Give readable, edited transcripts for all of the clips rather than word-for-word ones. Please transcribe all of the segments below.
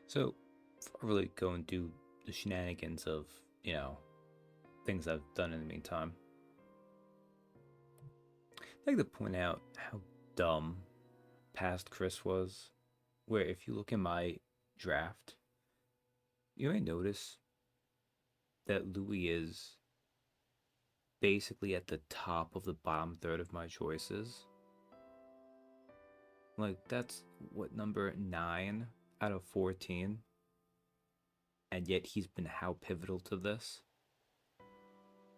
So, before I really go and do the shenanigans of, things I've done in the meantime, I'd like to point out how dumb past Chris was. Where if you look in my draft, you may notice that Louis is basically at the top of the bottom third of my choices. Like, that's what, number 9 out of 14? And yet he's been how pivotal to this?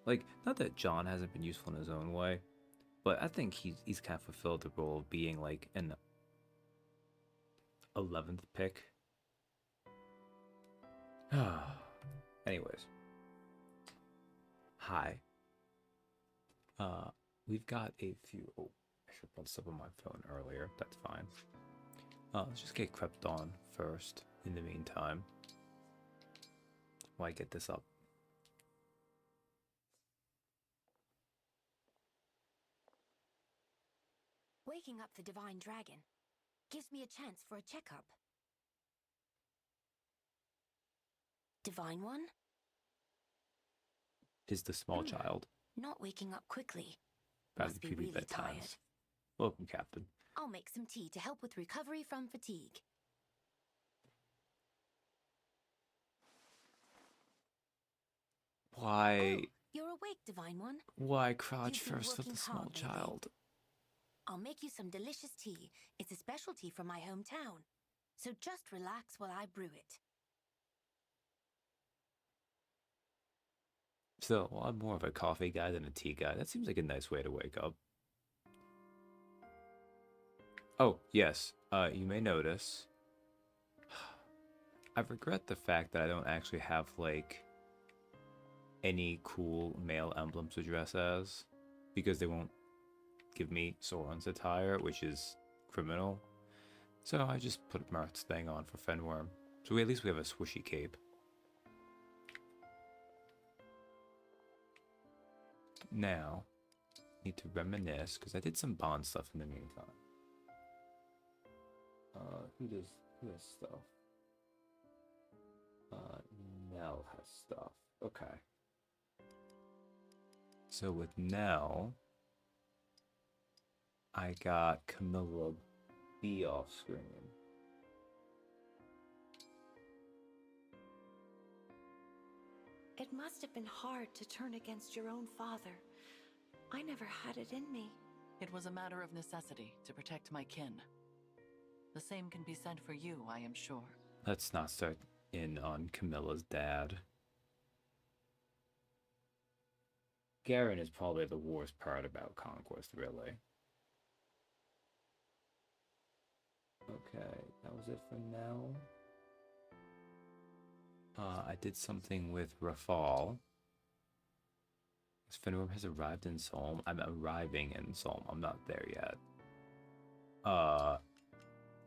Like, not that John hasn't been useful in his own way, but I think he's kind of fulfilled the role of being like an 11th pick. Anyways, hi. Uh, we've got a few. Oh, I should have put this up on my phone earlier. That's fine. Let's just get crept on first. In the meantime, while I get this up. Waking up the divine dragon gives me a chance for a checkup. Divine one? Is the small child. Not waking up quickly. About Must the be puberty really bedtimes. tired. Welcome, Captain. I'll make some tea to help with recovery from fatigue. Why? Oh, you're awake, divine one. Why crouch You've been first with working the small hard lately. child? I'll make you some delicious tea. It's a specialty from my hometown. So just relax while I brew it. So, well, I'm more of a coffee guy than a tea guy. That seems like a nice way to wake up. Oh, yes. You may notice. I regret the fact that I don't actually have, like, any cool male emblems to dress as. Because they won't give me Sauron's attire, which is criminal. So I just put Mirth's thing on for Fenworm. So at least we have a swooshy cape. Now, need to reminisce, because I did some Bond stuff in the meantime. Who has stuff? Nell has stuff. Okay. So with Nell, I got Camilla B off screen. It must have been hard to turn against your own father. I never had it in me. It was a matter of necessity to protect my kin. The same can be said for you, I am sure. Let's not start in on Camilla's dad. Garen is probably the worst part about Conquest, really. Okay, that was it for now. I did something with Rafal. Fenrir has arrived in Solm. I'm arriving in Solm. I'm not there yet. I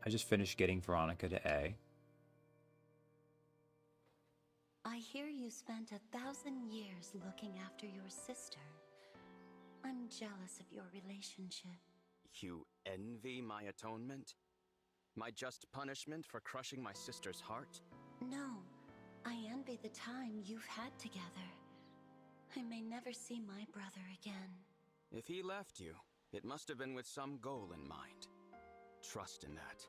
just finished getting Veronica to A. I hear you spent 1,000 years looking after your sister. I'm jealous of your relationship. You envy my atonement? My just punishment for crushing my sister's heart? No, I envy the time you've had together. I may never see my brother again. If he left you, it must have been with some goal in mind. Trust in that.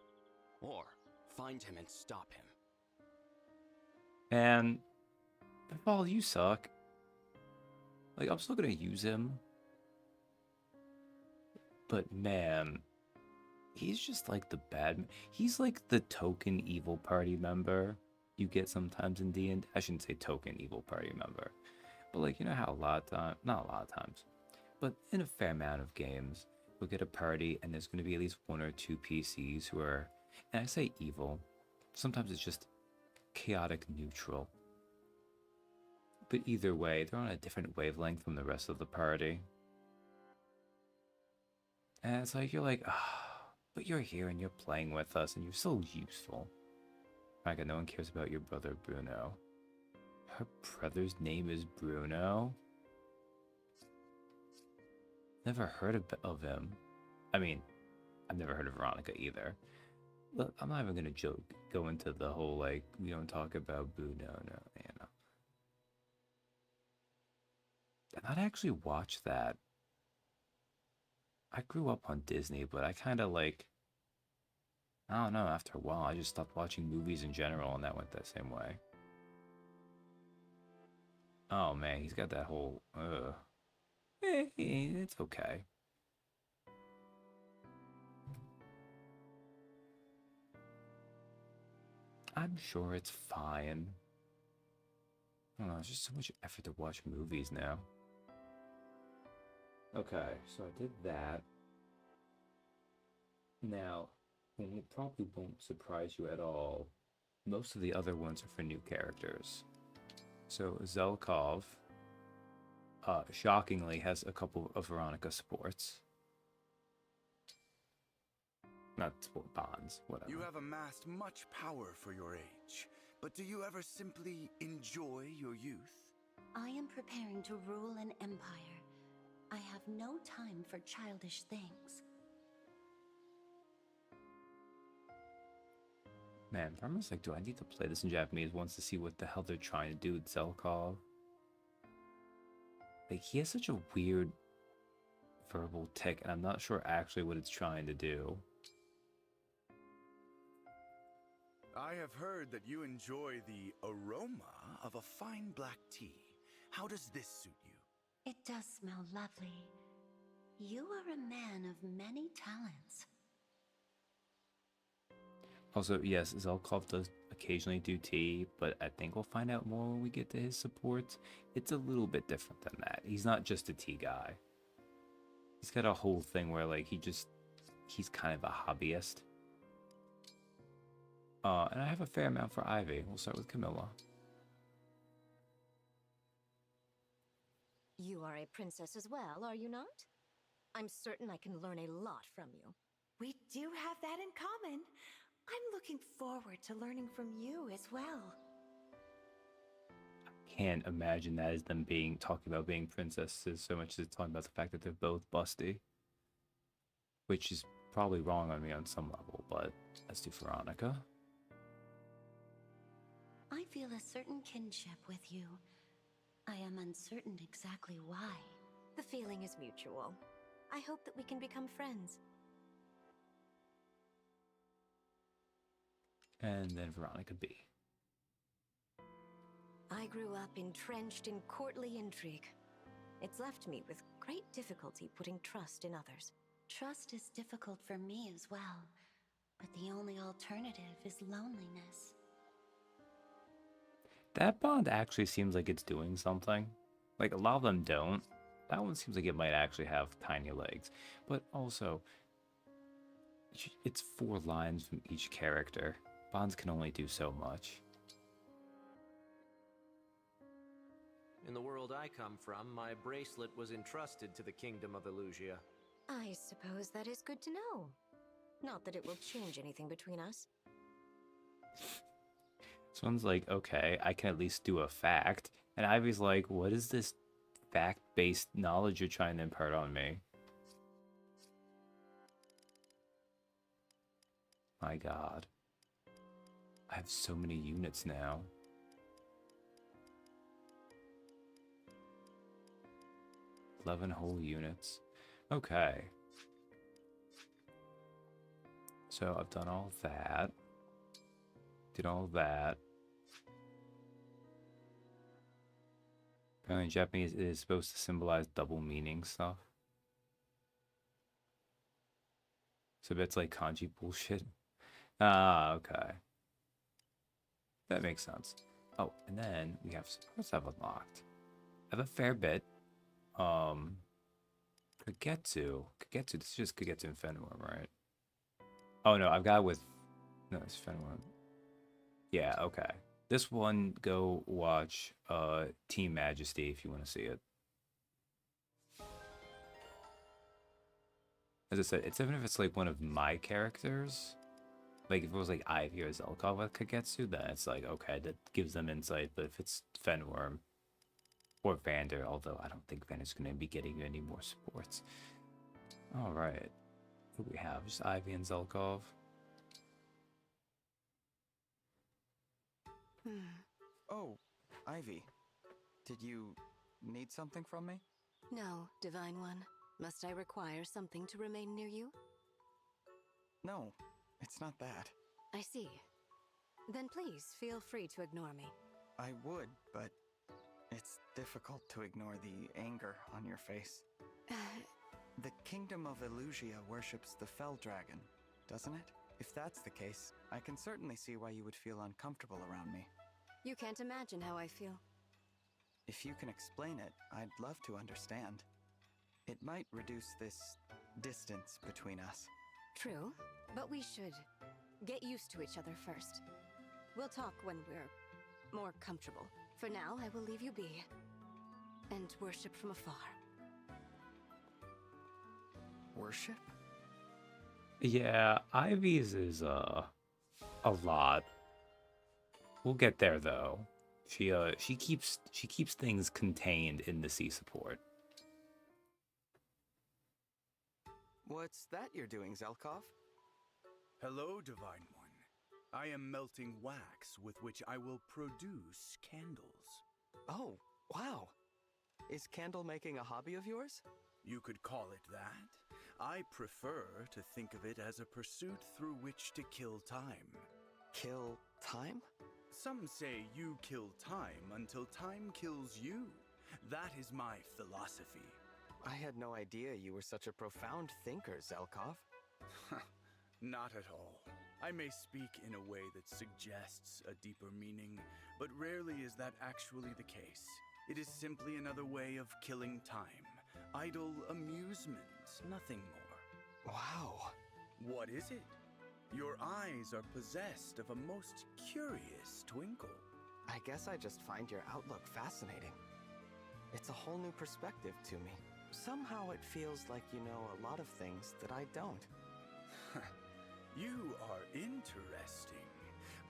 Or find him and stop him. And Rafal, you suck. Like, I'm still gonna use him. But man, he's just like the bad. He's like the token evil party member you get sometimes in D&D. I shouldn't say token evil party member, but like, you know how a lot of times, not a lot of times, but in a fair amount of games, we'll get a party and there's going to be at least 1 or 2 PCs who are, and I say evil, sometimes it's just chaotic neutral. But either way, they're on a different wavelength from the rest of the party. And it's like, you're like, ah, but you're here and you're playing with us and you're so useful. Micah, no one cares about your brother Bruno. Her brother's name is Bruno? Never heard of him. I mean, I've never heard of Veronica either. Look, I'm not even gonna go into the whole like we don't talk about Boo. No, no, you know. I'd actually watch that. I grew up on Disney, but I kind of like I don't know. After a while, I just stopped watching movies in general, and that went that same way. Oh man, he's got that whole. It's okay. I'm sure it's fine. I don't know. It's just so much effort to watch movies now. Okay, so I did that. Now, and it probably won't surprise you at all. Most of the other ones are for new characters. So Zelkov, shockingly, has a couple of Veronica supports. Not support bonds, whatever. You have amassed much power for your age, but do you ever simply enjoy your youth? I am preparing to rule an empire. I have no time for childish things. Man, I'm almost like, do I need to play this in Japanese once to see what the hell they're trying to do with Zelkov? Like, he has such a weird verbal tick, and I'm not sure actually what it's trying to do. I have heard that you enjoy the aroma of a fine black tea. How does this suit you? It does smell lovely. You are a man of many talents. Also, yes, Zelkov does occasionally do tea, but I think we'll find out more when we get to his supports. It's a little bit different than that. He's not just a tea guy. He's got a whole thing where, like, he's kind of a hobbyist. And I have a fair amount for Ivy. We'll start with Camilla. You are a princess as well, are you not? I'm certain I can learn a lot from you. We do have that in common. I'm looking forward to learning from you as well. Can't imagine that as them talking about being princesses so much as talking about the fact that they're both busty. Which is probably wrong on me on some level, but let's do Veronica. I feel a certain kinship with you. I am uncertain exactly why. The feeling is mutual. I hope that we can become friends. And then Veronica B. I grew up entrenched in courtly intrigue. It's left me with great difficulty putting trust in others. Trust is difficult for me as well, but the only alternative is loneliness. That bond actually seems like it's doing something. Like, a lot of them don't. That one seems like it might actually have tiny legs. But also, it's 4 lines from each character. Bonds can only do so much. In the world I come from, my bracelet was entrusted to the Kingdom of Illusia. I suppose that is good to know. Not that it will change anything between us. Someone's like, okay, I can at least do a fact. And Ivy's like, what is this fact-based knowledge you're trying to impart on me? My god. I have so many units now. $11 whole units. Okay. So I've done all that. Did all that. Apparently in Japanese it is supposed to symbolize double meaning stuff. So it's like kanji bullshit. Ah, okay. That makes sense. Oh, and then we have supports I've unlocked. I have a fair bit. Kagetsu. Kagetsu, this is just Kagetsu and Fenworm, right? Oh no, I've got with... No, it's Fenworm. Yeah, okay. This one, go watch Team Majesty if you want to see it. As I said, it's even if it's like one of my characters. Like if it was like Ivy or Zelkov with Kagetsu, then it's like, okay, that gives them insight. But if it's Fenworm or Vander, although I don't think Vander's going to be getting you any more supports. Alright. What do we have? Just Ivy and Zelkov. Oh, Ivy. Did you need something from me? No, Divine One. Must I require something to remain near you? No, it's not that. I see. Then please feel free to ignore me. I would, but it's difficult to ignore the anger on your face. The Kingdom of Illusia worships the Fell Dragon, doesn't it? If that's the case, I can certainly see why you would feel uncomfortable around me. You can't imagine how I feel. If you can explain it, I'd love to understand. It might reduce this distance between us. True, but we should get used to each other first. We'll talk when we're more comfortable. For now, I will leave you be and worship from afar. Worship? Yeah, Ivy's is a lot. We'll get there though. She keeps things contained in the sea support. What's that you're doing, Zelkov? Hello, Divine One. I am melting wax with which I will produce candles. Oh, wow. Is candle making a hobby of yours? You could call it that. I prefer to think of it as a pursuit through which to kill time. Kill time? Some say you kill time until time kills you. That is my philosophy. I had no idea you were such a profound thinker, Zelkov. Not at all. I may speak in a way that suggests a deeper meaning, but rarely is that actually the case. It is simply another way of killing time. Idle amusement, nothing more. Wow. What is it? Your eyes are possessed of a most curious twinkle. I guess I just find your outlook fascinating. It's a whole new perspective to me. Somehow it feels like you know a lot of things that I don't. You are interesting.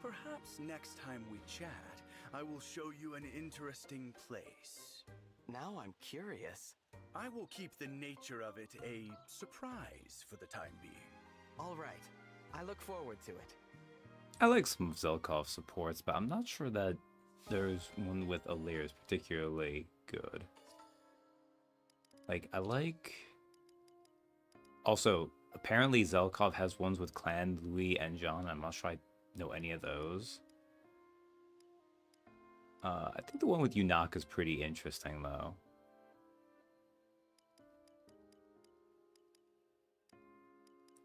Perhaps next time we chat, I will show you an interesting place. Now I'm curious. I will keep the nature of it a surprise for the time being. All right. I look forward to it. I like some of Zelkov's supports, but I'm not sure that there's one with Alir is particularly good. Like, I like... Also, apparently Zelkov has ones with Clan, Louis, and John. I'm not sure I know any of those. I think the one with Yunak is pretty interesting, though.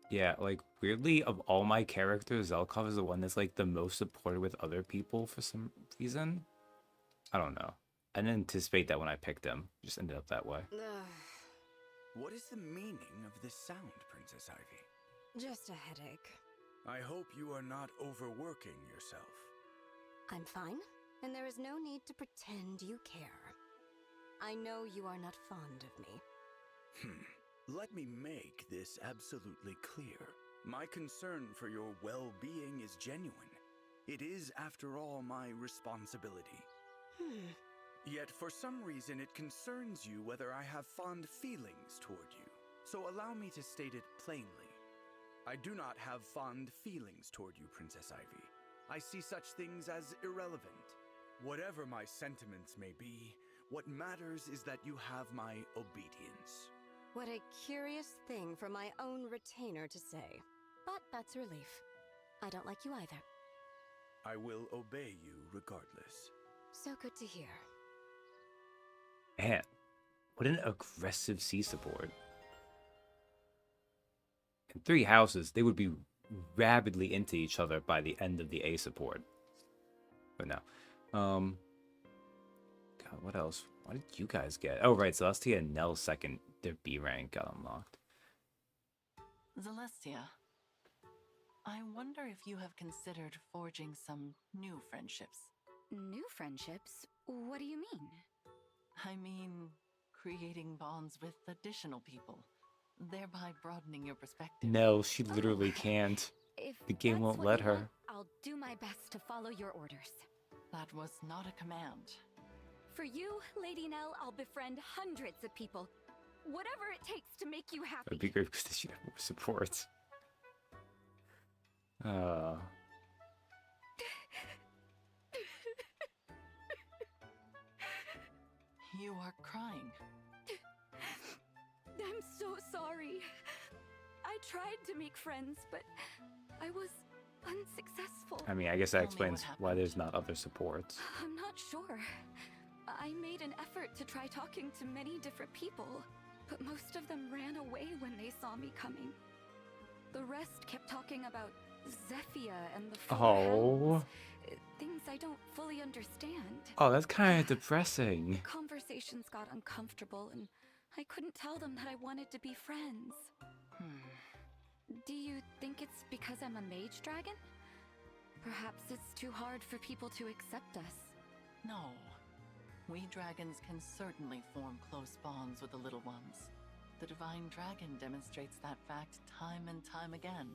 Yeah, like, weirdly, of all my characters, Zelkov is the one that's, like, the most supported with other people for some reason. I don't know. I didn't anticipate that when I picked him. Just ended up that way. What is the meaning of this sound, Princess Ivy? Just a headache. I hope you are not overworking yourself. I'm fine, and there is no need to pretend you care. I know you are not fond of me. Let me make this absolutely clear. My concern for your well-being is genuine. It is, after all, my responsibility. Yet, for some reason, it concerns you whether I have fond feelings toward you. So allow me to state it plainly. I do not have fond feelings toward you, Princess Ivy. I see such things as irrelevant. Whatever my sentiments may be, what matters is that you have my obedience. What a curious thing for my own retainer to say. But that's a relief. I don't like you either. I will obey you regardless. So good to hear. Man, what an aggressive sea support. In 3 houses, they would be rapidly into each other by the end of the A support. But no. God, what else? What did you guys get? Oh, right, Celestia and Nell second. Their B rank got unlocked. Celestia, I wonder if you have considered forging some new friendships. New friendships? What do you mean? I mean, creating bonds with additional people, thereby broadening your perspective. No, she literally can't. If The game that's won't what let you her. want, I'll do my best to follow your orders. That was not a command. For you, Lady Nell, I'll befriend hundreds of people. Whatever it takes to make you happy. That'd be great because she have more support. You are crying. I'm so sorry. I tried to make friends, but I was unsuccessful. I mean, I guess that Tell me explains what why happened. there's not other supports. I'm not sure. I made an effort to try talking to many different people, but most of them ran away when they saw me coming. The rest kept talking about Zephia and the Four Oh. Hounds, things I don't fully understand. Oh, that's kind of depressing. Conversations got uncomfortable, and I couldn't tell them that I wanted to be friends. Do you think it's because I'm a mage dragon? Perhaps it's too hard for people to accept us. No. We dragons can certainly form close bonds with the little ones. The Divine Dragon demonstrates that fact time and time again,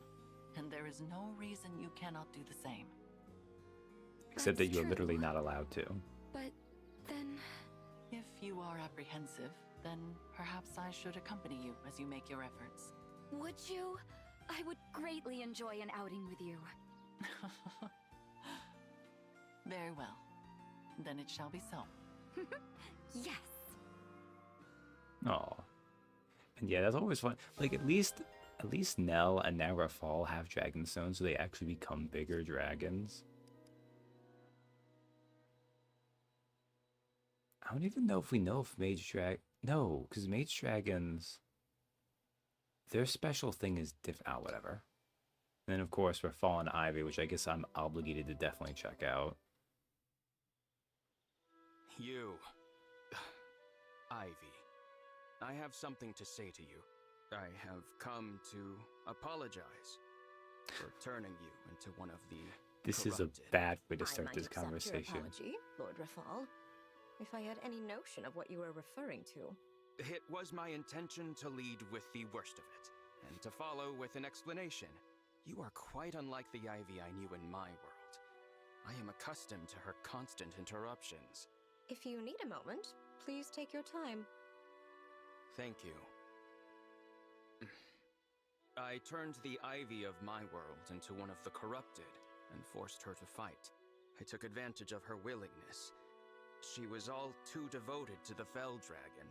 and there is no reason you cannot do the same. Except that That's you're true. literally not allowed to. But then... If you are apprehensive, then perhaps I should accompany you as you make your efforts. Would you? I would greatly enjoy an outing with you. Very well. Then it shall be so. Yes. Oh. And yeah, that's always fun. Like at least Nell and now Rafal have Dragonstone, so they actually become bigger dragons. I don't even know if we know if no, because Mage Dragons, their special thing is whatever. And then of course Rafal and Ivy, which I guess I'm obligated to definitely check out. You, Ivy, I have something to say to you. I have come to apologize for turning you into one of the This is a corrupted. bad way to I start might this accept your conversation. apology, Lord Rafal, if I had any notion of what you were referring to. It was my intention to lead with the worst of it, and to follow with an explanation. You are quite unlike the Ivy I knew in my world. I am accustomed to her constant interruptions. If you need a moment, please take your time. Thank you. I turned the Ivy of my world into one of the corrupted and forced her to fight. I took advantage of her willingness. She was all too devoted to the Fell Dragon,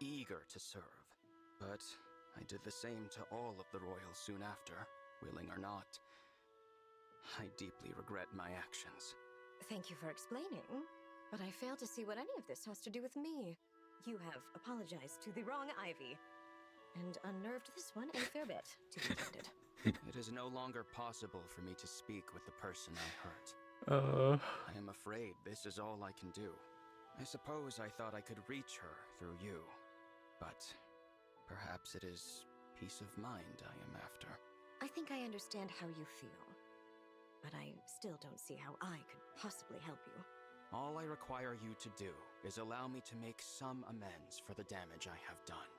eager to serve. But I did the same to all of the royals soon after, willing or not. I deeply regret my actions. Thank you for explaining, but I fail to see what any of this has to do with me. You have apologized to the wrong Ivy, and unnerved this one a fair bit, to be candid. It is no longer possible for me to speak with the person I hurt. I am afraid this is all I can do. I suppose I thought I could reach her through you, but perhaps it is peace of mind I am after. I think I understand how you feel, but I still don't see how I could possibly help you. All I require you to do is allow me to make some amends for the damage I have done.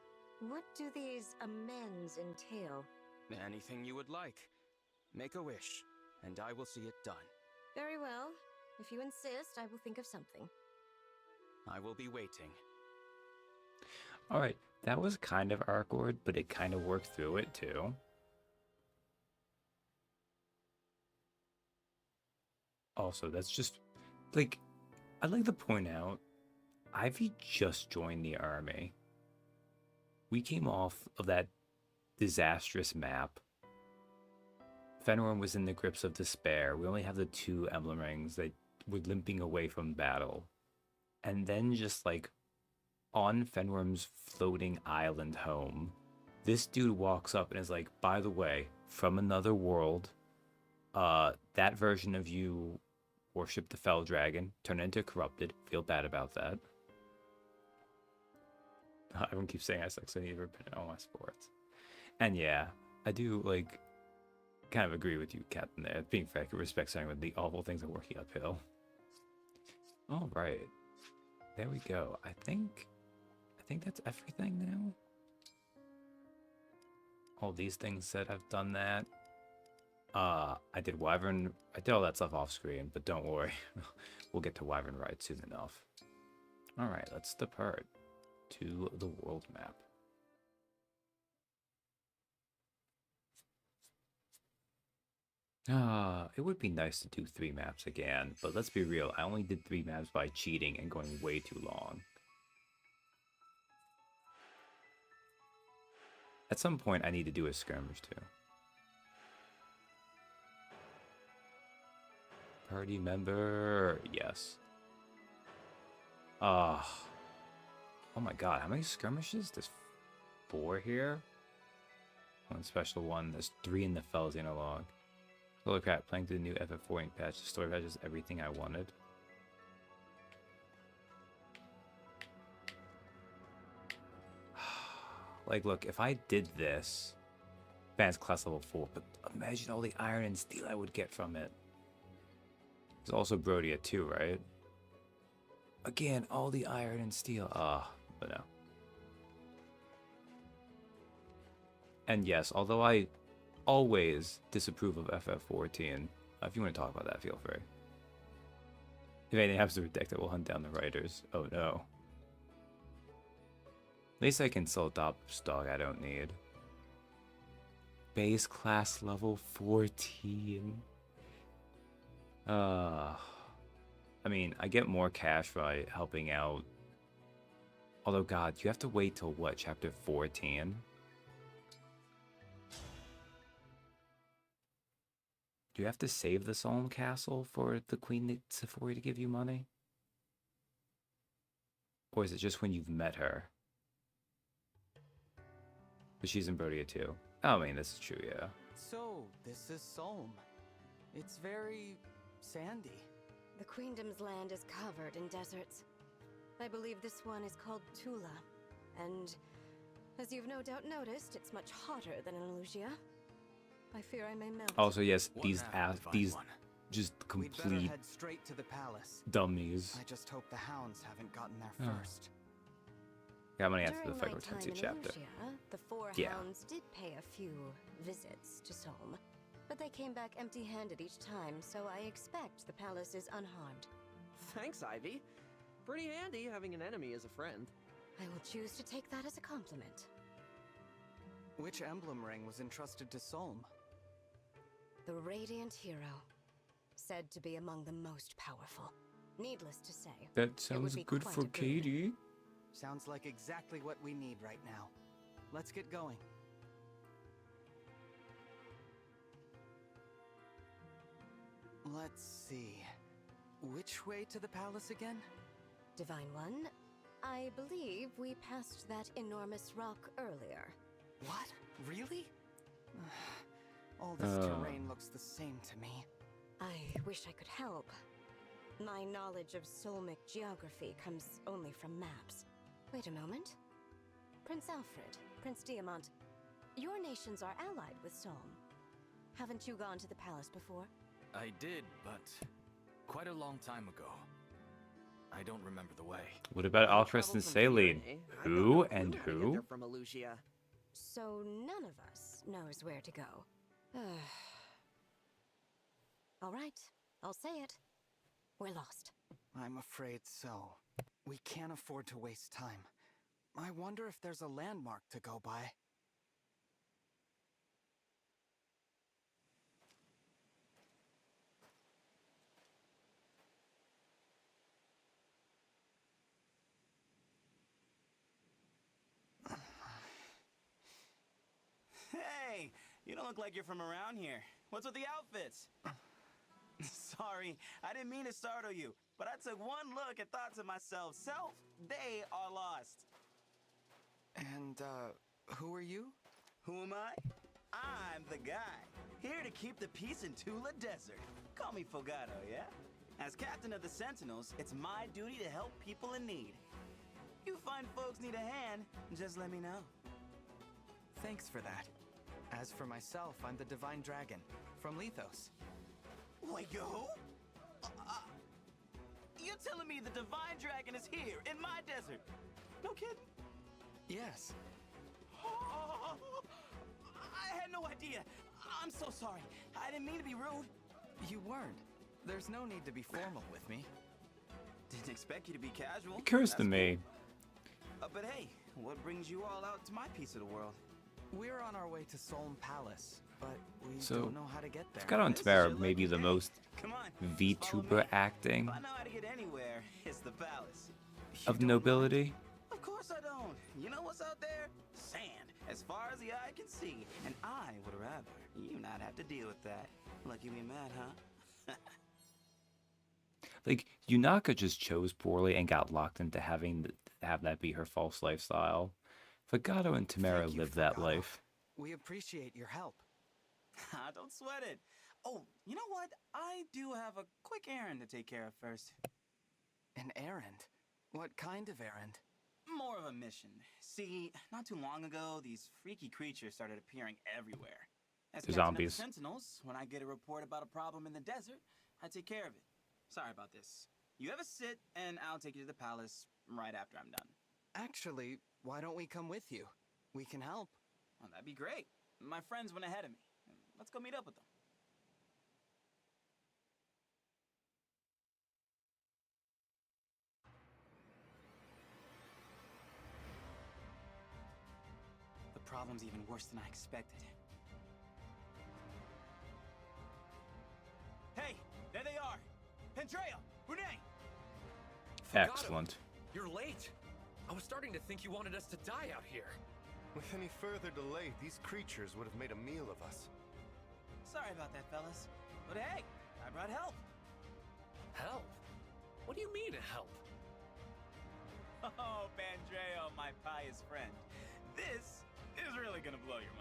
What do these amends entail? Anything you would like. Make a wish, and I will see it done. Very well. If you insist, I will think of something. I will be waiting. Alright, that was kind of awkward, but it kind of worked through it too. Also, that's just, like, I'd like to point out, Ivy just joined the army. We came off of that disastrous map. Fenrir was in the grips of despair. We only have the 2 emblem rings that were limping away from battle. And then just like on Fenrir's floating island home, this dude walks up and is like, by the way, from another world, that version of you worship the Fell Dragon, turn into corrupted, feel bad about that. Everyone keeps saying I suck, so I need to repent in all my sports. And yeah, I do, like, kind of agree with you, Captain, there. Being fair, I can respect saying with the awful things of working uphill. All right. There we go. I think that's everything now. All these things said, I've done that. I did Wyvern. I did all that stuff off screen, but don't worry. We'll get to Wyvern Ride soon enough. All right, let's depart to the world map. It would be nice to do 3 maps again, but let's be real, I only did 3 maps by cheating and going way too long. At some point, I need to do a skirmish too. Party member, yes. Oh my god, how many skirmishes? There's 4 here? One special one. There's 3 in the Fells Interlog. Holy crap, playing through the new FF14 patch. The story patch is everything I wanted. Like, look, if I did this, advanced class level 4, but imagine all the iron and steel I would get from it. There's also Brodia too, right? Again, all the iron and steel. But no. And yes, although I always disapprove of FF14, if you want to talk about that, feel free. If anything happens to the deck, that will hunt down the writers. Oh no. At least I can sell top stock I don't need. Base class level 14. I mean, I get more cash by helping out. Although, God, you have to wait till what, chapter 14? Do you have to save the Solemn Castle for the Queen Sephora to give you money? Or is it just when you've met her? But she's in Brodia too. Oh, I mean, this is true, yeah. So, this is Solm. It's very sandy. The Queendom's land is covered in deserts. I believe this one is called Tula. And as you've no doubt noticed, it's much hotter than in Lugia. I fear I may melt. Also, yes, these just We'd better complete head straight to the palace. dummies. I just hope the hounds haven't gotten there first. Got money after During the fight my with time Tetsuya in chapter. Lugia, the 4 Yeah. hounds did pay a few visits to Solm, but they came back empty-handed each time, so I expect the palace is unharmed. Thanks, Ivy. Pretty handy having an enemy as a friend. I will choose to take that as a compliment. Which emblem ring was entrusted to Solm? The Radiant Hero, said to be among the most powerful. Needless to say, That it would sounds be good quite for a boon. Katie. Sounds like exactly what we need right now. Let's get going. Let's see. Which way to the palace again? Divine One, I believe we passed that enormous rock earlier. What? Really? All this terrain looks the same to me. I wish I could help. My knowledge of Solmic geography comes only from maps. Wait a moment. Prince Alfred, Prince Diamant, your nations are allied with Solm. Haven't you gone to the palace before? I did, but quite a long time ago. I don't remember the way. What about Alcrest and Saline? Who and who? They're from Elusia. So none of us knows where to go. All right, I'll say it. We're lost. I'm afraid so. We can't afford to waste time. I wonder if there's a landmark to go by. Hey, you don't look like you're from around here. What's with the outfits? Sorry, I didn't mean to startle you, but I took one look and thought to myself, self, they are lost. And, who are you? Who am I? I'm the guy, here to keep the peace in Tula Desert. Call me Fogato, yeah? As captain of the Sentinels, it's my duty to help people in need. You find folks need a hand, just let me know. Thanks for that. As for myself, I'm the Divine Dragon, from Lethos. Wait, yo? You're telling me the Divine Dragon is here, in my desert? No kidding? Yes. I had no idea. I'm so sorry. I didn't mean to be rude. You weren't. There's no need to be formal with me. Didn't expect you to be casual. Cursed to me. But hey, what brings you all out to my piece of the world? We're on our way to Solm Palace, but we So, don't know how to get there. I've got on Twitter maybe the most Come on, VTuber acting if I know how to get anywhere, it's the palace. of nobility. Of course I don't. You know what's out there? Sand. as far as the eye can see, and I would rather you not have to deal with that. Lucky me mad, huh? Like, Yunaka just chose poorly and got locked into having have that be her false lifestyle. Fagato and Tamara Thank you, lived that Fagato. life. We appreciate your help. Don't sweat it. Oh, you know what? I do have a quick errand to take care of first. An errand? What kind of errand? More of a mission. See, not too long ago, these freaky creatures started appearing everywhere. As The captain of zombies. the Sentinels, when I get a report about a problem in the desert, I take care of it. Sorry about this. You have a sit, and I'll take you to the palace right after I'm done. Actually, why don't we come with you? We can help. Well, that'd be great. My friends went ahead of me. Let's go meet up with them. The problem's even worse than I expected. Hey, there they are! Pandrea! Brunei! Excellent. You're late. I was starting to think you wanted us to die out here. With any further delay, these creatures would have made a meal of us. Sorry about that, fellas. But hey, I brought help. Help? What do you mean, help? Oh, Pandreo, my pious friend. This is really gonna blow your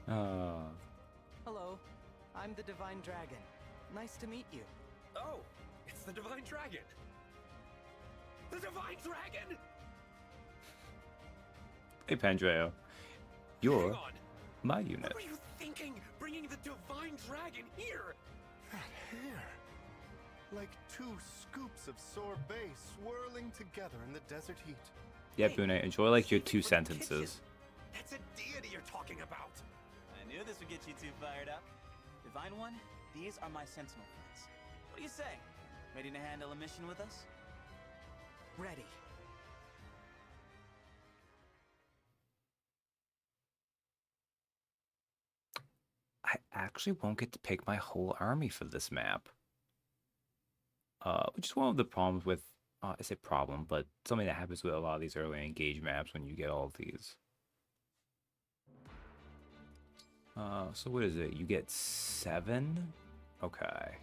mind. Hello, I'm the Divine Dragon. Nice to meet you. Oh, it's the Divine Dragon. The Divine Dragon! Hey, Pandreo. You're my unit. What were you thinking, bringing the Divine Dragon here? That hair. Like two scoops of sorbet swirling together in the desert heat. Yeah, Brunei, enjoy like your 2 sentences. That's a deity you're talking about. I knew this would get you two fired up. Divine One, these are my Sentinel friends. What do you say? Ready to handle a mission with us? Ready. I actually won't get to pick my whole army for this map. Which is one of the problems with, I say problem, but something that happens with a lot of these early engage maps when you get all of these. So what is it? You get 7? Okay.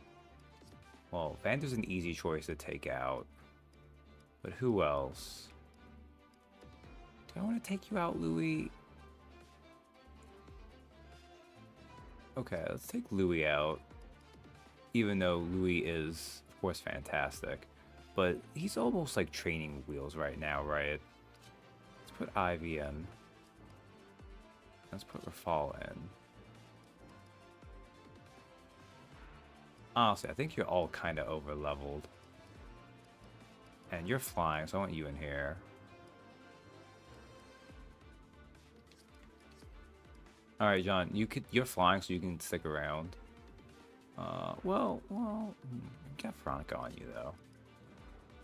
Well, Vander's an easy choice to take out. But who else? Do I want to take you out, Louis? Okay, let's take Louis out. Even though Louis is, of course, fantastic. But he's almost like training wheels right now, right? Let's put Ivy in. Let's put Rafal in. Honestly, I think you're all kind of over-leveled. And you're flying, so I want you in here. Alright, John, you're flying, so you can stick around. Well, get Veronica on you, though.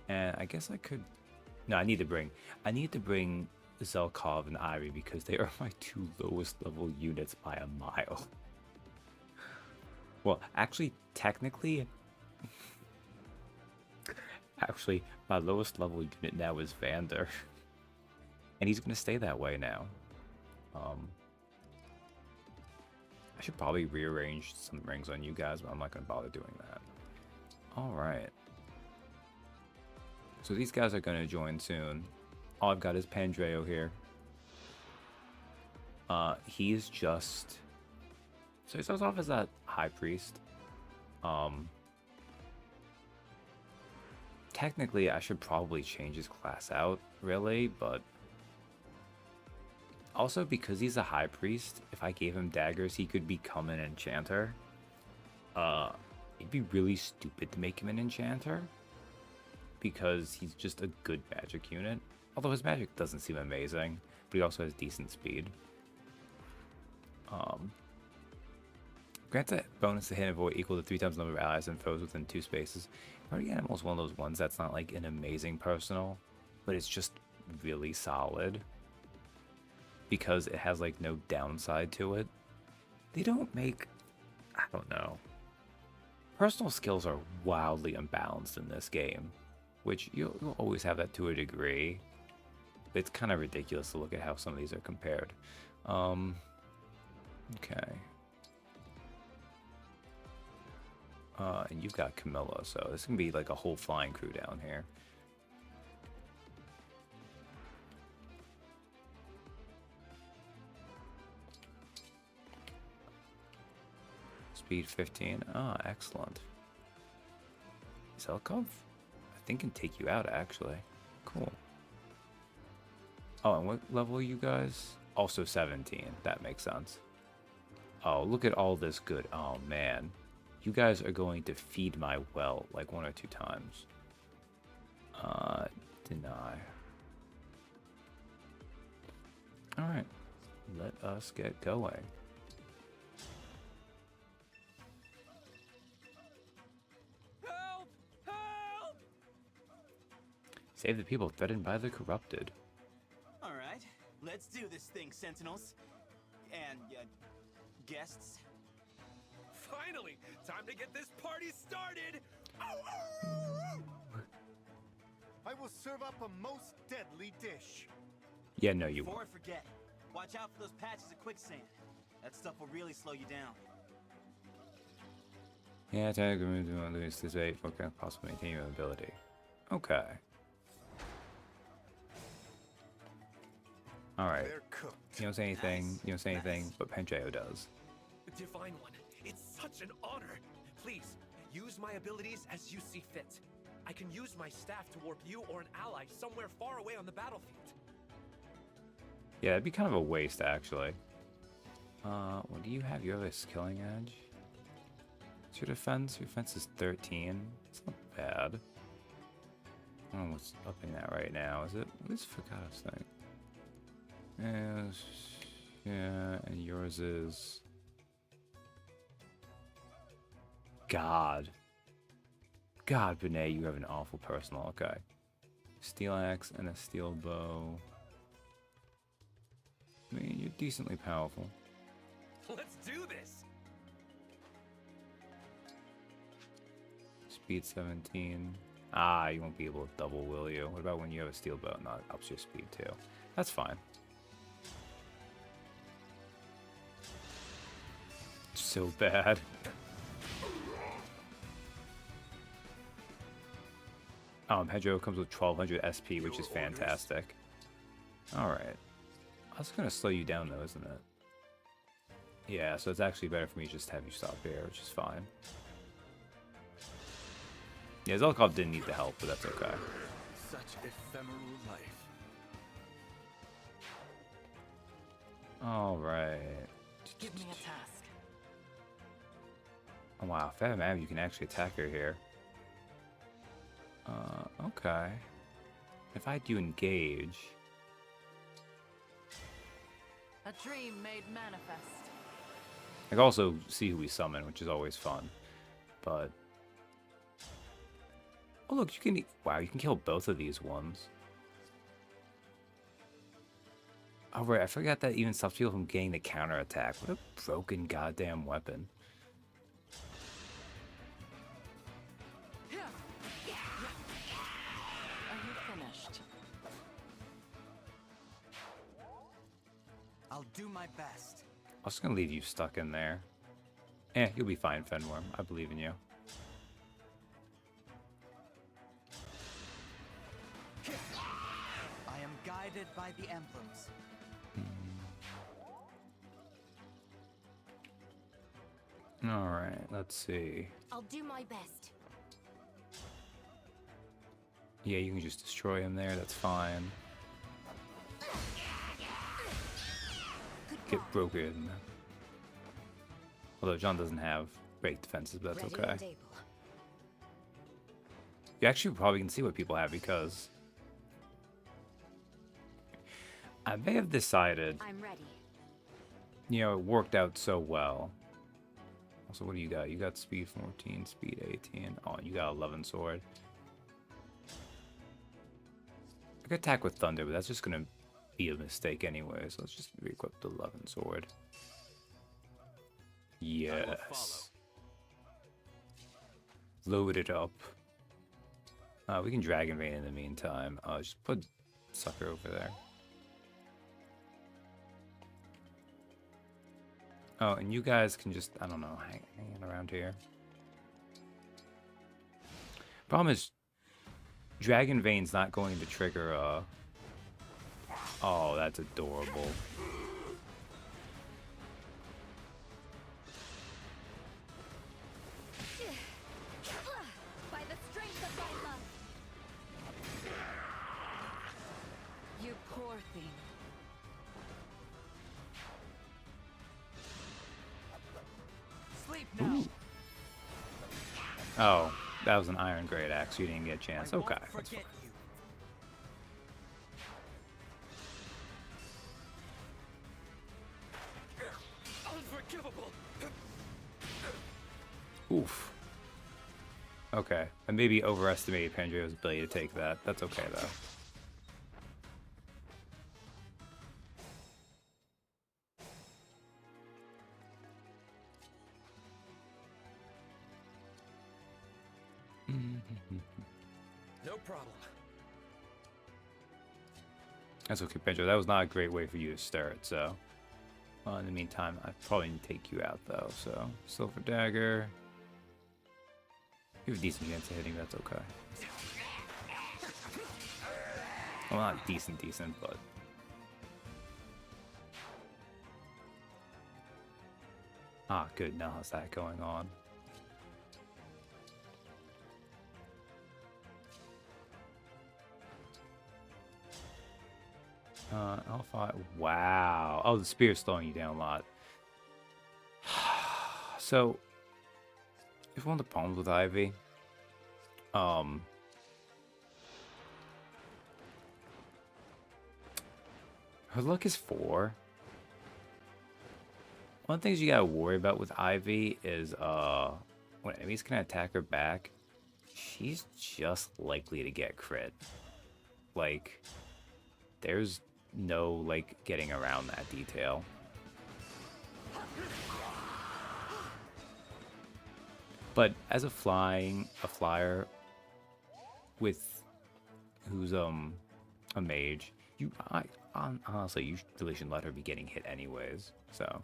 And I guess I could... No, I need to bring Zelkov and Ivy because they are my 2 lowest level units by a mile. Well, actually, technically... Actually, my lowest level unit now is Vander. And he's going to stay that way now. I should probably rearrange some rings on you guys, but I'm not going to bother doing that. Alright. So these guys are going to join soon. All I've got is Pandreo here. He's just... So he starts off as that High Priest. Technically, I should probably change his class out, really, but... Also, because he's a High Priest, if I gave him daggers, he could become an Enchanter. It'd be really stupid to make him an Enchanter. Because he's just a good magic unit. Although his magic doesn't seem amazing, but he also has decent speed. Grants a bonus to hit and avoid equal to 3 times the number of allies and foes within 2 spaces. Party Animal is one of those ones that's not like an amazing personal, but it's just really solid. Because it has like no downside to it. They don't make... I don't know. Personal skills are wildly imbalanced in this game. Which you'll always have that to a degree. It's kind of ridiculous to look at how some of these are compared. Okay. And you've got Camilla, so this can be like a whole flying crew down here. Speed 15. Ah, excellent. Zelkov? I think can take you out, actually. Cool. Oh, and what level are you guys? Also 17. That makes sense. Oh, look at all this good. Oh, man. You guys are going to feed my well like 1 or 2 times. Deny. Alright. Let us get going. Help! Help! Save the people threatened by the corrupted. Alright, let's do this thing, Sentinels. And, guests. Finally! Time to get this party started! I will serve up a most deadly dish. Yeah, no, you Before won't. I forget, watch out for those patches of quicksand. That stuff will really slow you down. Yeah, tag lose this rate for possibly maintain your ability. Okay. Alright. You don't say anything, you don't say anything, but Pancheo does. Divine One, it's such an honor. Please, use my abilities as you see fit. I can use my staff to warp you or an ally somewhere far away on the battlefield. Yeah, it'd be kind of a waste, actually. What do you have? You have a Killing Edge? What's your defense? Your defense is 13. It's not bad. I don't know what's upping that right now. Is it? What is Fakado's thing? Yeah, and yours is... God, Benet, you have an awful personal. Okay. Steel axe and a steel bow. I mean, you're decently powerful. Let's do this! Speed 17. Ah, you won't be able to double, will you? What about when you have a steel bow? No, it ups your speed too. That's fine. So bad. Pedro comes with 1200 SP, which is fantastic. Alright. That's gonna slow you down though, isn't it? Yeah, so it's actually better for me to just have you stop here, which is fine. Yeah, Zelkov didn't need the help, but that's okay. Such ephemeral life. Alright. Give me a task. Oh wow, Fair Man, you can actually attack her here. Okay. If I do engage... A dream made manifest. I can also see who we summon, which is always fun. But... Oh look, you can... Wow, you can kill both of these ones. Oh right, I forgot that even stops people from getting the counterattack. What a broken goddamn weapon. Are you finished? I'll do my best. I was gonna leave you stuck in there. You'll be fine, Fenworm. I believe in you. I am guided by the emblems. Alright, let's see. I'll do my best. Yeah, you can just destroy him there, that's fine. Get broken. Although John doesn't have great defenses, but that's okay. You actually probably can see what people have because I may have decided, I'm ready. you know, it worked out so well. Also, what do you got? You got speed 14, speed 18. Oh, you got 11 sword. I could attack with thunder, but that's just gonna be a mistake anyway. So let's just re-equip the 11 sword. Yes. Load it up. We can Dragon Vein in the meantime. Just put sucker over there. Oh, and you guys can just, I don't know, hanging around here. Problem is, Dragon Vein's not going to trigger, oh, that's adorable. By the strength of my love. You poor thing. Sleep now. Ooh. Oh, that was an iron great axe. You didn't get a chance. Okay. That's fine. Unforgivable. Oof. Okay. I maybe overestimated Pandreo's ability to take that. That's okay, though. No problem. That's okay, Pedro. That was not a great way for you to start, so... Well, in the meantime, I probably need to take you out, though, so... Silver Dagger... You have a decent chance of hitting, that's okay. Well, not decent, but... Ah, good, now how's that going on? Alpha, wow. Oh, the spear's slowing you down a lot. So, if one of the problems with Ivy, her luck is 4. One of the things you gotta worry about with Ivy is, when enemies can attack her back, she's just likely to get crit. Like, there's no, like, getting around that detail. But as a flyer with who's a mage, honestly you really shouldn't let her be getting hit anyways. So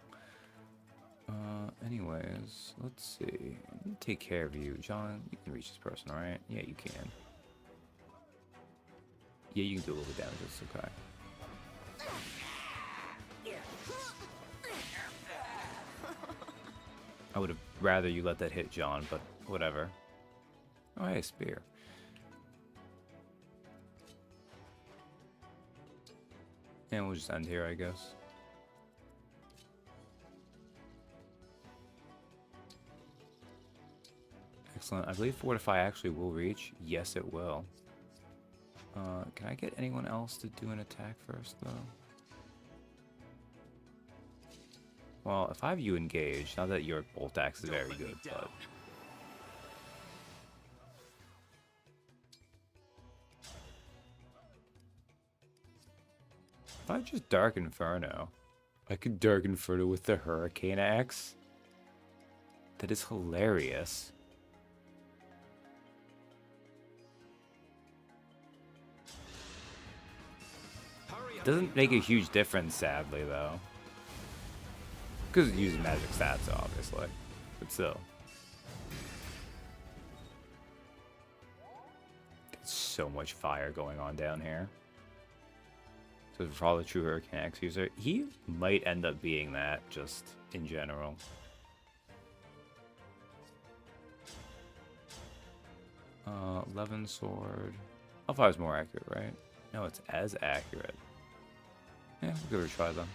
anyways, let's see. Let me take care of you, John. You can reach this person, right? Yeah, you can. Yeah, you can do a little bit of damage. It's okay. I would have rather you let that hit John, but whatever. Oh, hey, spear. And we'll just end here, I guess. Excellent. I believe Fortify actually will reach. Yes, it will. Can I get anyone else to do an attack first, though? Well, if I have you engaged, not that your bolt axe is very good, but... If I just Dark Inferno, I could Dark Inferno with the Hurricane Axe? That is hilarious. Doesn't make a huge difference, sadly, though. Because it uses magic stats, obviously. But still. There's so much fire going on down here. So for all the true Hurricane Axe user, he might end up being that, just in general. Levin Sword. Hellfire's more accurate, right? No, it's as accurate. Yeah, we'll give it a try, then.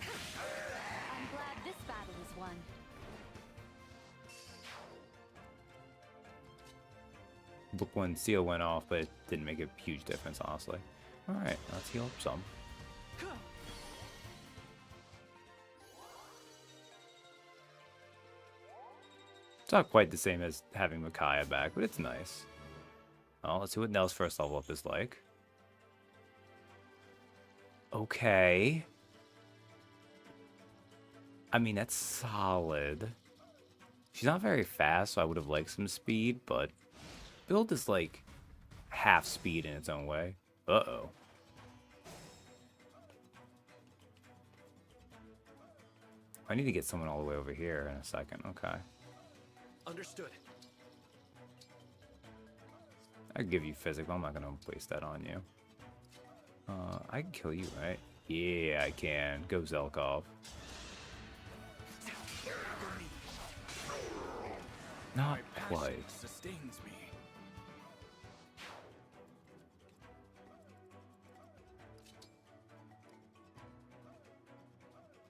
I'm glad this battle is won. Look when Seal went off, but it didn't make a huge difference, honestly. Alright, let's heal up some. It's not quite the same as having Micaiah back, but it's nice. Oh, let's see what Nell's first level up is like. Okay. I mean, that's solid. She's not very fast, so I would have liked some speed, but build is like half speed in its own way. Uh-oh. I need to get someone all the way over here in a second. Okay. Understood. I can give you physical. I'm not going to waste that on you. I can kill you, right? Yeah, I can. Go Zelkov. Not quite. Sustains me.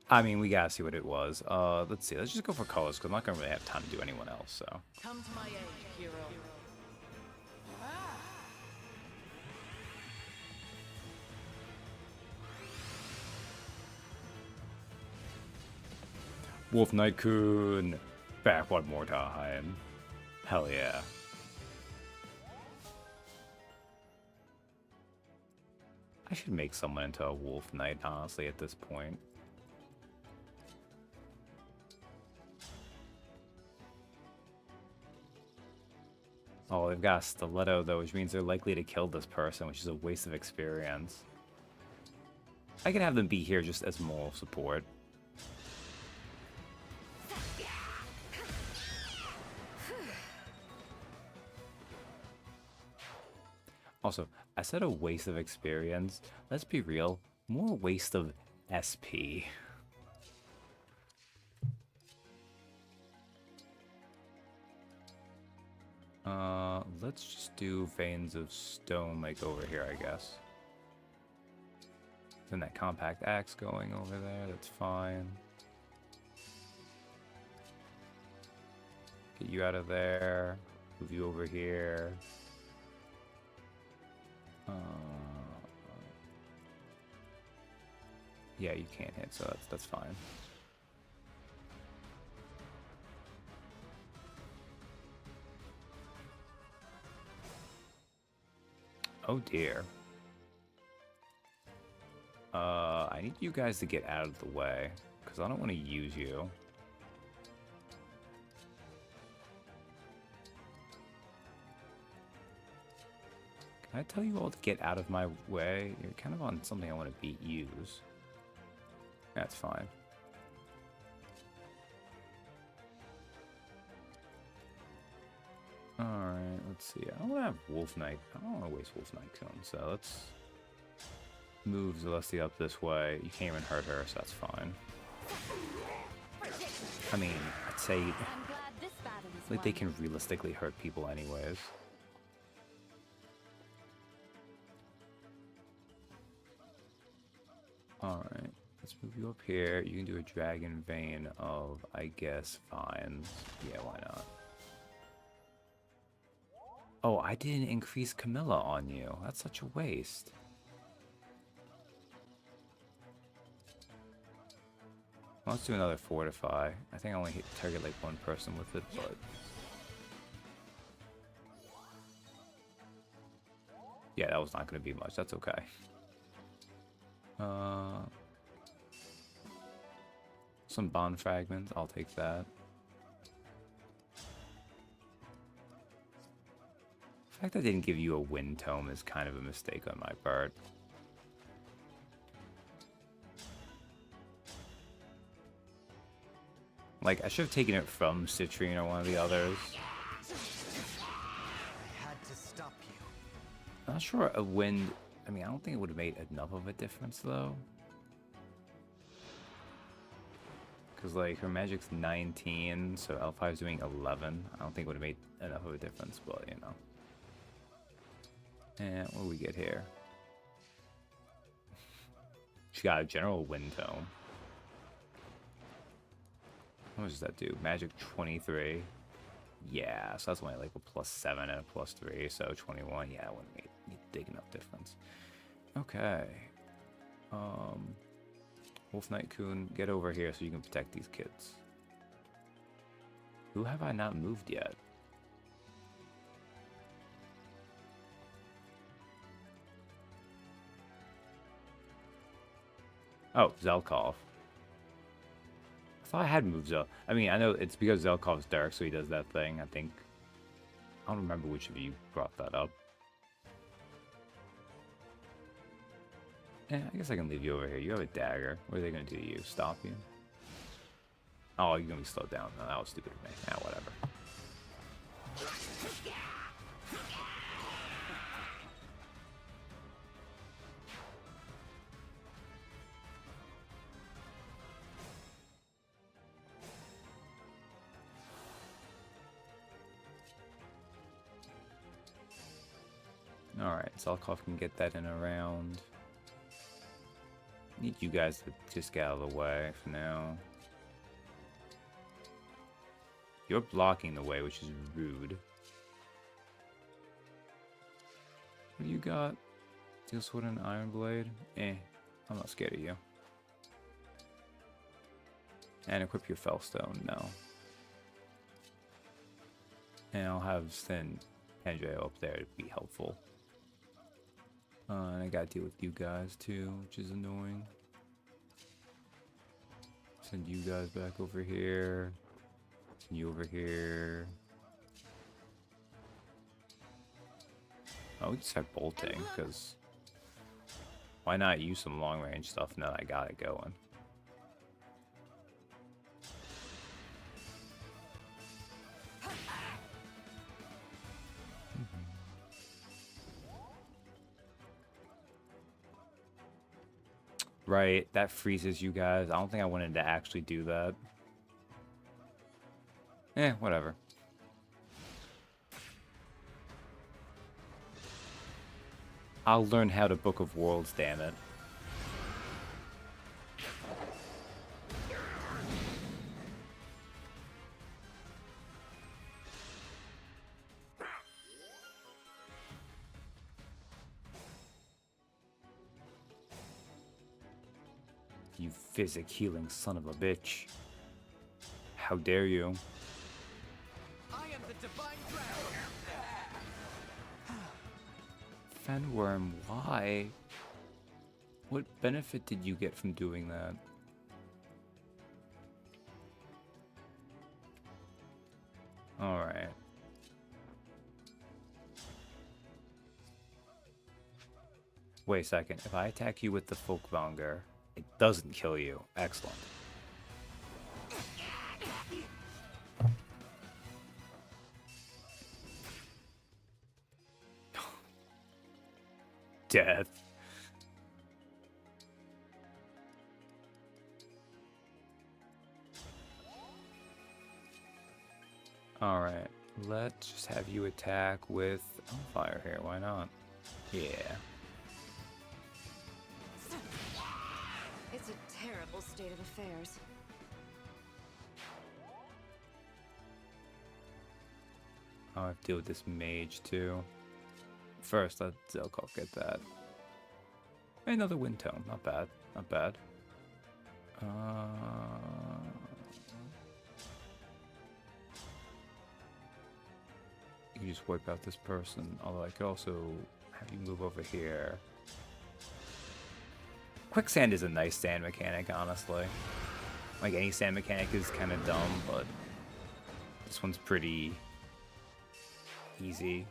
I mean, we gotta see what it was. Let's see. Let's just go for colors, because I'm not gonna really have time to do anyone else, so. Come to my aid, hero. Wolf Knight Kun, back one more time. Hell yeah. I should make someone into a Wolf Knight, honestly, at this point. Oh, they've got a stiletto, though, which means they're likely to kill this person, which is a waste of experience. I can have them be here just as moral support. Also, I said a waste of experience. Let's be real, more waste of SP. Let's just do Veins of Stone, like over here, I guess. Then that compact axe going over there, that's fine. Get you out of there. Move you over here. Yeah, you can't hit, so that's fine. Oh dear. I need you guys to get out of the way, because I don't want to use you. Can I tell you all to get out of my way? You're kind of on something I want to use. That's fine. Alright, let's see. I don't want to have Wolf Knight. I don't want to waste Wolf Knight Cone, so let's move Celestia up this way. You can't even hurt her, so that's fine. I mean, I'd say like they can realistically hurt people anyways. Alright, let's move you up here. You can do a Dragon Vein of, I guess, Vines. Yeah, why not? Oh, I didn't increase Camilla on you. That's such a waste. Well, let's do another Fortify. I think I only target like one person with it, but... yeah, that was not going to be much. That's okay. Some bond fragments. I'll take that. The fact I didn't give you a Wind Tome is kind of a mistake on my part. Like, I should have taken it from Citrine or one of the others. I had to stop you. I'm not sure a wind... I mean, I don't think it would have made enough of a difference, though. Because, like, her magic's 19, so L5's doing 11. I don't think it would have made enough of a difference, but, you know. And what do we get here? She got a general Wind Tome. How much does that do? Magic 23. Yeah, so that's only like a +7 and a +3, so 21. Yeah, that wouldn't make a big enough difference. Okay. Wolf Knight Kun, get over here so you can protect these kids. Who have I not moved yet? Oh, Zelkov. I thought I had moved Zel. I mean, I know it's because Zelkov's dark, so he does that thing, I think. I don't remember which of you brought that up. I guess I can leave you over here. You have a dagger. What are they gonna do to you? Stop you? Oh, you're gonna be slowed down. No, that was stupid of me. Ah, whatever. Alright, Zelkov can get that in a round. Need you guys to just get out of the way for now. You're blocking the way, which is rude. What do you got? Steel Sword and Iron Blade? I'm not scared of you. And equip your Fellstone, no. And I'll have send Pandreo up there to be helpful. And I gotta deal with you guys too, which is annoying. Send you guys back over here. Send you over here. Oh, we just start bolting, because why not use some long range stuff now that I got it going? Right, that freezes you guys. I don't think I wanted to actually do that. Whatever. I'll learn how to Book of Worlds, damn it. You physic healing son of a bitch. How dare you? I am the divine dragon. Fenworm, why? What benefit did you get from doing that? Alright. Wait a second. If I attack you with the Folkvanger, it doesn't kill you. Excellent. Death. Alright, let's just have you attack with fire here, why not? Yeah. It's a terrible state of affairs. I'll have to deal with this mage too. First, let Zelkov get that. Another wind tome, not bad, not bad. You can just wipe out this person, although I could also have you move over here. Quicksand is a nice sand mechanic, honestly. Like, any sand mechanic is kind of dumb, but this one's pretty easy.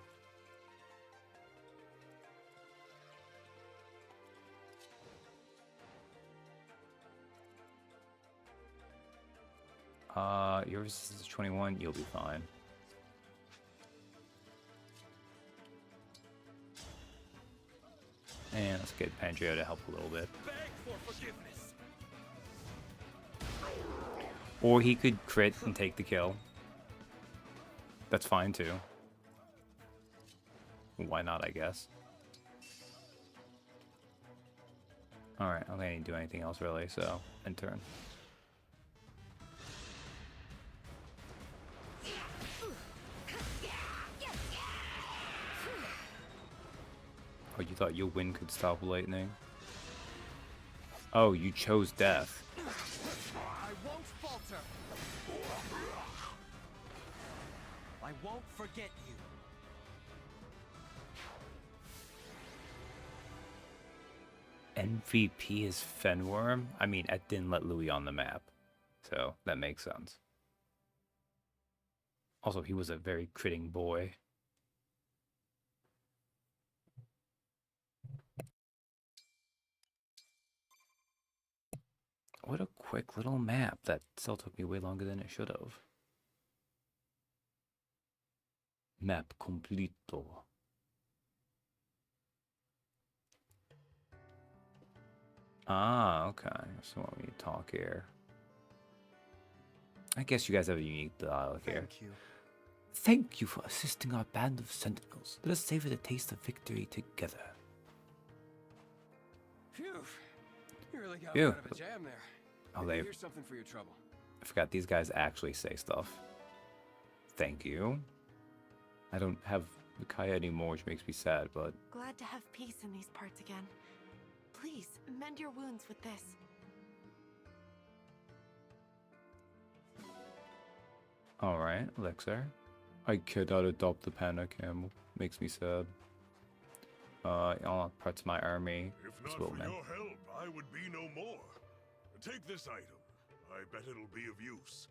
Your resistance is 21, you'll be fine. And let's get Pandreo to help a little bit. Or he could crit and take the kill. That's fine too. Why not, I guess. Alright, I don't think I need to do anything else really, so end turn. Oh, you thought your wind could stop lightning? Oh, you chose death. I won't falter. I won't forget you. MVP is Fenworm? I mean, it didn't let Louis on the map, so that makes sense. Also, he was a very critting boy. What a quick little map. That still took me way longer than it should have. Map completo. Ah, okay. So let me talk here. I guess you guys have a unique dialogue here. Thank you. Thank you for assisting our band of sentinels. Let us savor the taste of victory together. Phew. You really got Phew. out of a jam there. Oh, Here's something for your trouble. I forgot these guys actually say stuff. Thank you. I don't have Micaiah anymore, which makes me sad, but... Glad to have peace in these parts again. Please, mend your wounds with this. Alright, Elixir. I cannot adopt the panda camel. Makes me sad. All parts of my army. If not for your help, I would be no more. Take this item. I bet it'll be of use.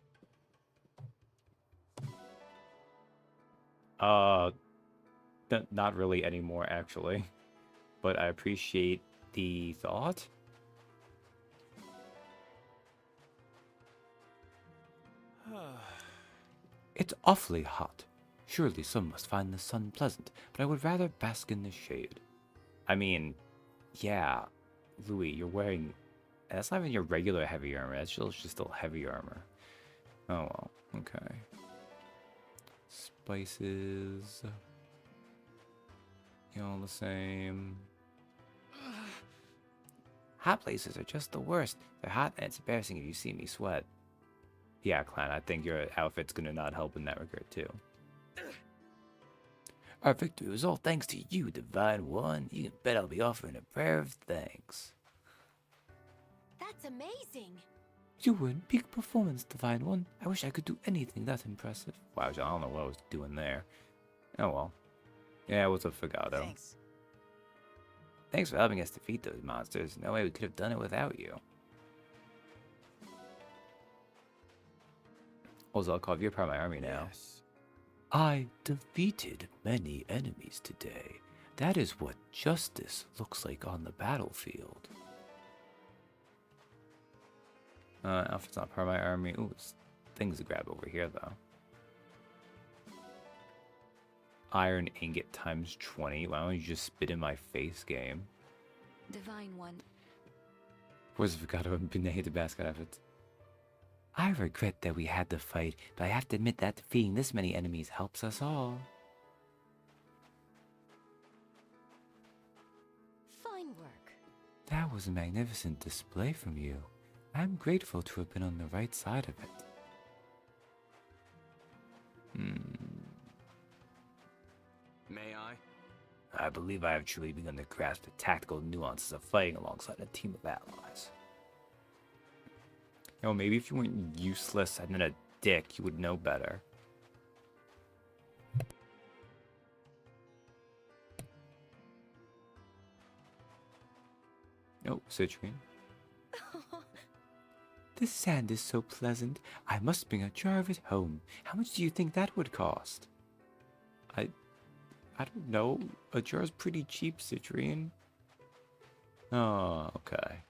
Not really anymore, actually. But I appreciate the thought. It's awfully hot. Surely some must find the sun pleasant, but I would rather bask in the shade. I mean, yeah, Louis, you're wearing... That's not even your regular heavy armor. That's just still heavy armor. Oh, well. Okay. Spices. You all the same. Hot places are just the worst. They're hot and it's embarrassing if you see me sweat. Yeah, Clan, I think your outfit's gonna not help in that regard, too. Our victory was all thanks to you, Divine One. You can bet I'll be offering a prayer of thanks. That's amazing. You were in peak performance, Divine One. I wish I could do anything that impressive. Wow, I don't know what I was doing there. Oh well. Yeah, what's up, Fogado? Thanks for helping us defeat those monsters. No way we could have done it without you. Also, I'll call you part of my army now. Yes. I defeated many enemies today. That is what justice looks like on the battlefield. Alpha's not part of my army. Ooh, things to grab over here, though. Iron ingot times 20. Why don't you just spit in my face, game? Divine One. Where's Fogado and Benet the basket outfits? I regret that we had to fight, but I have to admit that defeating this many enemies helps us all. Fine work. That was a magnificent display from you. I'm grateful to have been on the right side of it. May I? I believe I have truly begun to grasp the tactical nuances of fighting alongside a team of allies. You know, maybe if you weren't useless and then a dick, you would know better. Oh, Citrine. The sand is so pleasant. I must bring a jar of it home. How much do you think that would cost? I don't know. A jar's pretty cheap, Citrine. Oh, okay.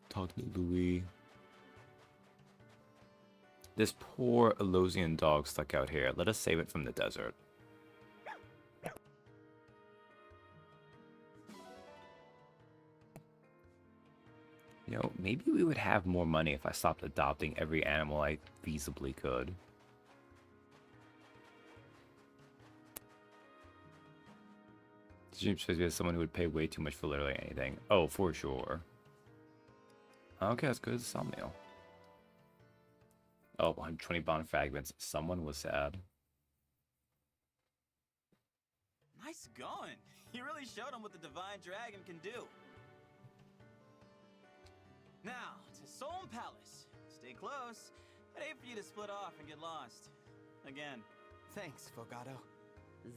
Talk to Louis. This poor Elosian dog stuck out here. Let us save it from the desert. You know, maybe we would have more money if I stopped adopting every animal I feasibly could. Seems to be someone who would pay way too much for literally anything. Oh, for sure. Okay, that's good as a sawmill. Oh, 120 bond fragments. Someone was sad. Nice going. You really showed them what the Divine Dragon can do. Now, to Solm Palace. Stay close. I'd hate for you to split off and get lost. Again. Thanks, Fogado.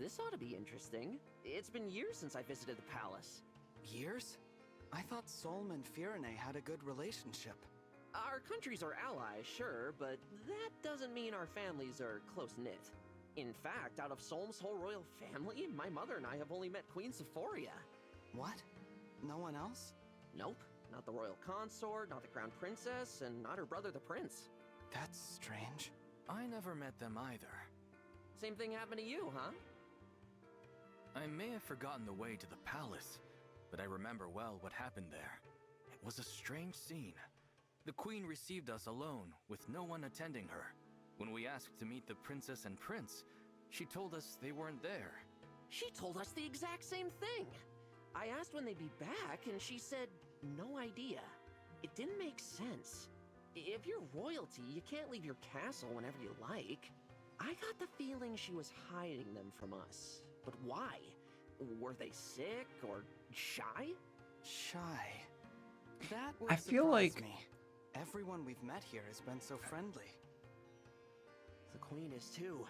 This ought to be interesting. It's been years since I visited the palace. Years? I thought Solm and Firene had a good relationship. Our countries are allies, sure, but that doesn't mean our families are close-knit. In fact, out of Solm's whole royal family, my mother and I have only met Queen Sephoria. What? No one else? Nope, not the royal consort, not the crown princess, and not her brother the prince. That's strange. I never met them either. Same thing happened to you, huh? I may have forgotten the way to the palace, but I remember well what happened there. It was a strange scene. The queen received us alone, with no one attending her. When we asked to meet the princess and prince, she told us they weren't there. She told us the exact same thing. I asked when they'd be back, and she said, no idea. It didn't make sense. If you're royalty, you can't leave your castle whenever you like. I got the feeling she was hiding them from us. But why? Were they sick or shy? Shy. That would I feel surprise like- me. Everyone we've met here has been so friendly. The queen is too.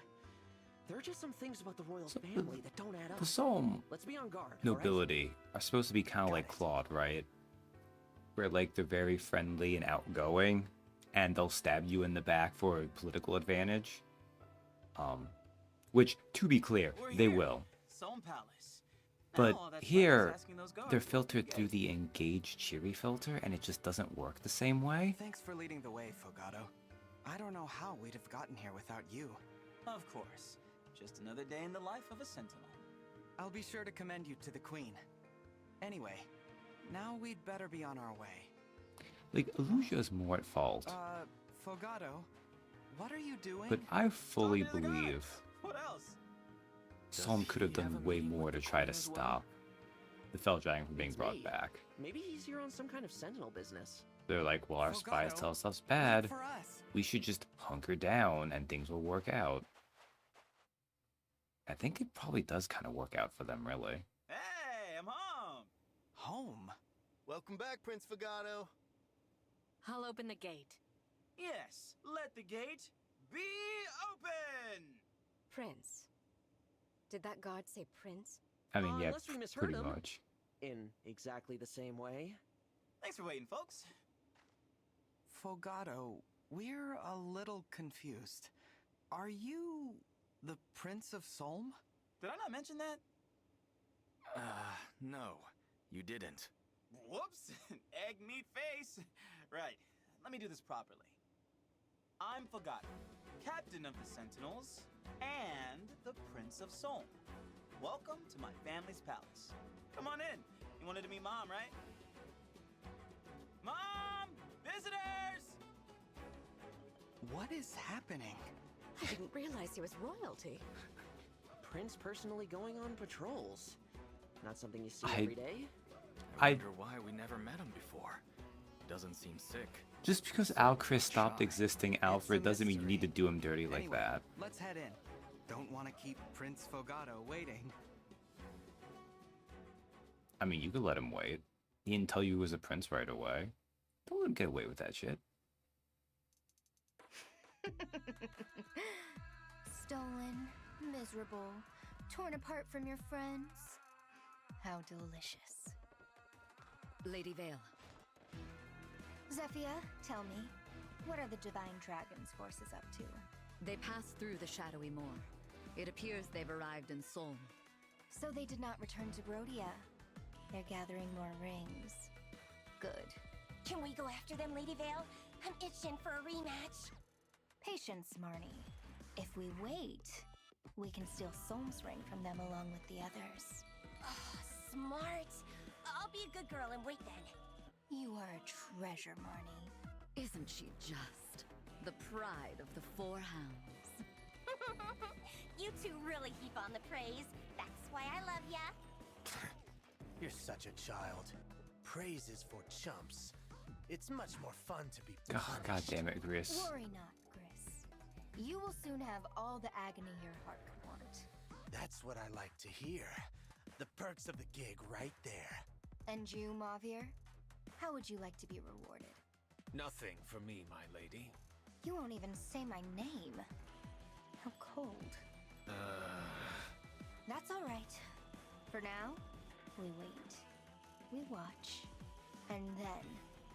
There are just some things about the royal family that don't add up. The Somme Let's be on guard. nobility are supposed to be kind of like Claude, right? Where like they're very friendly and outgoing, and they'll stab you in the back for a political advantage. Which, to be clear, they will. Somme Palace. But Now all that's left is here, asking those guards. they're filtered through the engaged cheery filter, and it just doesn't work the same way. Thanks for leading the way, Fogado. I don't know how we'd have gotten here without you. Of course. Just another day in the life of a sentinel. I'll be sure to commend you to the queen. Anyway, now we'd better be on our way. Like, Illusia's more at fault. Fogado, what are you doing? But I fully believe What else? Somme could have done way more to try to stop the Fell Dragon from being brought back. Maybe he's here on some kind of sentinel business. They're like, well, our spies tell us stuff's bad. We should just hunker down and things will work out. I think it probably does kind of work out for them, really. Hey, I'm home. Home? Welcome back, Prince Fogado. I'll open the gate. Yes, let the gate be open. Prince. Did that god say prince? I mean, yeah, Unless we misheard pretty him. much. In exactly the same way. Thanks for waiting, folks. Fogado, we're a little confused. Are you the Prince of Solm? Did I not mention that? No, you didn't. Whoops, egg meat face. Right, let me do this properly. I'm Fogado, captain of the Sentinels and the Prince of Solm. Welcome to my family's palace. Come on in. You wanted to meet Mom, right? Mom! Visitors! What is happening? I didn't realize he was royalty. Prince personally going on patrols. Not something you see I- every day. I wonder why we never met him before. He doesn't seem sick. Just because Alcris stopped existing Alfred doesn't mean you need to do him dirty like Anyway, that. Let's head in. Don't want to keep Prince Fogado waiting. I mean, you could let him wait. He didn't tell you he was a prince right away. Don't let him get away with that shit. Stolen, miserable, torn apart from your friends. How delicious. Lady Vale. Zephyr, tell me, what are the Divine Dragon's forces up to? They passed through the Shadowy Moor. It appears they've arrived in Solm. So they did not return to Brodia. They're gathering more rings. Good. Can we go after them, Lady Vale? I'm itching for a rematch. Patience, Marnie. If we wait, we can steal Solm's ring from them along with the others. Oh, smart. I'll be a good girl and wait then. You are a treasure, Marnie. Isn't she just? The pride of the Four Hounds. You two really heap on the praise. That's why I love ya. You're such a child. Praise is for chumps. It's much more fun to be Oh, God damn it, Gris. Worry not, Gris. You will soon have all the agony your heart could want. That's what I like to hear. The perks of the gig right there. And you, Mavir? How would you like to be rewarded? Nothing for me, my lady. You won't even say my name. How cold. That's all right. For now, we wait. We watch. And then,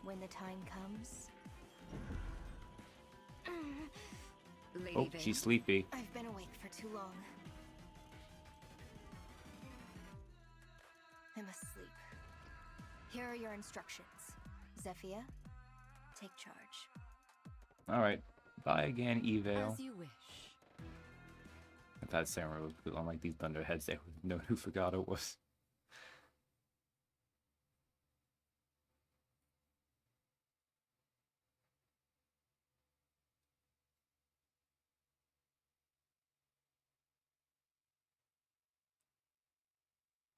when the time comes... Lady Oh, Vale. she's sleepy. I've been awake for too long. I must sleep. Here are your instructions. Zephyr, take charge. Alright. Bye again, Evale. As you wish. I thought Samurai was cool. Unlike these Thunderheads, they would know who Fagado was.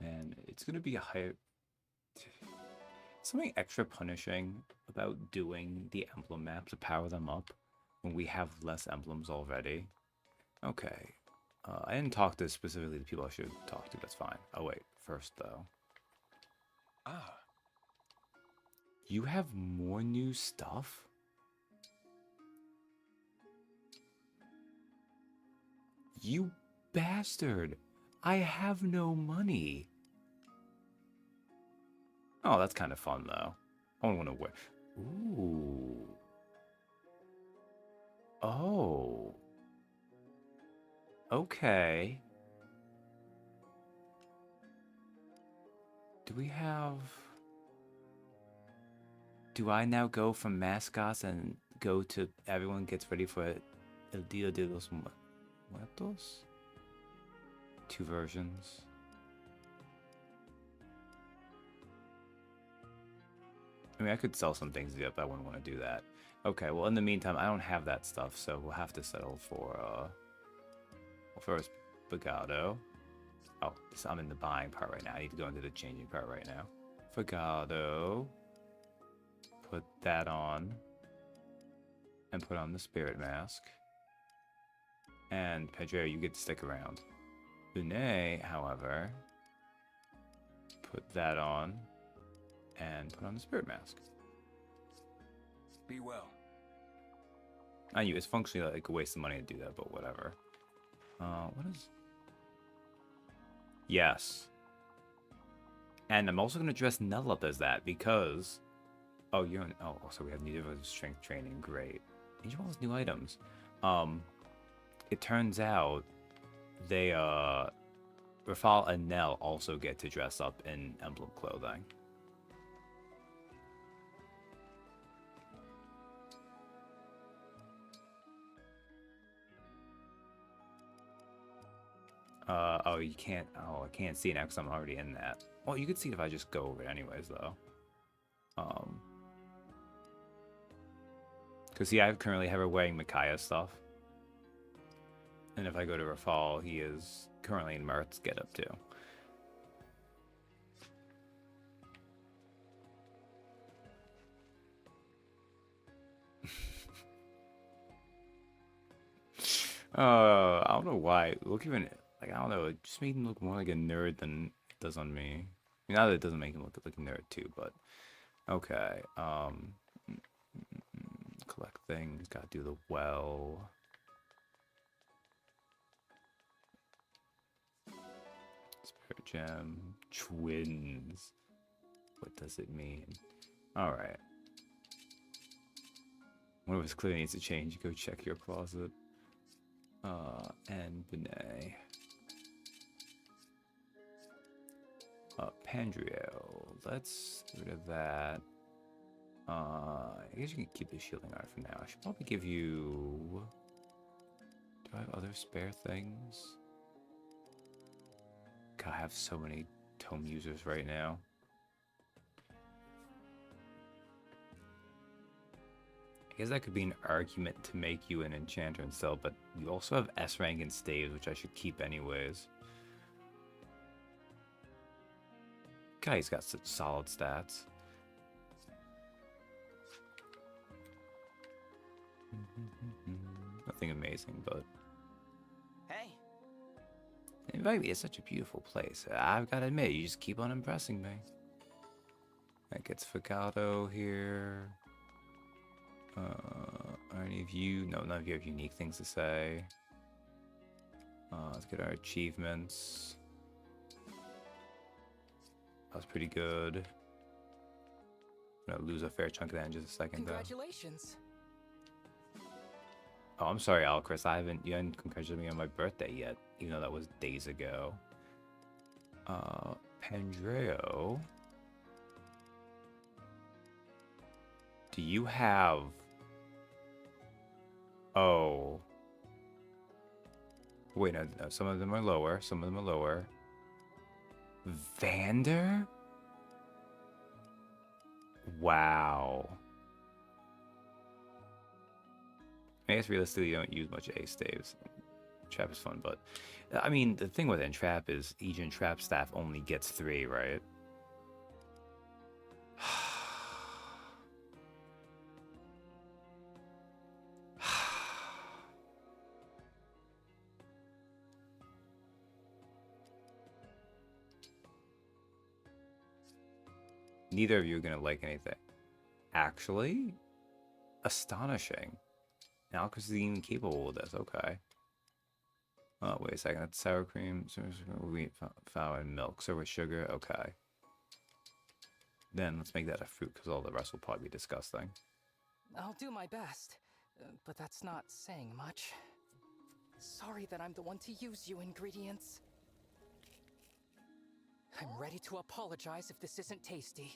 And it's gonna be a higher. Something extra punishing about doing the emblem map to power them up when we have less emblems already. Okay. I didn't talk to specifically the people I should talk to. That's fine. Oh wait, first though. Ah. You have more new stuff? You bastard! I have no money. Oh, that's kind of fun though. I don't want to wear. Ooh. Oh. Okay. Do we have... Do I now go from mascots and go to everyone gets ready for El Dia de los Muertos? 2 versions. I mean, I could sell some things yet, but I wouldn't want to do that. Okay, well, in the meantime, I don't have that stuff, so we'll have to settle for, well, first, Fagado. Oh, so I'm in the buying part right now. I need to go into the changing part right now. Fagado. Put that on. And put on the spirit mask. And Pedro, you get to stick around. Une, however, put that on. And put on the spirit mask. Be well. I knew it's functionally like a waste of money to do that, but whatever. What is... Yes. And I'm also going to dress Nell up as that because... Oh, you're on... Oh, so we have new strength training. Great. Each one has new items. It turns out they, Rafal and Nell also get to dress up in Emblem clothing. Oh, you can't... Oh, I can't see it now because I'm already in that. Well, you can see it if I just go over it anyways, though. Because, see, I currently have her wearing Micaiah's stuff. And if I go to Rafal, he is currently in Mirth's getup, too. I don't know why. Look even... Like, I don't know, it just made him look more like a nerd than it does on me. I mean, now that it doesn't make him look like a nerd too, but... Okay, collect things, gotta do the well. Spirit gem, twins. What does it mean? Alright. One of us clearly needs to change. Go check your closet. And Benet. Pandrio. Let's get rid of that. I guess you can keep the shielding art for now. I should probably give you... Do I have other spare things? God, I have so many tome users right now. I guess that could be an argument to make you an enchanter and sell, but you also have S rank and staves, which I should keep anyways. God, he's got such solid stats. Nothing amazing, but... Hey! In fact, it's such a beautiful place. I've got to admit, you just keep on impressing me. That gets Fagado here. Are any of you... No, none of you have unique things to say. Let's get our achievements. That was pretty good. I'm gonna lose a fair chunk of that in just a second, Congratulations. though. Oh, I'm sorry, Alchris. You haven't congratulated me on my birthday yet, even though that was days ago. Pandreo. Do you have... Oh. Wait, no, no, some of them are lower. Some of them are lower. Vander? Wow. I guess realistically you don't use much ace staves. Trap is fun, but... I mean, the thing with Entrap is each Entrap staff only gets 3, right? Neither of you are going to like anything. Actually, astonishing. Alchemist is even capable of this. Okay. Oh, wait a second. That's sour cream, wheat, flour, and milk. So with sugar. Okay. Then let's make that a fruit because all the rest will probably be disgusting. I'll do my best, but that's not saying much. Sorry that I'm the one to use you ingredients. I'm ready to apologize if this isn't tasty.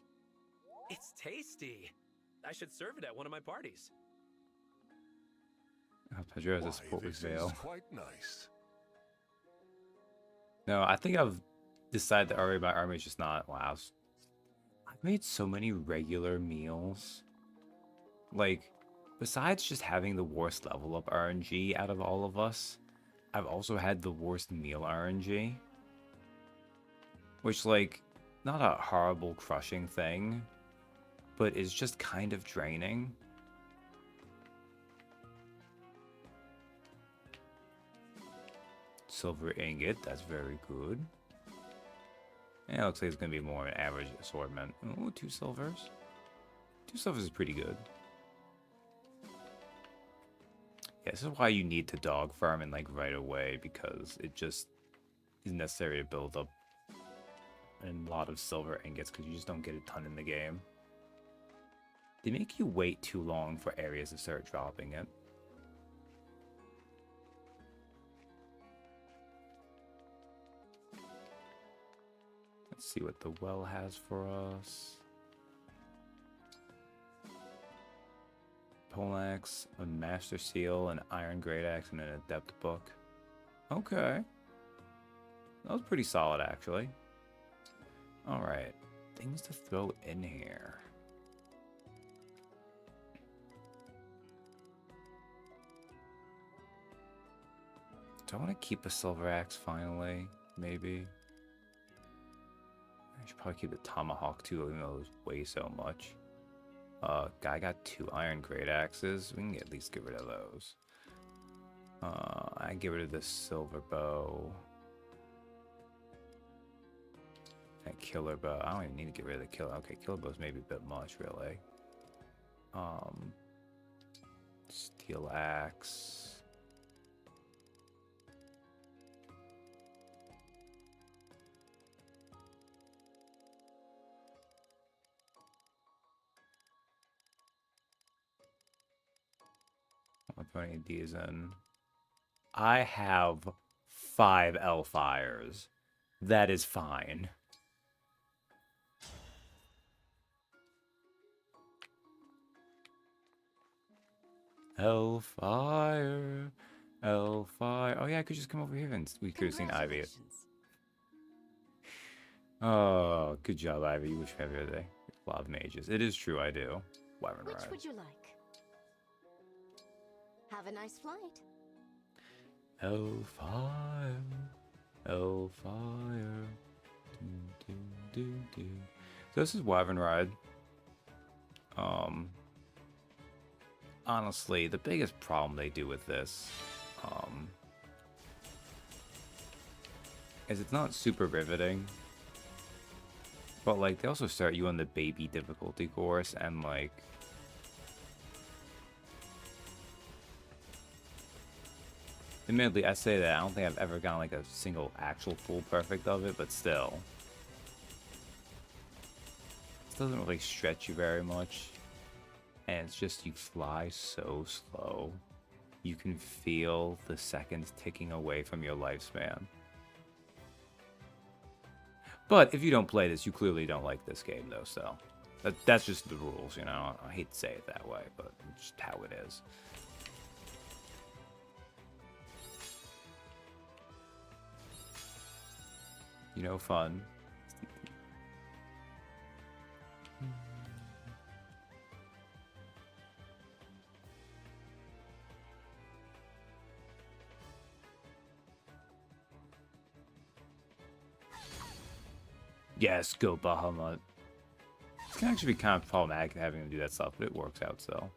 It's tasty. I should serve it at one of my parties. Pedro has a support with Veil. Quite nice. No, I think I've decided that already my army is just not... Wow. I've made so many regular meals. Like, besides just having the worst level up RNG out of all of us, I've also had the worst meal RNG. Which, like, not a horrible crushing thing, but is just kind of draining. Silver ingot, that's very good. Yeah, it looks like it's going to be more an average assortment. Oh, 2 silvers. 2 silvers is pretty good. Yeah, this is why you need to dog farm in, like, right away, because it just is necessary to build up a lot of silver ingots, because you just don't get a ton in the game. They make you wait too long for areas to start dropping it. Let's see what the well has for us. Poleaxe, a Master Seal, an Iron Great Axe, and an Adept Book. Okay. That was pretty solid, actually. Alright. Things to throw in here. Do I want to keep a Silver Axe finally? Maybe. I should probably keep the Tomahawk too, even though it weighs so much. Guy got 2 Iron Great Axes. We can at least get rid of those. I get rid of the Silver Bow. And Killer Bow. I don't even need to get rid of the Killer. Okay, Killer Bow's maybe a bit much, really. Steel Axe. I'm throwing these in. I have 5 Elfires. That is fine. Hellfire, Hellfire. Oh yeah, I could just come over here and we could have seen Ivy. Oh, good job, Ivy. You wish you have your day. A lot of mages. It is true, I do. Wyvern Which Ride. would you like? Have a nice flight. Hellfire, Hellfire. Do, do, do, do. So this is Wyvern Ride. Honestly, the biggest problem they do with this, is it's not super riveting. But, like, they also start you on the baby difficulty course, and, like... Admittedly, I say that I don't think I've ever gotten, like, a single actual full perfect of it, but still. It doesn't really stretch you very much. And it's just, you fly so slow. You can feel the seconds ticking away from your lifespan. But if you don't play this, you clearly don't like this game, though, so That's just the rules, you know. I hate to say it that way, but it's just how it is. You know, fun. Yes, go Bahamut. It can actually be kind of problematic having to do that stuff, but it works out still.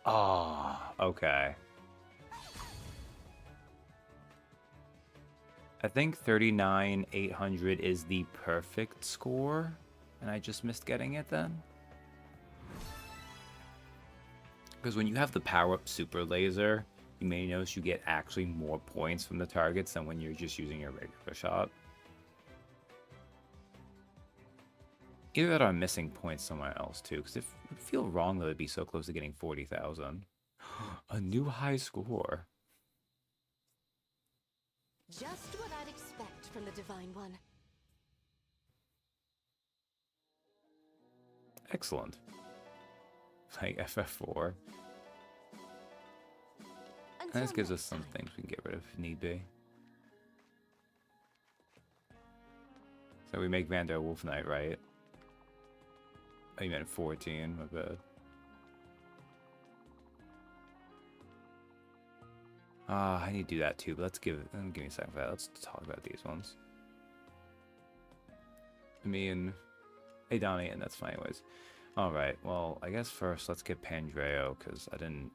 Ah, okay. I think 39,800 is the perfect score, and I just missed getting it then. Because when you have the power-up super laser, you may notice you get actually more points from the targets than when you're just using your regular shot. Either that or I'm missing points somewhere else too, because it would feel wrong that it'd be so close to getting 40,000. A new high score. Just what I'd expect from the Divine One. Excellent. Like FF4. And this gives us some things we can get rid of if need be. So we make Vander a Wolf Knight, right? Oh, you meant 14, my bad. I need to do that too, but let's give me a second for that. Let's talk about these ones. Me and hey Donnie, and that's fine anyways. Alright, well, I guess first let's get Pandreo, because I didn't...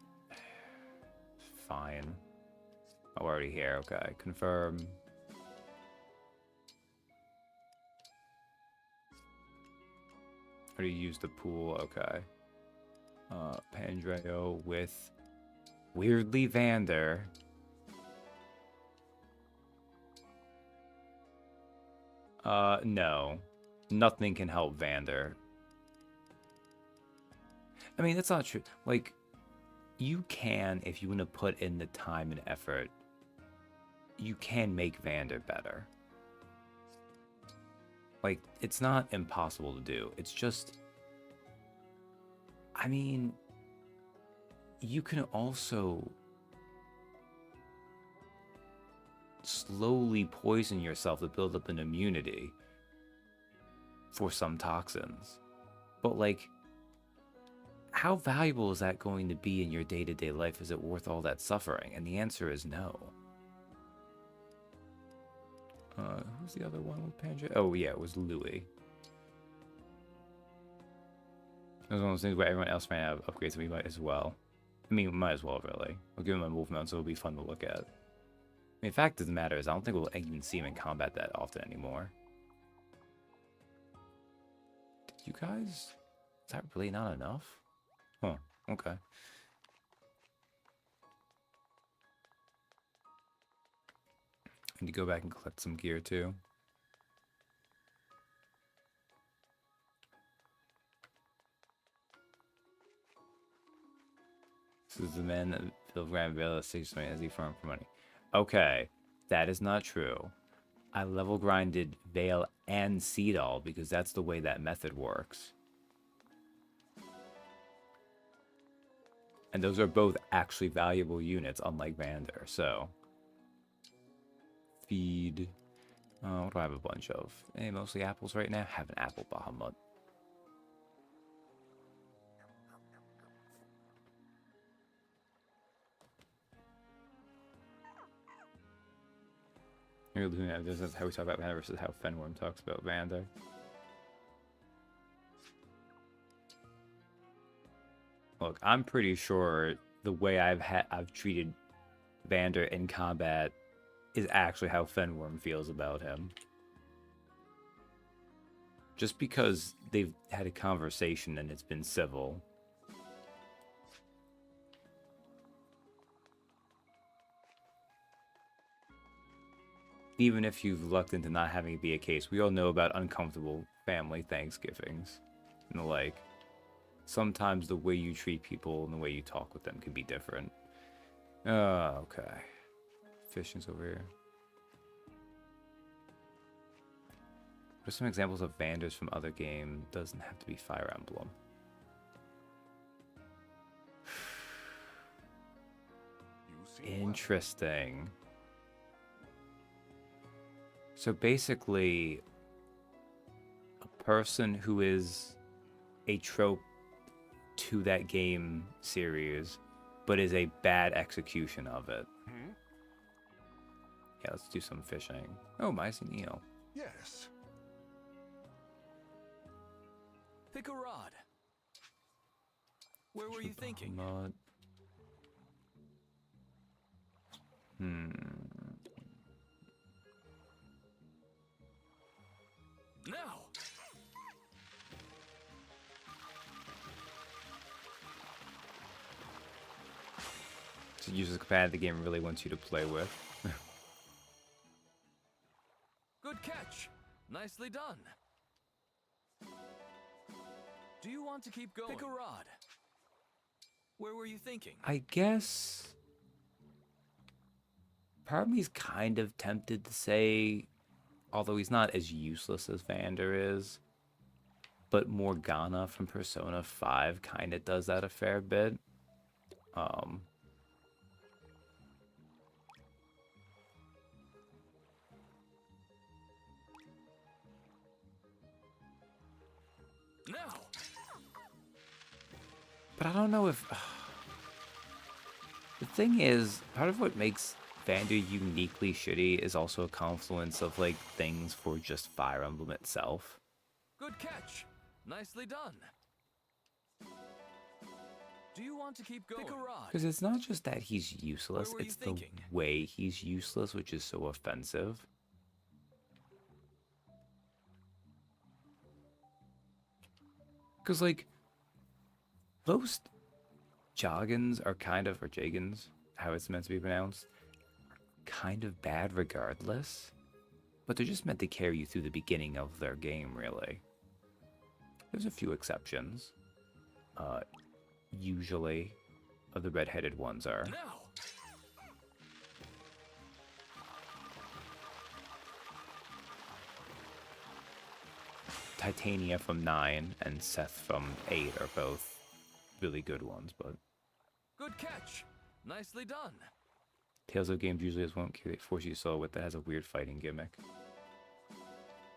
Fine. Oh, we're already here, okay. Confirm. Already used the pool, okay. Pandreo with... Weirdly Vander. No. Nothing can help Vander. I mean, that's not true. Like, you can, if you want to put in the time and effort, you can make Vander better. Like, it's not impossible to do. It's just... I mean... You can also... slowly poison yourself to build up an immunity for some toxins. But, like... How valuable is that going to be in your day-to-day life? Is it worth all that suffering? And the answer is no. Who's the other one with Pandra? Oh, yeah, it was Louis. It was one of those things where everyone else ran out of upgrades, and we might as well. I mean, we might as well, really. We'll give him a movement, so it'll be fun to look at. I mean, the fact of the matter is, I don't think we'll even see him in combat that often anymore. Did you guys... Is that really not enough? Huh, okay. I need to go back and collect some gear too. This is the man that Phil Grand Vale as he farmed for money. Okay, that is not true. I level grinded Vale and Seedall because that's the way that method works. And those are both actually valuable units, unlike Vander, so... Feed... what do I have a bunch of? Mostly apples right now? Have an apple Bahamut. You're looking at this is how we talk about Vander versus how Fenworm talks about Vander. Look, I'm pretty sure the way I've treated Vander in combat is actually how Fenworm feels about him. Just because they've had a conversation and it's been civil. Even if you've reluctant to not having it be a case, we all know about uncomfortable family Thanksgivings and the like. Sometimes the way you treat people and the way you talk with them can be different. Okay. Fishing's over here. What are some examples of Vanders from other game? Doesn't have to be Fire Emblem. Interesting. So basically, a person who is a trope to that game series, but is a bad execution of it. Yeah, let's do some fishing. Oh, Mycene eel. Yes. Pick a rod. Where were you thinking? Mud. Now. So use the command the game really wants you to play with. Good catch. Nicely done. Do you want to keep going? Pick a rod. Where were you thinking? I guess part of me's kind of tempted to say, although he's not as useless as Vander is, but Morgana from Persona 5 kind of does that a fair bit. Now. But I don't know if... The thing is, part of what makes Vander uniquely shitty is also a confluence of, like, things for just Fire Emblem itself. Good catch. Nicely done. Do you want to keep going? Pick a rod. Because it's not just that he's useless, Where were you it's the thinking? way he's useless, which is so offensive. Because, like, those Joggins are kind of, or Jagins, how it's meant to be pronounced, kind of bad regardless. But they're just meant to carry you through the beginning of their game, really. There's a few exceptions. Usually, the red-headed ones are. Now. Titania from 9 and Seth from 8 are both really good ones, but... Good catch. Nicely done. Tales of games usually has one force you saw with that has a weird fighting gimmick.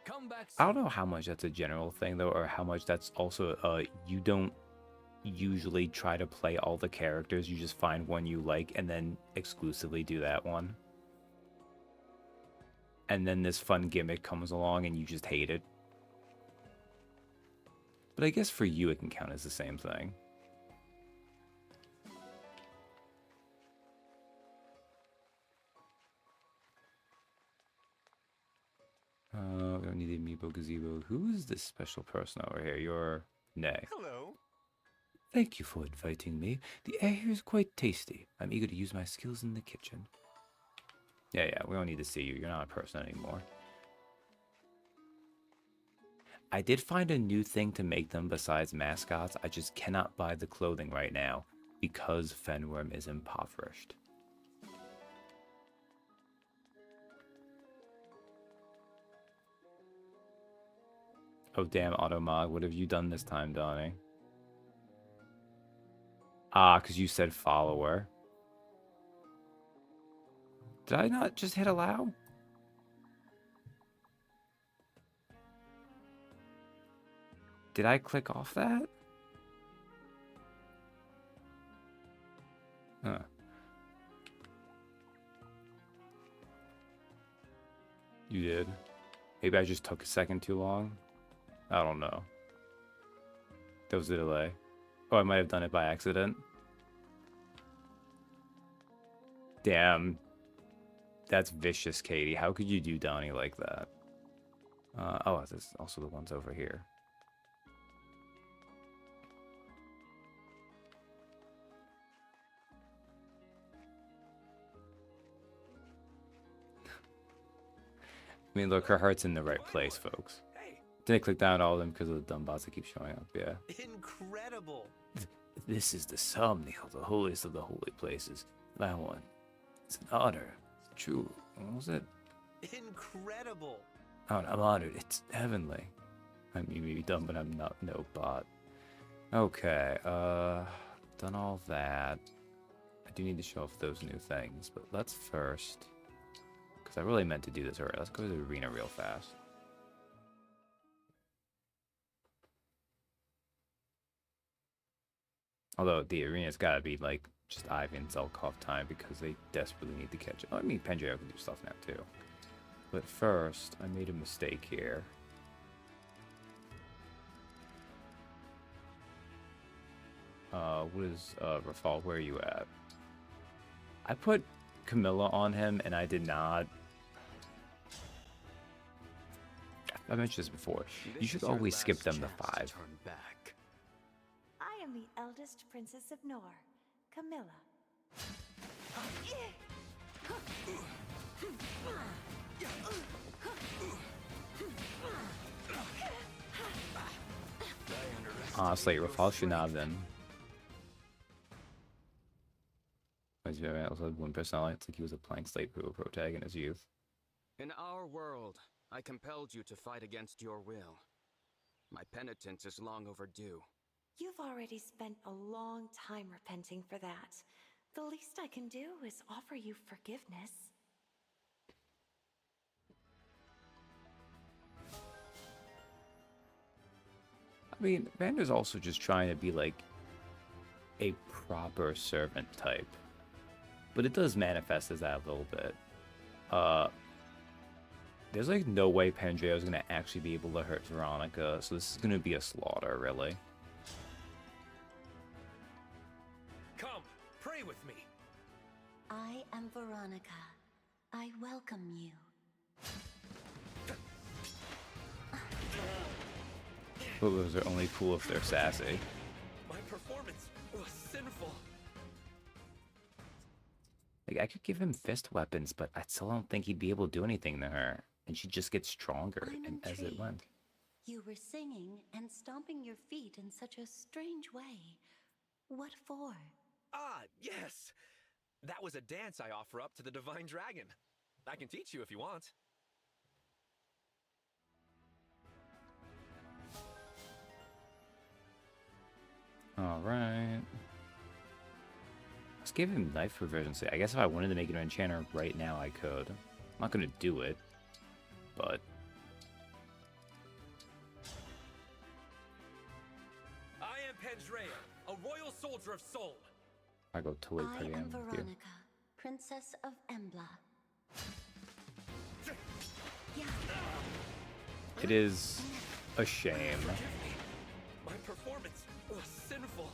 Come back. I don't know how much that's a general thing, though, or how much that's also, you don't usually try to play all the characters, you just find one you like and then exclusively do that one. And then this fun gimmick comes along and you just hate it. But I guess for you it can count as the same thing. We don't need the amiibo gazebo. Who is this special person over here? You're Nay. Hello. Thank you for inviting me. The air here is quite tasty. I'm eager to use my skills in the kitchen. Yeah, we don't need to see you. You're not a person anymore. I did find a new thing to make them besides mascots. I just cannot buy the clothing right now because Fenworm is impoverished. Oh damn, Automog, what have you done this time, Donnie? Ah, because you said follower. Did I not just hit allow? Did I click off that? Huh. You did. Maybe I just took a second too long. I don't know. That was a delay. Oh, I might have done it by accident. Damn. That's vicious, Katie. How could you do Donnie like that? Oh, there's also the ones over here. I mean, look, her heart's in the right place, folks. Didn't click down all of them because of the dumb bots that keep showing up, yeah. Incredible! This is the Somniel, the holiest of the holy places. That one. It's an honor. It's true. What was it? Incredible! Oh, I'm honored. It's heavenly. I mean, maybe dumb, but I'm not no bot. Okay, done all that. I do need to show off those new things, but let's first, because I really meant to do this already. Let's go to the arena real fast. Although the arena's gotta be like just Ivy and Zelkov time because they desperately need to catch up. I mean, Pandrao can do stuff now too. But first, I made a mistake here. What is, Rafal, where are you at? I put Camilla on him, and I did not. I mentioned this before. You should always skip them to 5. I am the eldest princess of Nor, Camilla. Honestly, Rafal should not have been. As you also had one personality, it's like he was a blank slate who protag in his youth. In our world, I compelled you to fight against your will. My penitence is long overdue. You've already spent a long time repenting for that. The least I can do is offer you forgiveness. I mean, Vander's also just trying to be like a proper servant type. But it does manifest as that a little bit. There's like no way Pandrao is going to actually be able to hurt Veronica, so this is going to be a slaughter, really. Come, pray with me. I am Veronica. I welcome you. But those are only cool if they're sassy. My performance was sinful. Like, I could give him fist weapons, but I still don't think he'd be able to do anything to her. And she'd just get stronger as it went. You were singing and stomping your feet in such a strange way. What for? Ah, yes! That was a dance I offer up to the Divine Dragon. I can teach you if you want. Alright. Let's give him knife proficiency. I guess if I wanted to make it an enchanter right now, I could. I'm not gonna do it, but... I am Pandrao, a royal soldier of soul. I go to wait I pretty am Veronica, Princess of Emblem. It is a shame My performance was sinful.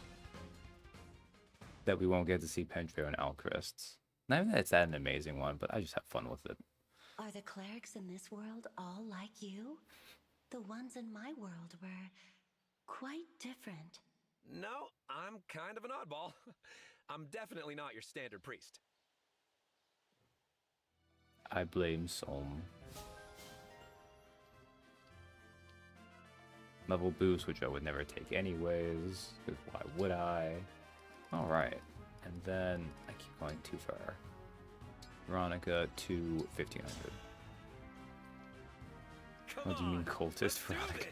that we won't get to see Pandrao and Alcrists. Not even that it's that an amazing one, but I just have fun with it. Are the clerics in this world all like you? The ones in my world were quite different. No, I'm kind of an oddball. I'm definitely not your standard priest. I blame Solm. Level boost, which I would never take anyways, because why would I? Alright, and then I keep going too far. Veronica to 1500. What do you mean cultist, Veronica?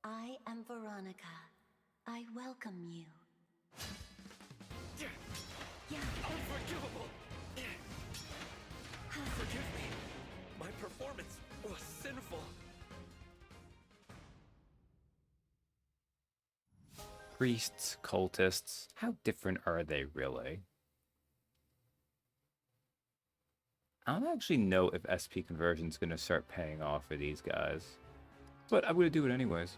I am Veronica. I welcome you. Unforgivable! Forgive me. My performance was sinful. Priests, cultists, how different are they really? I don't actually know if SP conversion's gonna start paying off for these guys, but I'm gonna do it anyways.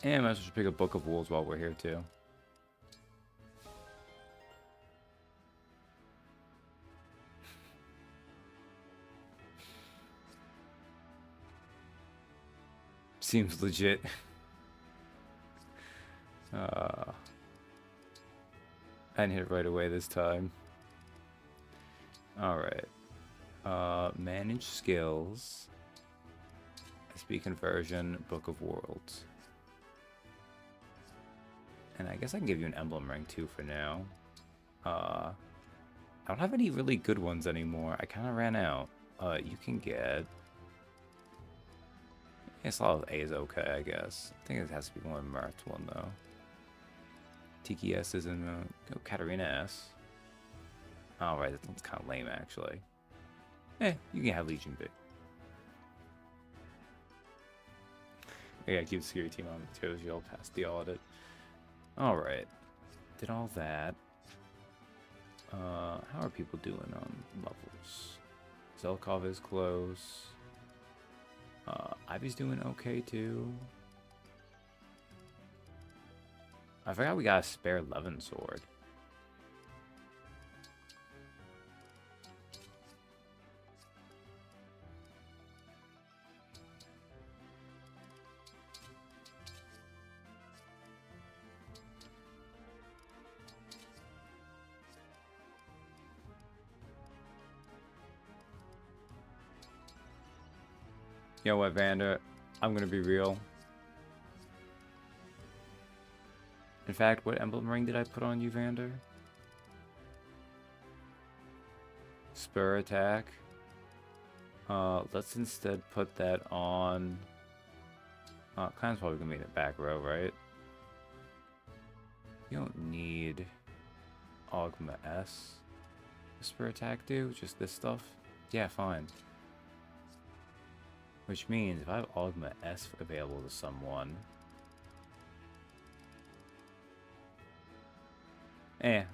And I might as well just pick a Book of Wolves while we're here too. Seems legit. I didn't hit it right away this time. Alright. Manage skills. SP conversion, Book of Worlds. And I guess I can give you an emblem ring too for now. I don't have any really good ones anymore. I kind of ran out. You can get... Yeah, Slav A is okay, I guess. I think it has to be one Mirth's one, though. Tiki S is in oh, Katarina S. Alright, that one's kind of lame, actually. You can have Legion B. Yeah, keep the security team on materials. You'll pass the audit. Alright. Did all that. How are people doing on levels? Zelkov is close. Ivy's doing okay too. I forgot we got a spare Levin sword. You know what, Vander? I'm gonna be real. In fact, what emblem ring did I put on you, Vander? Spur attack. Let's instead put that on... Klein's probably gonna be in the back row, right? You don't need Augma S. Spur attack do? Just this stuff? Yeah, fine. Which means if I have Augma S available to someone...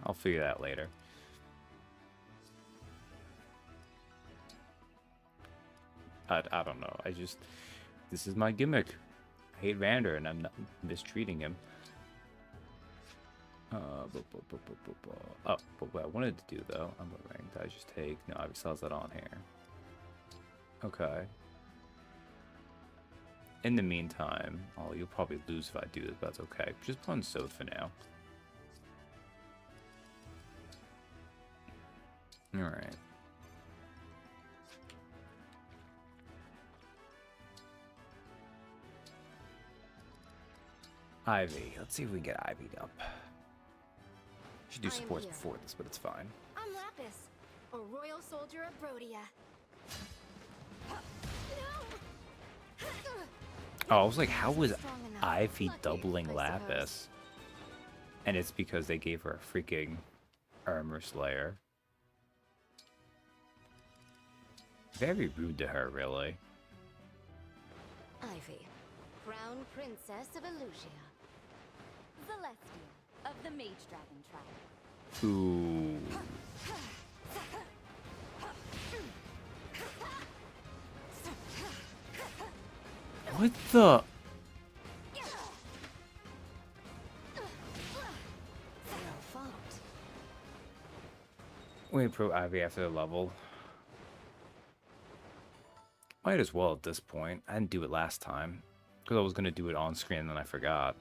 I'll figure that later. I don't know. This is my gimmick. I hate Vander and I'm not mistreating him. But what I wanted to do though, I'm gonna rank. Did I just take? No, I still has that on here. Okay. In the meantime, you'll probably lose if I do this, but that's okay. Just put on Sode for now. Alright. Ivy. Let's see if we can get Ivied up. Should do supports before this, but it's fine. I'm Lapis, a royal soldier of Rhodia. Oh, I was like, how was Ivy doubling Lapis? And it's because they gave her a freaking Armor Slayer. Very rude to her, really. Ivy, Crown Princess of Illusia. Celestia, of the Mage Dragon tribe. Ooh. What the? We improve Ivy after the level. Might as well at this point. I didn't do it last time because I was going to do it on screen and then I forgot.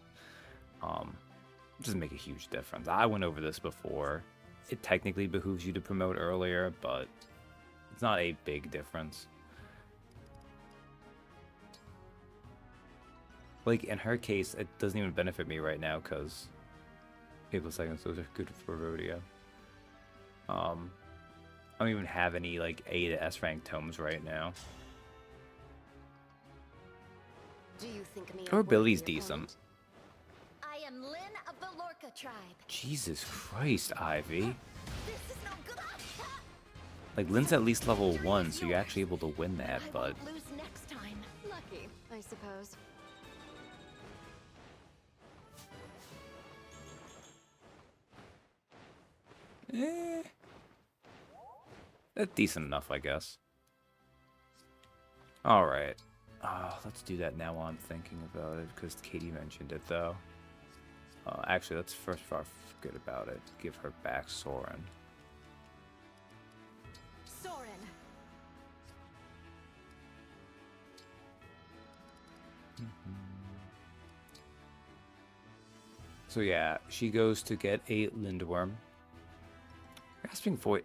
It doesn't make a huge difference. I went over this before. It technically behooves you to promote earlier, but it's not a big difference. Like, in her case, it doesn't even benefit me right now, because Able Seconds, those are good for Rhodia. I don't even have any, like, A to S rank tomes right now. Do you think me Her ability's decent. I am Lyn of the Lorca tribe. Jesus Christ, Ivy. This is no good. Like, Lyn's at least level 1, so you're actually able to win that, but... Lose next time. Lucky, I suppose. That's decent enough, I guess. Alright. Let's do that now while I'm thinking about it, because Katie mentioned it, though. Actually, let's first forget about it. Give her back Soren. Soren. So yeah, she goes to get a Lindworm. Grasping Void.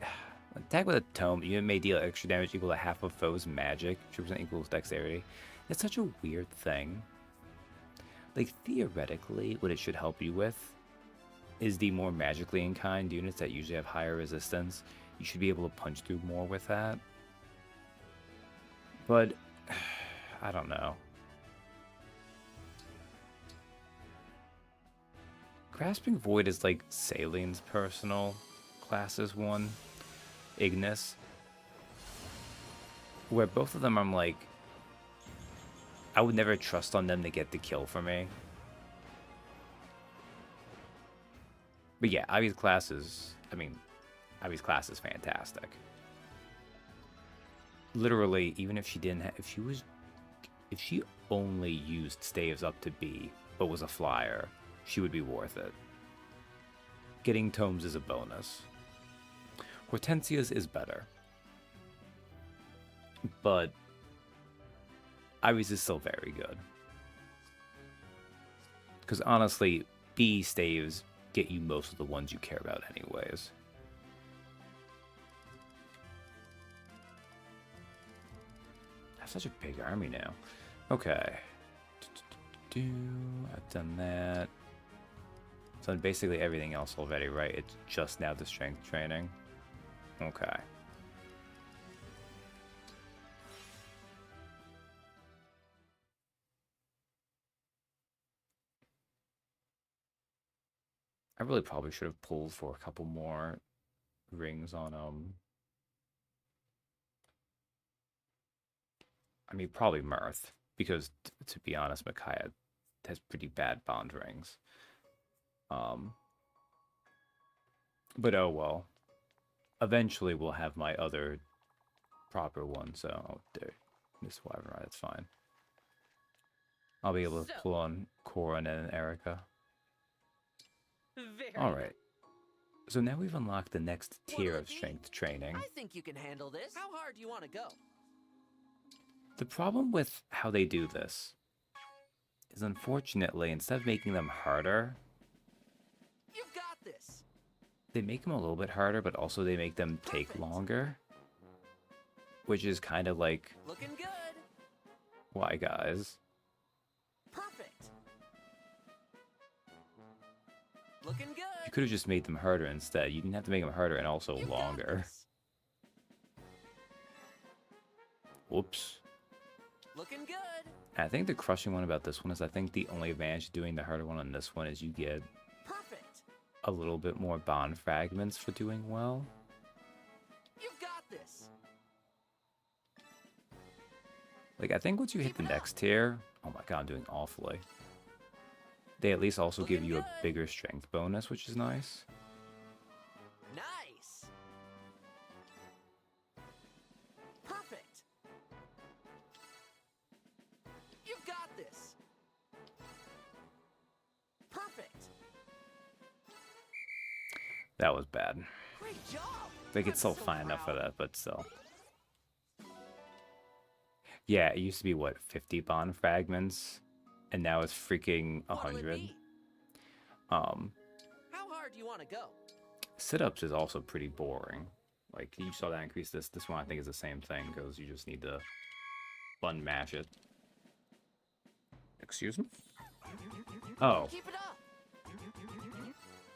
Attack with a tome, you may deal extra damage equal to half of foe's magic. 2% equals dexterity. It's such a weird thing. Like, theoretically, what it should help you with is the more magically inclined units that usually have higher resistance. You should be able to punch through more with that. But I don't know. Grasping Void is like Salin's personal classes one, Ignis, where both of them I'm like, I would never trust on them to get the kill for me. But yeah, Ivy's class is, Ivy's class is fantastic. Literally, even if she didn't have, if she only used staves up to B, but was a flyer, she would be worth it. Getting tomes is a bonus. Hortensia's is better. But Ivy's is still very good. Because honestly, B staves get you most of the ones you care about anyways. I have such a big army now. Okay. I've done that. So basically everything else already, right? It's just now the strength training. Okay. I really probably should have pulled for a couple more rings on I mean probably Mirth, because to be honest, Micaiah has pretty bad bond rings. But oh well. Eventually we'll have my other proper one, so oh there. This wyvern, right, that's fine. I'll be able to pull on Cora and Erica. Alright. So now we've unlocked the next tier of strength training. I think you can handle this. How hard do you want to go? The problem with how they do this is, unfortunately, instead of making them harder, You've got this. They make them a little bit harder, but also they make them take longer. Which is kind of like, looking good. Why, guys? Perfect. Looking good. You could have just made them harder instead. You didn't have to make them harder and also longer. Whoops. Looking good. And I think the crushing one about this one is I think the only advantage of doing the harder one on this one is you get perfect. A little bit more bond fragments for doing well. You've got this. Like, I think once you hit the next tier, oh my god, I'm doing awfully. They at least also give you a bigger strength bonus, which is nice. Nice. Perfect. You've got this. Perfect. That was bad. Great job. Like, it's still fine enough for that, but still. Yeah, it used to be, what, 50 bond fragments? And now it's freaking 100. How hard do you want to go? Sit-ups is also pretty boring. Like, you saw that increase. This one I think is the same thing, because you just need to button mash it. Excuse me? Oh. Keep it up.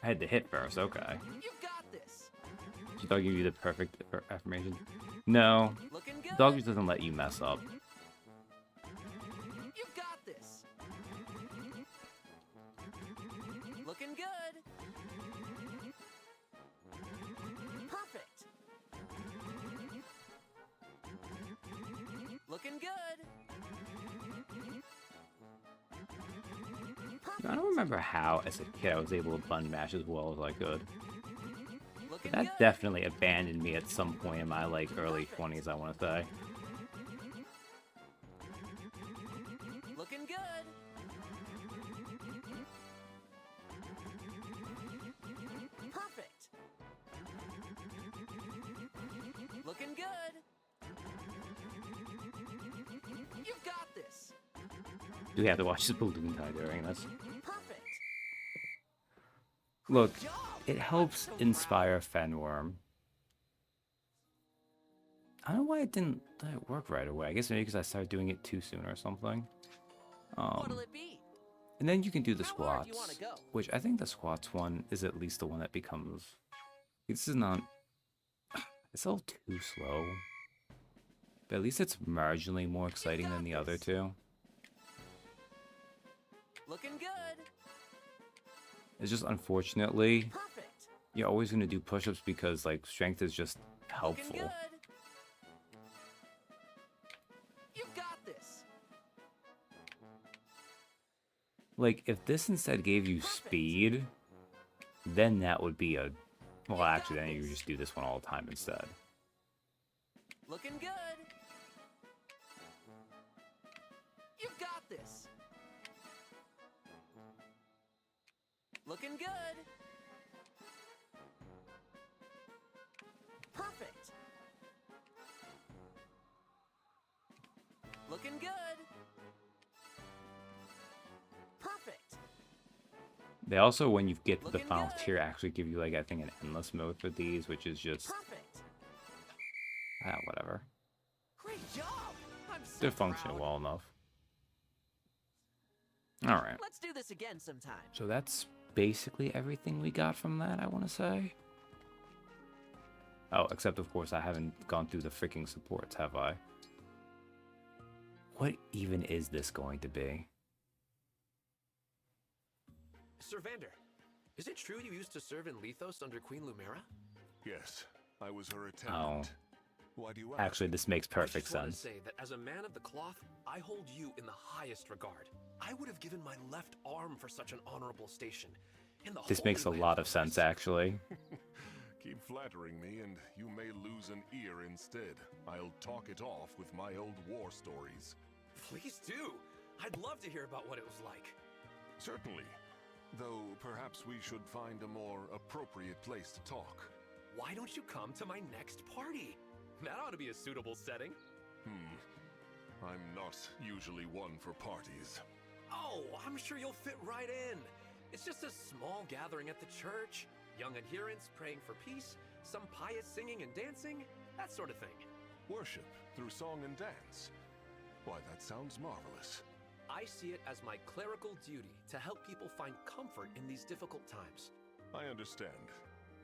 I had to hit first, okay. You've got this. Did dog give you the perfect affirmation? No. Dog just doesn't let you mess up. You've got this. Looking good. Perfect. Looking good. I don't remember how, as a kid, I was able to button mash as well as I could. But that definitely abandoned me at some point in my, like, early 20s, I want to say. Looking good. Perfect. Looking good. You've got this. Do we have to watch the balloon tie during this? Perfect. Look, it helps inspire Fenworm. I don't know why it didn't work right away. I guess maybe because I started doing it too soon or something. What'll it be? And then you can do the How hard do you wanna squats, go? which I think the squats one is at least the one that becomes. This is not. It's a little too slow. But at least it's marginally more exciting than the other two. Looking good. It's just unfortunately, Perfect. you're always going to do push-ups because like strength is just helpful. Looking good. You got this. Like if this instead gave you speed, then that would be a. Well, actually, then you would just do this one all the time instead. Looking good. You got this. Looking good. Perfect. Looking good. Perfect. They also, when you get to the final tier, actually give you like I think an endless mode for these, which is just whatever. Great job. I'm so They're functioning well enough. All right. Let's do this again sometime. So that's basically everything we got from that, I want to say. Oh, except of course I haven't gone through the freaking supports, have I? What even is this going to be? Sir Vander, is it true you used to serve in Lethos under Queen Lumera? Yes, I was her attendant. Oh. Why do you ask? Actually, this makes perfect I just want sense. to say that as a man of the cloth, I hold you in the highest regard. I would have given my left arm for such an honorable station. In the This makes a Holy lot Land of sense, actually. Keep flattering me and you may lose an ear instead. I'll talk it off with my old war stories. Please do. I'd love to hear about what it was like. Certainly. Though perhaps we should find a more appropriate place to talk. Why don't you come to my next party? That ought to be a suitable setting. I'm not usually one for parties. Oh, I'm sure you'll fit right in. It's just a small gathering at the church. Young adherents praying for peace, some pious singing and dancing, that sort of thing. Worship through song and dance. Why, that sounds marvelous. I see it as my clerical duty to help people find comfort in these difficult times. I understand.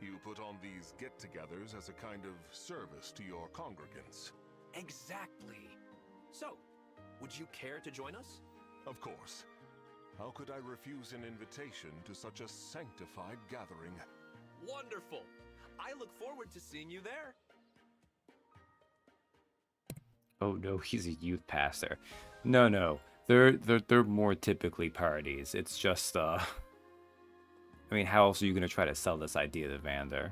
You put on these get-togethers as a kind of service to your congregants. Exactly. So, would you care to join us? Of course. How could I refuse an invitation to such a sanctified gathering? Wonderful. I look forward to seeing you there. Oh no, he's a youth pastor. No. They're more typically parties. It's just I mean, how else are you gonna try to sell this idea to Vander?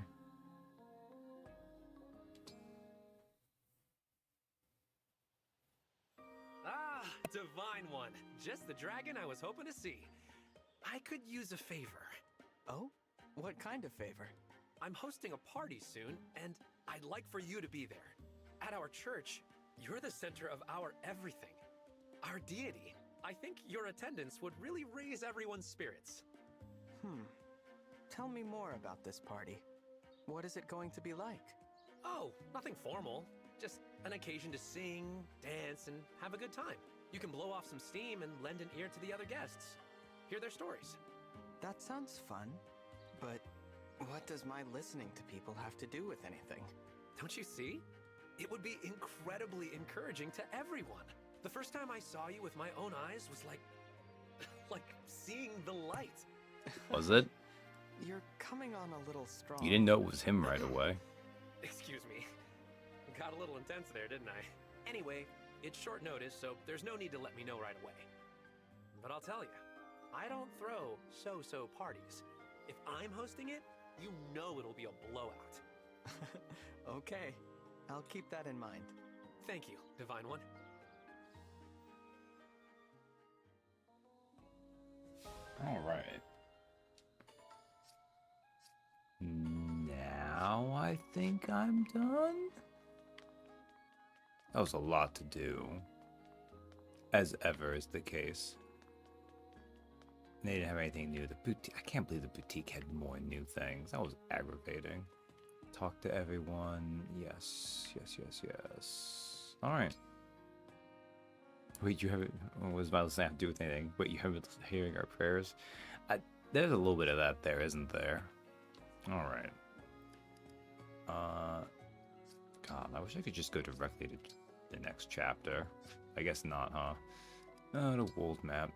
Ah, divine one. Just the dragon I was hoping to see. I could use a favor. Oh? What kind of favor? I'm hosting a party soon, and I'd like for you to be there. At our church, you're the center of our everything. Our deity. I think your attendance would really raise everyone's spirits. Tell me more about this party. What is it going to be like? Oh, nothing formal. Just an occasion to sing, dance, and have a good time. You can blow off some steam and lend an ear to the other guests. Hear their stories. That sounds fun, but what does my listening to people have to do with anything? Don't you see? It would be incredibly encouraging to everyone. The first time I saw you with my own eyes was like seeing the light. Was it? You're coming on a little strong. You didn't know it was him right away. Excuse me. Got a little intense there, didn't I? Anyway, it's short notice, so there's no need to let me know right away. But I'll tell you, I don't throw so-so parties. If I'm hosting it, you know it'll be a blowout. Okay, I'll keep that in mind. Thank you, Divine One. All right. Now I think I'm done. That was a lot to do, as ever is the case. They didn't have anything new. The boutique, I can't believe the boutique had more new things. That was aggravating. Talk to everyone. Yes. All right. Wait, you haven't. What was about to say? Have to do with anything? Wait, you haven't hearing our prayers? There's a little bit of that there, isn't there? All right. God, I wish I could just go directly to the next chapter. I guess not, huh? Oh, the world map.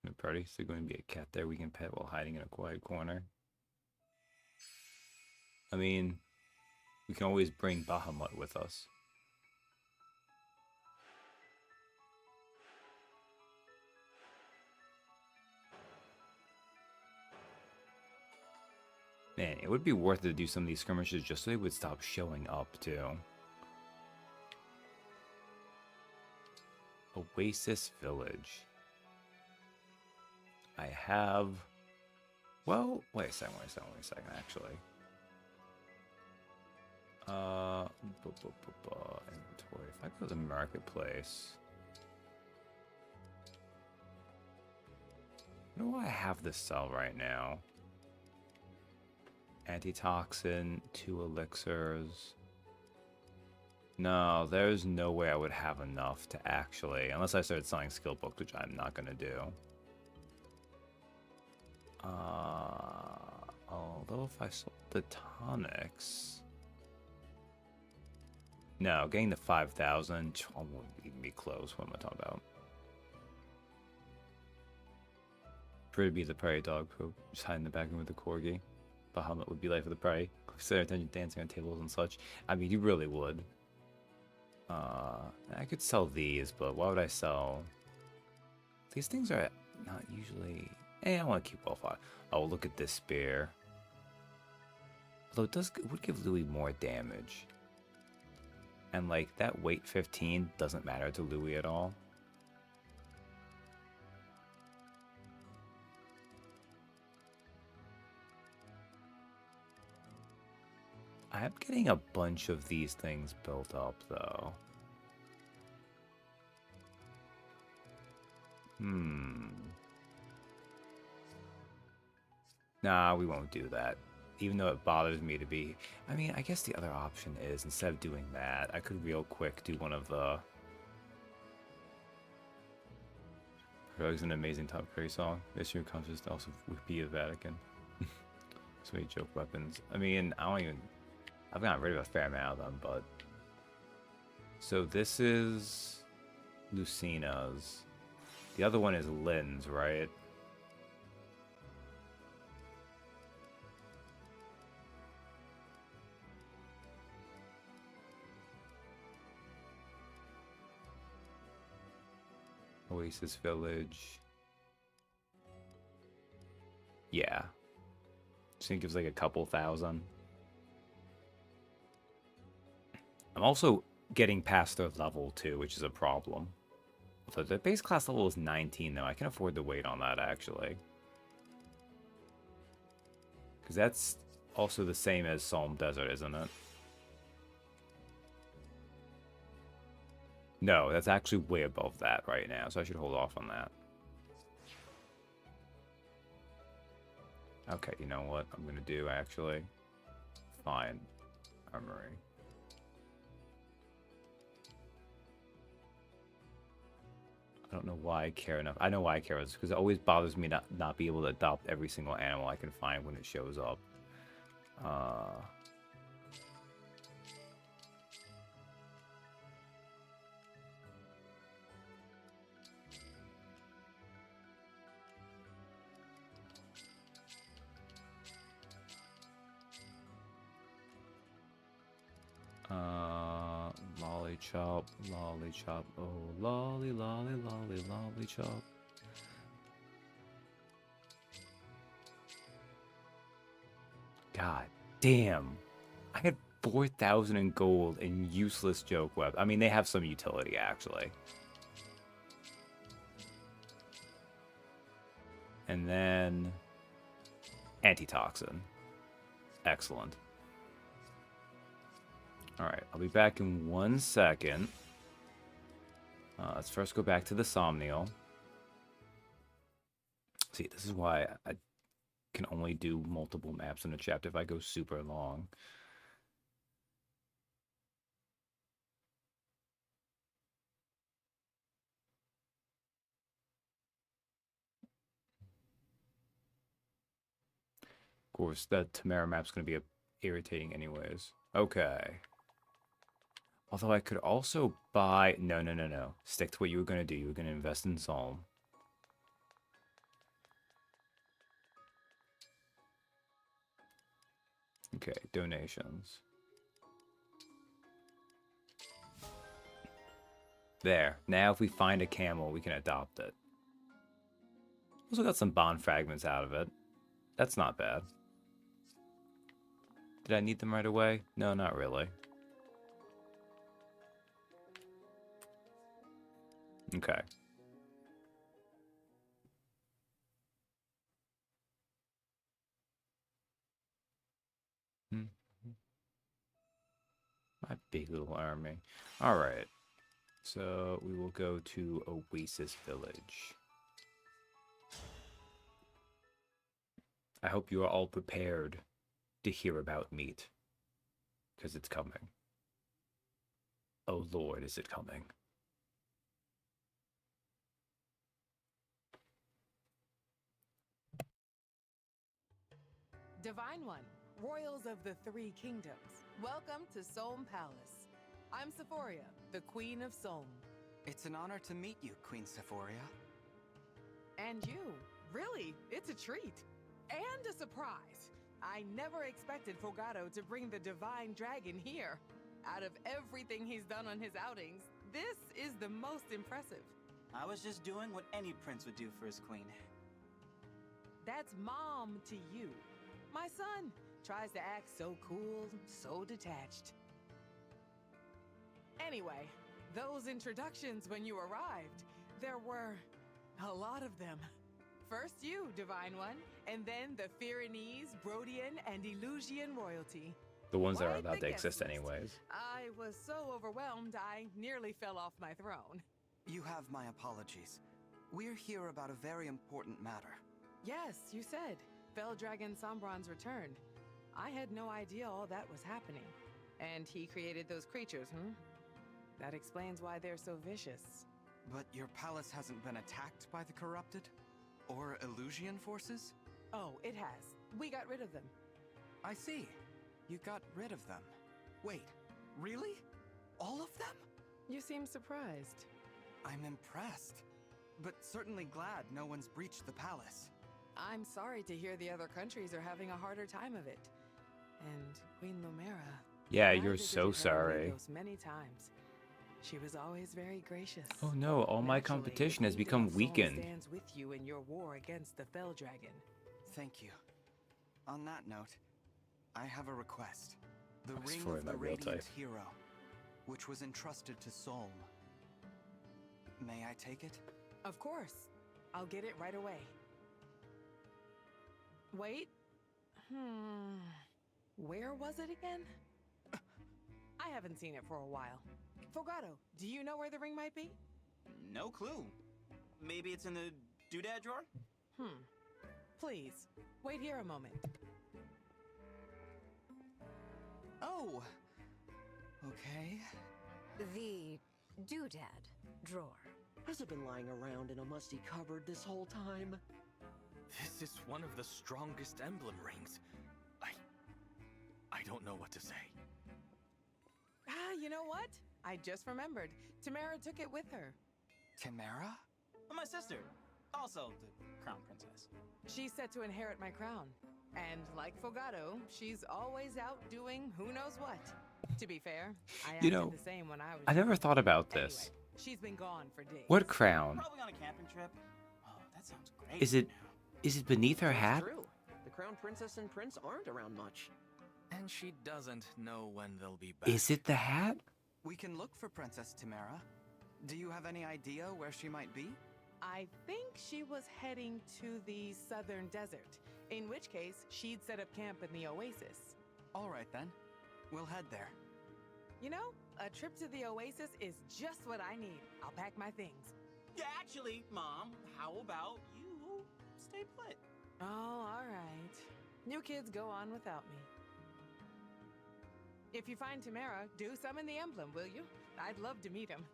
The party. Is there going to be a cat there we can pet while hiding in a quiet corner? I mean, we can always bring Bahamut with us. Man, it would be worth it to do some of these skirmishes just so they would stop showing up, too. Oasis Village. I have... Well, wait a second, actually. Inventory. If I go to the marketplace... What do I have to sell right now? Antitoxin, 2 elixirs. No, there's no way I would have enough to actually, unless I started selling skill books, which I'm not gonna do. Although if I sold the tonics, no, getting to 5,000, I won't even be close. What am I talking about? Pretty be the prairie dog who just hide in the back room with the corgi. Bahamut would be life of the prey. Consider attention dancing on tables and such. I mean, you really would. I could sell these, but why would I sell? These things are not usually. I want to keep well fought. Oh, look at this spear. Although it would give Louis more damage. And like that weight 15 doesn't matter to Louis at all. I'm getting a bunch of these things built up, though. Nah, we won't do that. Even though it bothers me to be... I mean, I guess the other option is, instead of doing that, I could real quick do one of the... It's an amazing Top Curry song. This year comes just also would be a Vatican. So many joke weapons. I mean, I don't even... I've gotten rid of a fair amount of them, but... So this is... Lucina's. The other one is Lynn's, right? Oasis Village. Yeah. I think it gives like a couple thousand. I'm also getting past their level too, which is a problem. So the base class level is 19 though. I can afford to wait on that actually. Because that's also the same as Psalm Desert, isn't it? No, that's actually way above that right now, so I should hold off on that. Okay, you know what I'm gonna do actually? Fine. Armory. I don't know why I care enough. I know why I care, because it always bothers me not be able to adopt every single animal I can find when it shows up. Lolly chop, oh lolly, lolly, lolly, lolly chop. God damn. I had 4,000 in gold and useless joke web. I mean, they have some utility actually. And then antitoxin. Excellent. Alright, I'll be back in 1 second. Let's first go back to the Somnial. See, this is why I can only do multiple maps in a chapter if I go super long. course, the Tamara map's going to be irritating anyways. Okay. Although I could also buy... No. Stick to what you were going to do. You were going to invest in Zolm. Okay, donations. There. Now if we find a camel, we can adopt it. Also got some bond fragments out of it. That's not bad. Did I need them right away? No, not really. Okay. My big little army. Alright. So we will go to Oasis Village. I hope you are all prepared to hear about meat. Because it's coming. Oh Lord, is it coming. Divine One, Royals of the Three Kingdoms, welcome to Solm Palace. I'm Sephoria, the Queen of Solm. It's an honor to meet you, Queen Sephoria. And you. Really, it's a treat. And a surprise. I never expected Fogado to bring the Divine Dragon here. Out of everything he's done on his outings, this is the most impressive. I was just doing what any prince would do for his queen. That's mom to you. My son tries to act so cool, so detached. Anyway, those introductions when you arrived, there were a lot of them. First you, Divine One, and then the Firenese, Brodian, and Elusian royalty. The ones that are Quite allowed the to guest exist list. anyways. I was so overwhelmed I nearly fell off my throne. You have my apologies. We're here about a very important matter. Yes, you said. Feldragon Sombron's return. I had no idea all that was happening. And he created those creatures, That explains why they're so vicious. But your palace hasn't been attacked by the corrupted? Or Elusian forces? Oh, it has. We got rid of them. I see. You got rid of them. Wait, really? All of them? You seem surprised. I'm impressed. But certainly glad no one's breached the palace. I'm sorry to hear the other countries are having a harder time of it. And Queen Lumera... Yeah, I you're visited so her in sorry. Lagos many times. She was always very gracious. Oh no, all my competition has become weakened. Stands with you in your war against the Feldragon. Thank you. On that note, I have a request. The That's Ring for of my the real Radiant type. Hero, which was entrusted to Solm. May I take it? Of course. I'll get it right away. Wait. Where was it again? I haven't seen it for a while. Fogado, do you know where the ring might be? No clue. Maybe it's in the doodad drawer? Please, wait here a moment. Oh. Okay. The doodad drawer. Has it been lying around in a musty cupboard this whole time? This is one of the strongest emblem rings. I don't know what to say. You know what? I just remembered. Tamara took it with her. Tamara? My sister. Also the crown princess. She's set to inherit my crown. And like Fogado, she's always out doing who knows what. To be fair, I You acted know, the same when I was I never young. thought about this. Anyway, she's been gone for days. What crown? Probably on a camping trip. Oh, that sounds great. Is it beneath her hat? True. The crown princess and prince aren't around much. And she doesn't know when they'll be back. Is it the hat? We can look for Princess Tamara. Do you have any idea where she might be? I think she was heading to the southern desert, in which case she'd set up camp in the oasis. All right then. We'll head there. You know, a trip to the oasis is just what I need. I'll pack my things. Yeah, actually, Mom, how about you stay put? Oh, all right. You kids go on without me. If you find Tamara, do summon the emblem, will you? I'd love to meet him.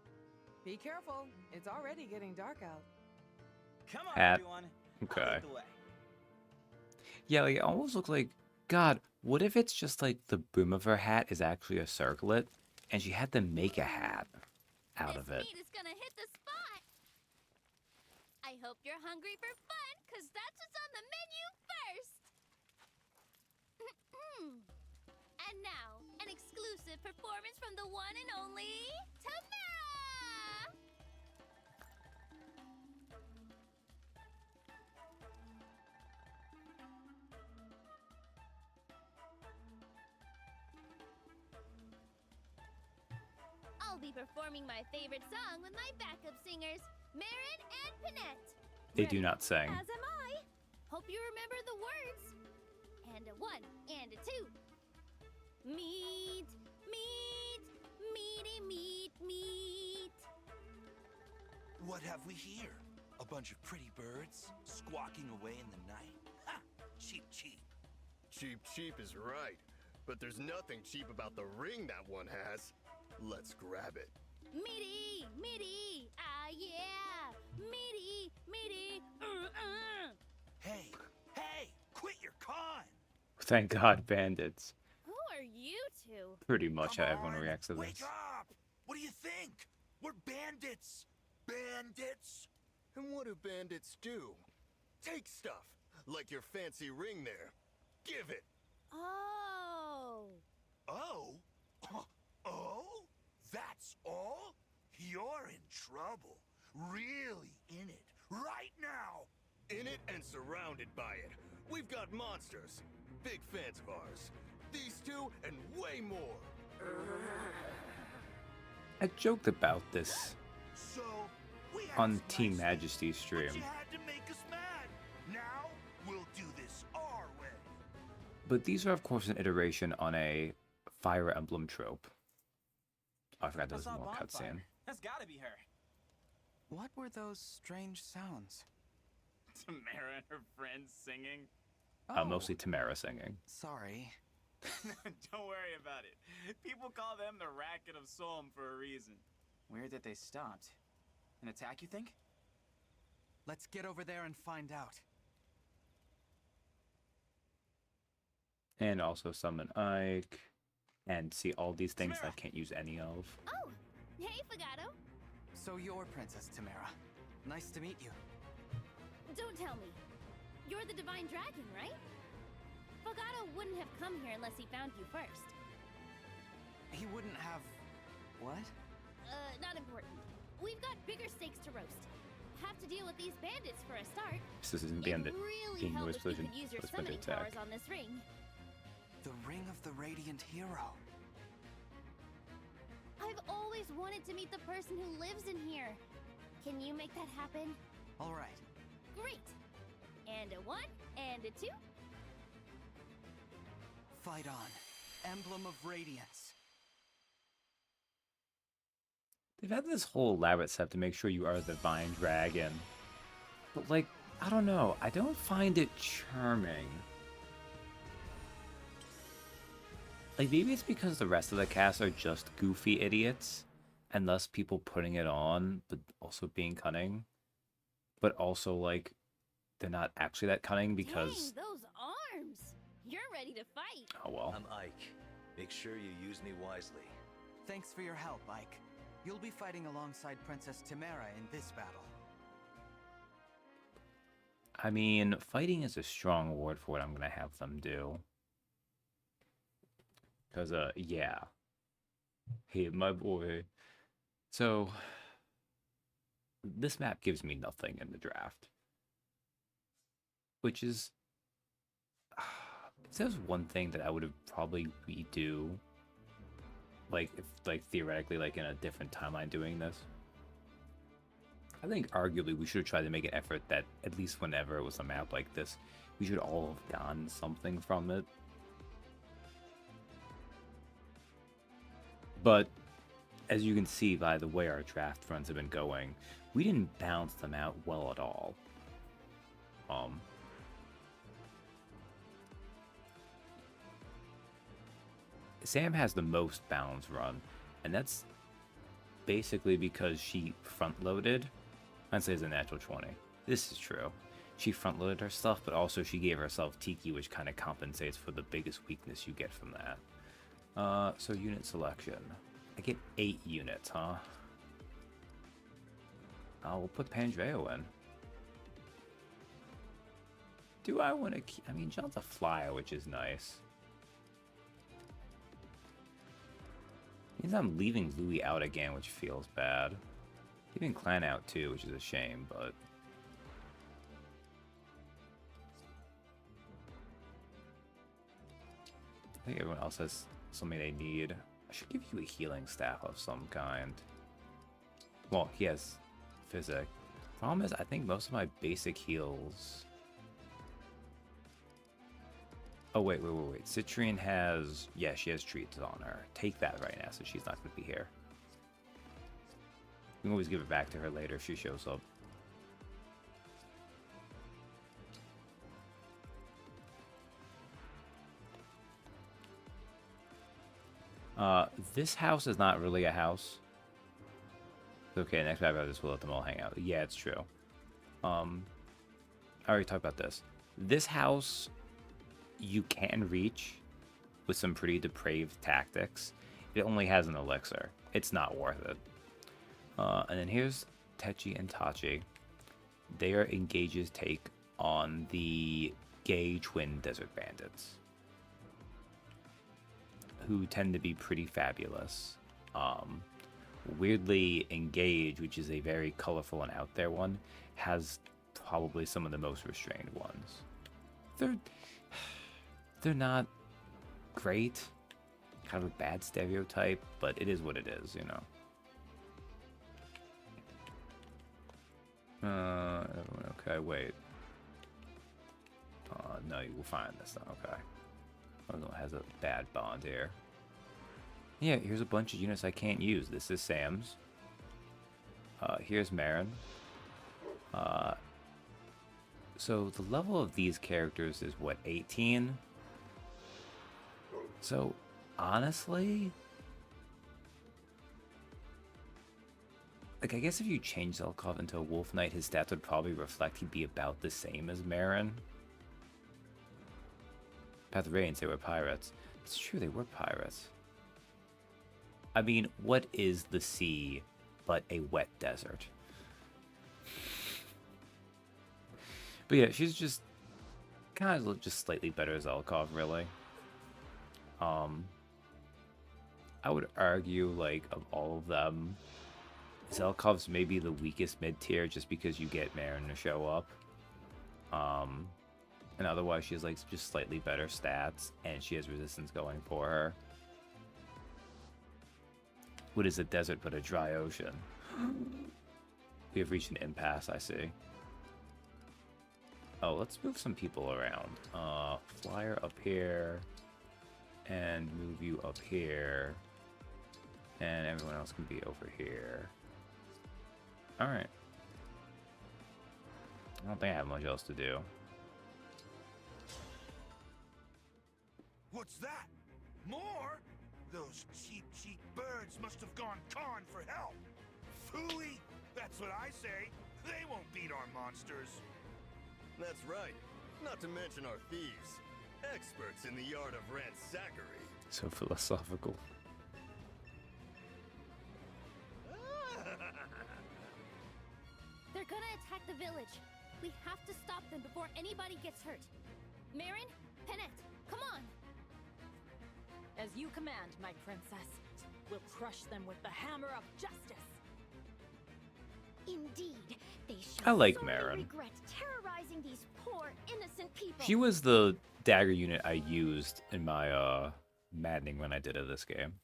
Be careful. It's already getting dark out. Come on, Hat. everyone. Okay. I'll lead the way. Yeah, like, it almost looks like, God, what if it's just like the brim of her hat is actually a circlet, and she had to make a hat out of it? Meat is gonna hit the spot. I hope you're hungry for fun, cause that's what's on the menu first. And now, an exclusive performance from the one and only Tamara. I'll be performing my favorite song with my backup singers, Marin and Panette. They do not sing. As am I. Hope you remember the words. And a 1 and a 2. Meat, meat, meaty meat, meat. What have we here? A bunch of pretty birds squawking away in the night? Ha! Cheap, cheap. Cheap, cheap is right. But there's nothing cheap about the ring that one has. Let's grab it. Meaty, meaty, ah yeah. Meaty, meaty, Hey, hey, quit your con! Thank God, bandits. Who are you two? Pretty much how everyone reacts to this. Wake up! What do you think? We're bandits! Bandits! And what do bandits do? Take stuff, like your fancy ring there. Give it. Oh. Oh? Oh? That's all? You're in trouble. Really in it. Right now. In it and surrounded by it. We've got monsters. Big fans of ours. These two and way more. I joked about this So, we on Team Majesty's stream, you had to make us mad. Now, we'll do this our way. but these are of course an iteration on a Fire Emblem trope. Oh, I forgot there was That's more not Bonfire. cutscene. That's gotta be her. What were those strange sounds? Tamara and her friends singing. Mostly Tamara singing. Sorry. Don't worry about it. People call them the Racket of Solm for a reason. Weird that they stopped. An attack, you think? Let's get over there and find out. And also summon Ike. And see all these things I can't use any of. Oh, hey, Fagato. So you're Princess Tamara. Nice to meet you. Don't tell me. You're the Divine Dragon, right? Fagato wouldn't have come here unless he found you first. He wouldn't have... what? Not important. We've got bigger stakes to roast. Have to deal with these bandits for a start. This isn't bandit. It'd really Being help noise if you position. could use your Let's spend summoning attack. powers on this ring. The Ring of the Radiant Hero. I've always wanted to meet the person who lives in here. Can you make that happen? All right. Great. And a 1 and a 2. Fight on. Emblem of Radiance. They've had this whole elaborate setup to make sure you are the Divine Dragon. But like, I don't know. I don't find it charming. Like, maybe it's because the rest of the cast are just goofy idiots, and thus people putting it on, but also being cunning. But also, like, they're not actually that cunning because... Dang, those arms! You're ready to fight. Oh well. I'm Ike. Make sure you use me wisely. Thanks for your help, Ike. You'll be fighting alongside Princess Tamara in this battle. I mean, fighting is a strong word for what I'm gonna have them do. Because, yeah. Hey, my boy. So, this map gives me nothing in the draft. Which is... If there's one thing that I would have probably redo, like, if, like, theoretically, like, in a different timeline doing this, I think arguably we should have tried to make an effort that, at least whenever it was a map like this, we should all have gotten something from it. But, as you can see by the way our draft runs have been going, we didn't balance them out well at all. Sam has the most balance run, and that's basically because she front-loaded. I'd say it's a natural 20. This is true. she front-loaded her stuff, but also she gave herself Tiki, which kind of compensates for the biggest weakness you get from that. So unit selection. I get 8 units, huh? We'll put Pandreo in. Do I want to keep... I mean, John's a flyer, which is nice. Means I'm leaving Louis out again, which feels bad. Leaving Clan out too, which is a shame, but... I think everyone else has something they need. I should give you a healing staff of some kind. Well, he has physic. Problem is, I think most of my basic heals... Oh, wait. Citrine has... Yeah, she has treats on her. Take that right now, so she's not going to be here. We can always give it back to her later if she shows up. This house is not really a house. Okay, next time I just will let them all hang out. Yeah, it's true. I already talked about this. This house, you can reach with some pretty depraved tactics. It only has an elixir. It's not worth it. And then here's Techi and Tachi. Their engages take on the gay twin desert bandits, who tend to be pretty fabulous. Weirdly, Engage, which is a very colorful and out there one, has probably some of the most restrained ones. They're not great. Kind of a bad stereotype, but it is what it is, you know. Okay, wait. No, you will find this. Okay. Oh, has a bad bond here. Yeah, here's a bunch of units I can't use. This is Sam's. Here's Marin. So the level of these characters is what, 18? So honestly, like, I guess if you change Zelkov into a Wolf Knight, his stats would probably reflect he'd be about the same as Marin. Path of Rains, they were pirates. It's true, they were pirates. I mean, what is the sea but a wet desert? But yeah, she's just kind of just slightly better as Zelkov, really. I would argue, like, of all of them, Zelkov's maybe the weakest mid-tier just because you get Marin to show up. And otherwise she's like just slightly better stats and she has resistance going for her. What is a desert but a dry ocean? We have reached an impasse, I see. Oh, let's move some people around. Flyer up here. And move you up here. And everyone else can be over here. Alright. I don't think I have much else to do. What's that? More? Those cheap birds must have gone con for help. Phooey! That's what I say. They won't beat our monsters. That's right. Not to mention our thieves. Experts in the art of ransackery. So philosophical. They're gonna attack the village. We have to stop them before anybody gets hurt. Marin, Penette, come on! As you command, my princess. We'll crush them with the hammer of justice. Indeed, they should I like sorely Marin. regret terrorizing these poor, innocent people. She was the dagger unit I used in my maddening when I did it this game.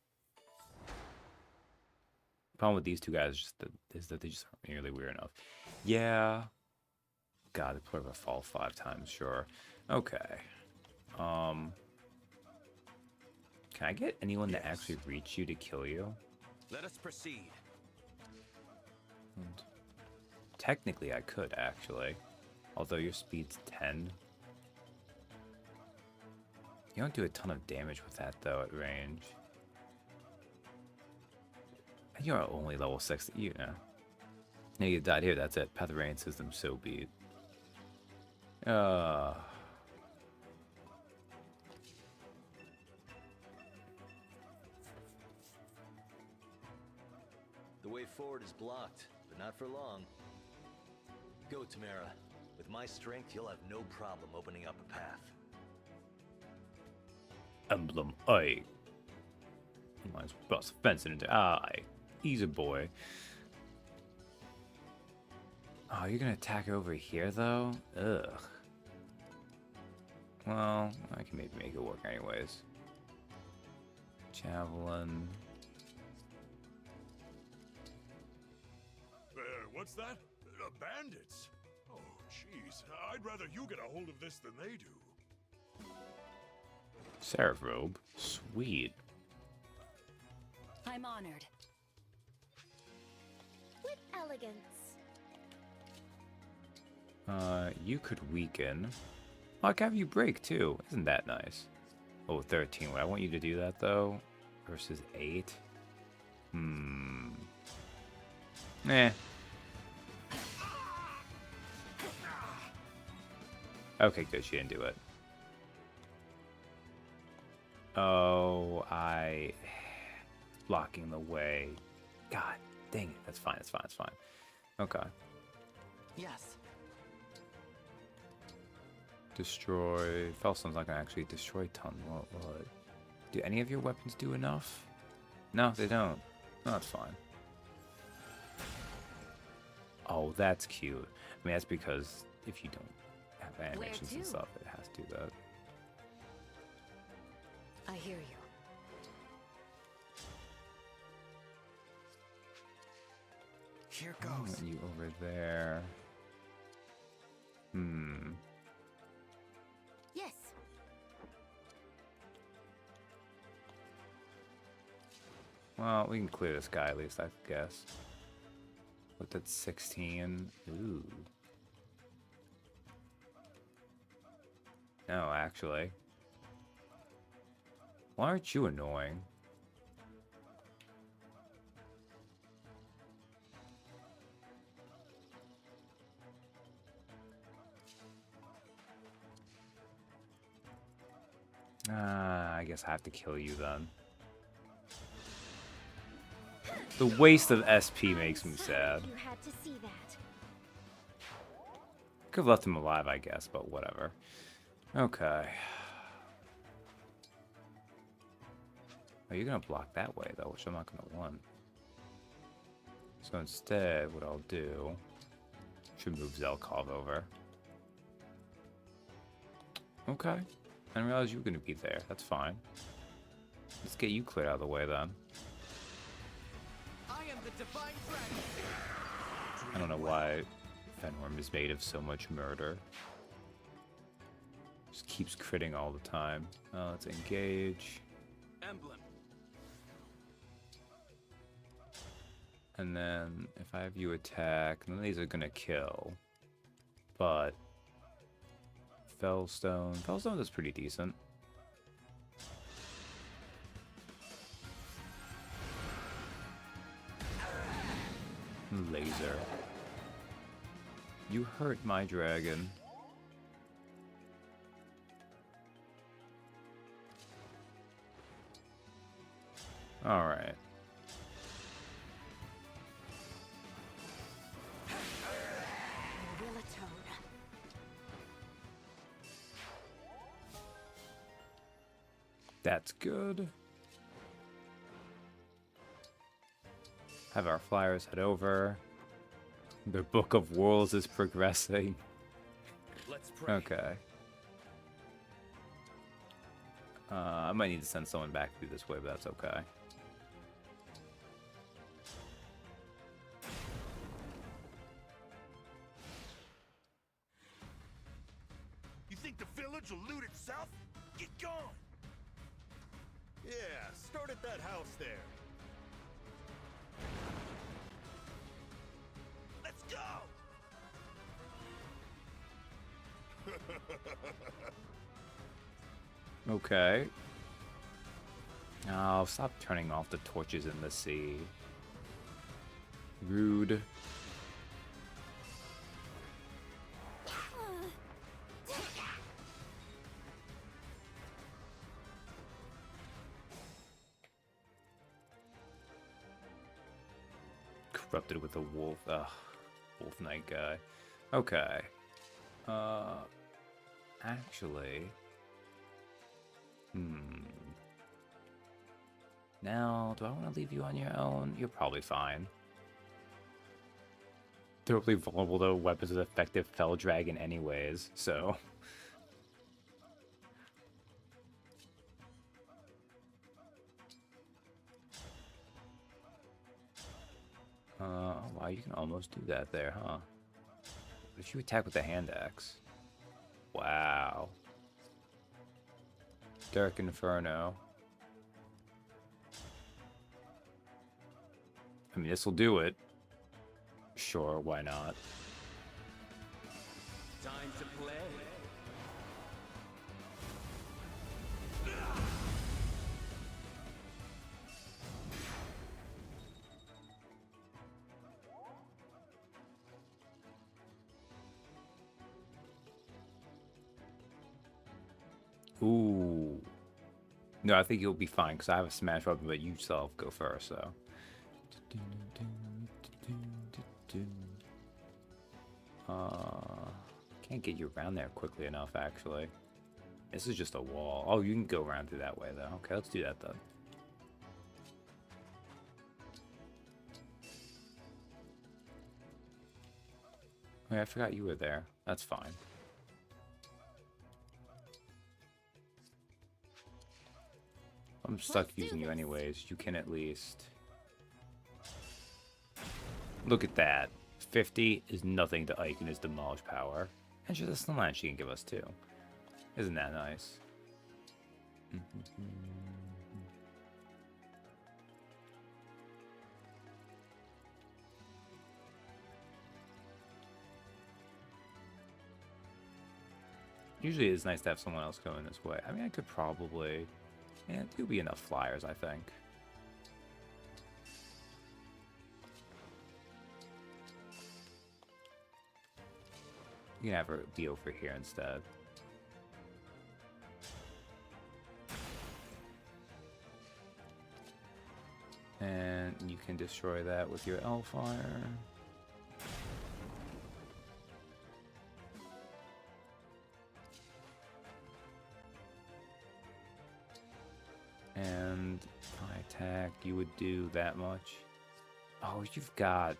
The problem with these two guys is that they just aren't nearly weird enough. Yeah. God, they play a fall 5 times, sure. Okay. Can I get anyone to actually reach you to kill you? Let us proceed. Technically, I could, actually. Although your speed's 10. You don't do a ton of damage with that, though, at range. You're only level 6, you know. Now you died here, that's it. Path of Rain system so beat. The way forward is blocked, but not for long. Go, Tamara. With my strength, you'll have no problem opening up a path. Emblem, aye. Might as well bust a fence into aye. Easy boy. Oh, you're gonna attack over here though? Ugh. Well, I can maybe make it work anyways. Javelin. What's that? Bandits? Oh, jeez. I'd rather you get a hold of this than they do. Seraph robe. Sweet. I'm honored. With elegance. You could weaken. Oh, I can have you break too. Isn't that nice? Oh, 13. Would I want you to do that though? Versus 8? Eh. Okay, good. She didn't do it. Oh, blocking the way. God dang it. That's fine. That's fine. That's fine. Okay. Yes. Destroy. Felstone's not gonna actually destroy ton. What? Do any of your weapons do enough? No, they don't. No, that's fine. Oh, that's cute. I mean, that's because if you don't have animations and stuff, it has to do that. I hear you. Here I goes. want you over there. Yes. Well, we can clear this guy at least, I guess. With that 16. Ooh. No, actually. Why aren't you annoying? I guess I have to kill you then. The waste of SP makes me sad. You had to see that. Could have left him alive, I guess, but whatever. Okay. Oh, you're gonna block that way though, which I'm not gonna want. So instead, what I'll do should move Zelkov over. Okay. I didn't realize you were gonna be there. That's fine. Let's get you cleared out of the way then. I am the divine dragon. I don't know why Fenworm is made of so much murder. Just keeps critting all the time. Let's engage. Emblem. And then if I have you attack, then these are gonna kill. But Fellstone is pretty decent. Laser. You hurt my dragon. All right. That's good. Have our flyers head over. The Book of Worlds is progressing. Let's pray. Okay. I might need to send someone back through this way, but that's okay. You think the village will loot itself? Get going! Yeah, start at that house there. Let's go! Okay. Oh, stop turning off the torches in the sea. Rude. corrupted with a wolf. Ugh, wolf knight guy. Okay. Actually, now, do I want to leave you on your own? You're probably fine. Totally vulnerable to weapons with effective Fell Dragon anyways, so... Wow, you can almost do that there, huh? What if you attack with the hand axe? Wow. Dark Inferno. I mean, this will do it. Sure, why not? Time to play. Ooh. No, I think you'll be fine because I have a smash weapon, but you yourself go first, so. Can't get you around there quickly enough, actually. This is just a wall. Oh, you can go around through that way, though. Okay, let's do that, then. Oh, yeah, I forgot you were there. That's fine. I'm stuck using you anyways. You can at least... Look at that. 50 is nothing to Ike and his demolish power. And sure, that's the land she can give us, too. Isn't that nice? Usually it's nice to have someone else going this way. I mean, I could probably... Yeah, there'll be enough flyers, I think. You can have her be over here instead. And you can destroy that with your L-Fire. And my attack, you would do that much. Oh, you've got...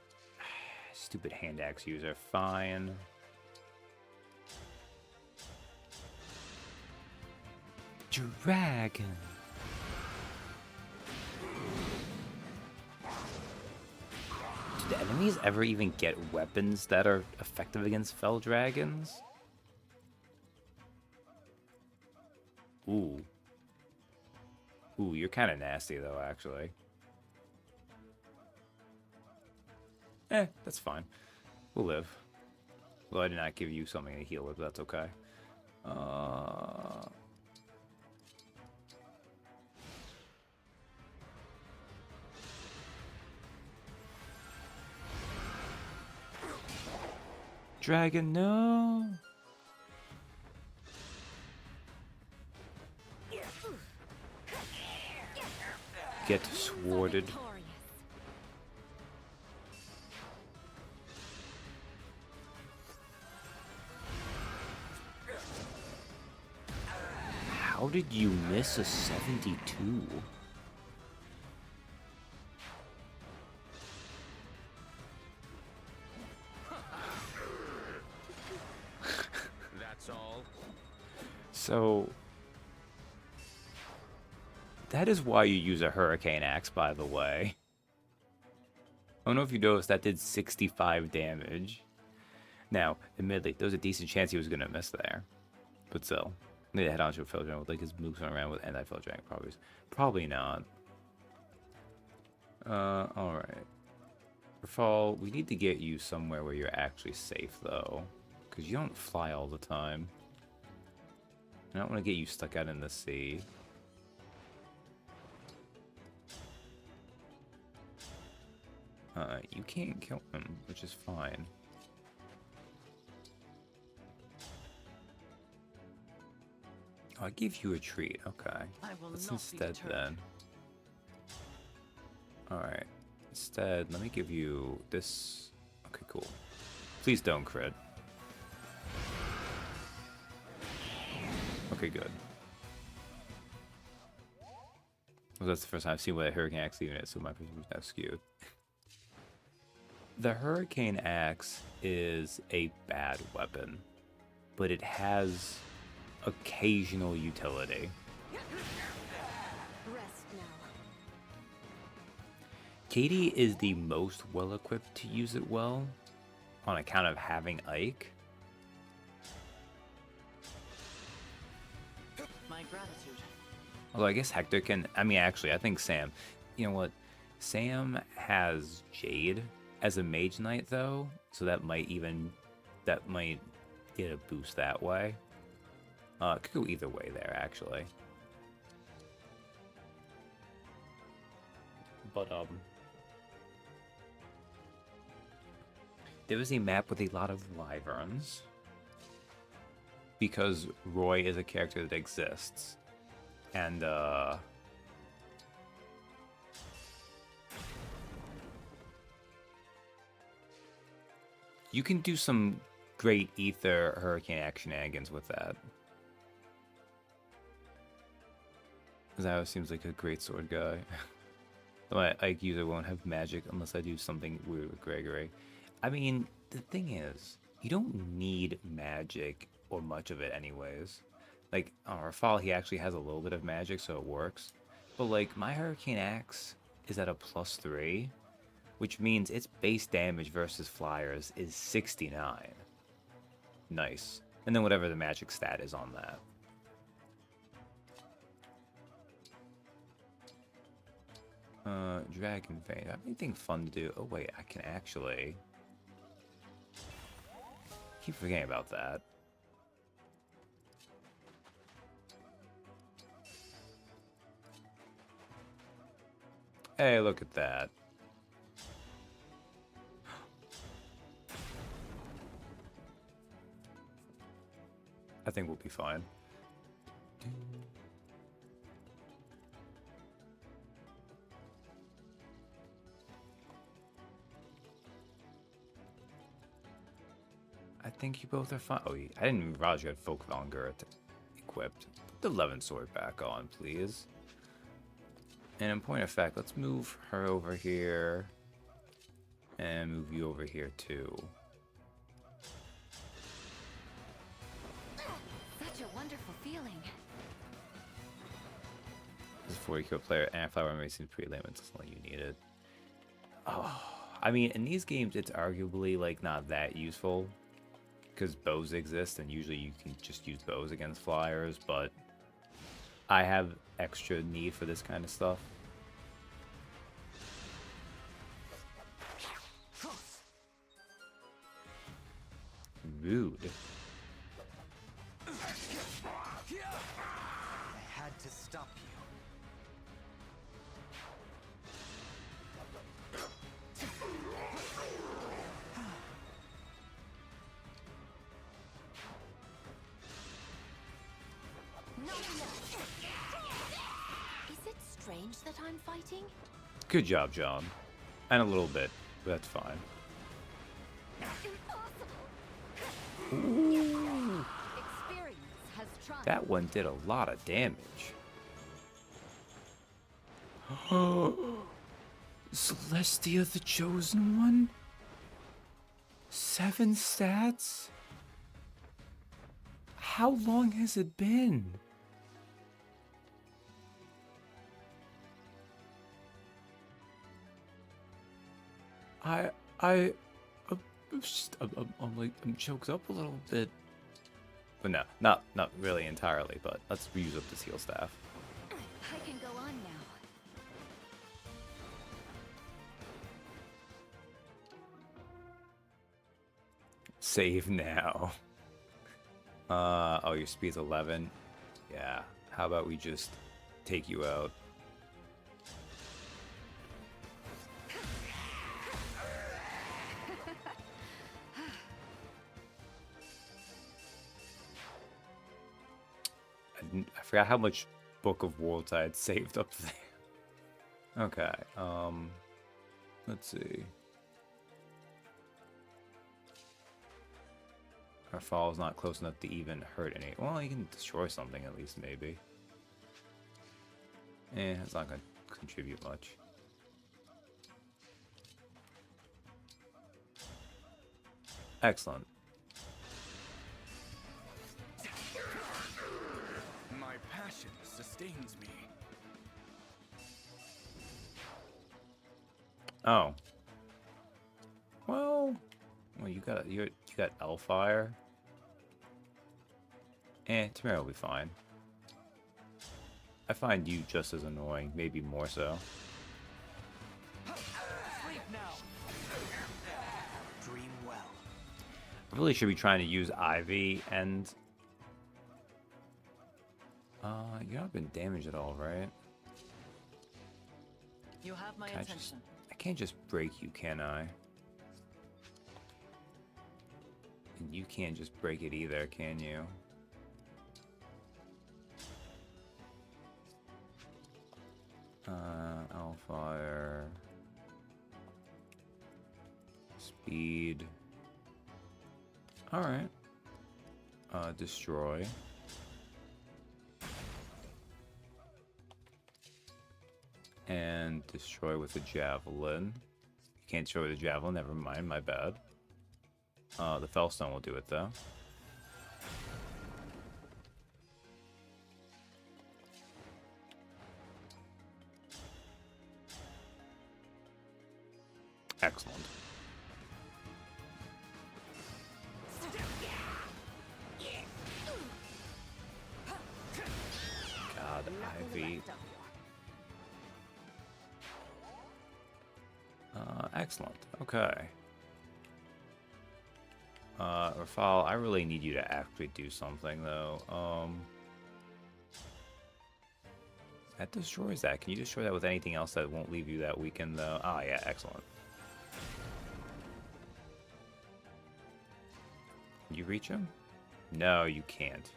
Stupid hand axe user. Fine. Dragon. Do the enemies ever even get weapons that are effective against fell dragons? Ooh. Ooh, you're kind of nasty, though, actually. That's fine. We'll live. Well, I did not give you something to heal with, but that's okay. Dragon, no! Get sworded. How did you miss a 72? That's all. So... That is why you use a Hurricane Axe, by the way. I don't know if you noticed, that did 65 damage. Now, admittedly, there was a decent chance he was going to miss there. But still, I need to head on to a Fildragon with like his moves around with anti-Fildragon properties. Probably not. Alright. For fall, we need to get you somewhere where you're actually safe, though. Because you don't fly all the time. I don't want to get you stuck out in the sea. You can't kill him, which is fine. I'll give you a treat, okay. Let's instead then. Alright. Instead, let me give you this. Okay, cool. Please don't crit. Okay, good. Well, that's the first time I've seen what a Hurricane Axe even is, so my perspective is now skewed. The Hurricane Axe is a bad weapon, but it has occasional utility. Rest now. Katie is the most well-equipped to use it well, on account of having Ike. My gratitude. Although I guess Hector can... I mean, actually, I think Sam... You know what? Sam has Jade as a Mage Knight, though, so that might get a boost that way. It could go either way there, actually. But, there was a map with a lot of wyverns, because Roy is a character that exists. And, you can do some great Ether Hurricane Axe shenanigans with that. Zao seems like a great sword guy. My Ike user won't have magic unless I do something weird with Gregory. I mean, the thing is, you don't need magic or much of it anyways. Like, on Rafal, he actually has a little bit of magic, so it works. But, like, my Hurricane Axe is at a +3, which means its base damage versus flyers is 69. Nice. And then whatever the magic stat is on that. Dragon Vein. I have anything fun to do? Oh, wait, I can actually... keep forgetting about that. Hey, look at that. I think we'll be fine. I think you both are fine. Oh, I didn't even realize you had Folk Valnger equipped. Put the Levin sword back on, please. And in point of fact, let's move her over here. And move you over here, too. Such a wonderful feeling. This is 40 kill player, and Flower Memory seems pretty lame. It's all you needed. Oh, I mean, in these games, it's arguably, like, not that useful. Because bows exist, and usually you can just use bows against flyers, but I have extra need for this kind of stuff. Rude. I had to stop you. Is it strange that I'm fighting? Good job, John. And a little bit, but that's fine. Ooh. That one did a lot of damage. Celestia the Chosen One? 7 stats? How long has it been? I'm choked up a little bit. But no, not really entirely, but let's reuse up this heal staff. I can go on now. Save now. Oh, your speed's 11. Yeah, how about we just take you out? I forgot how much Book of Worlds I had saved up there. Okay, Let's see. Our fall is not close enough to even hurt any. Well, you can destroy something at least, maybe. It's not going to contribute much. Excellent. My passion sustains me. Oh. Well, you got Elfire. Tamara will be fine. I find you just as annoying, maybe more so. Sleep now. Dream well. I really should be trying to use Ivy and you're not been damaged at all, right? You have my attention. I can't just break you, can I? And you can't just break it either, can you? Elfire. Speed. Alright. Destroy. And destroy with a javelin. You can't destroy with a javelin, never mind, my bad. The Fellstone will do it though. Excellent. God, Ivy. Excellent. Okay. Rafal, I really need you to actually do something though. That destroys that. Can you destroy that with anything else that won't leave you that weakened though? Ah, yeah, excellent. Can you reach him? No, you can't.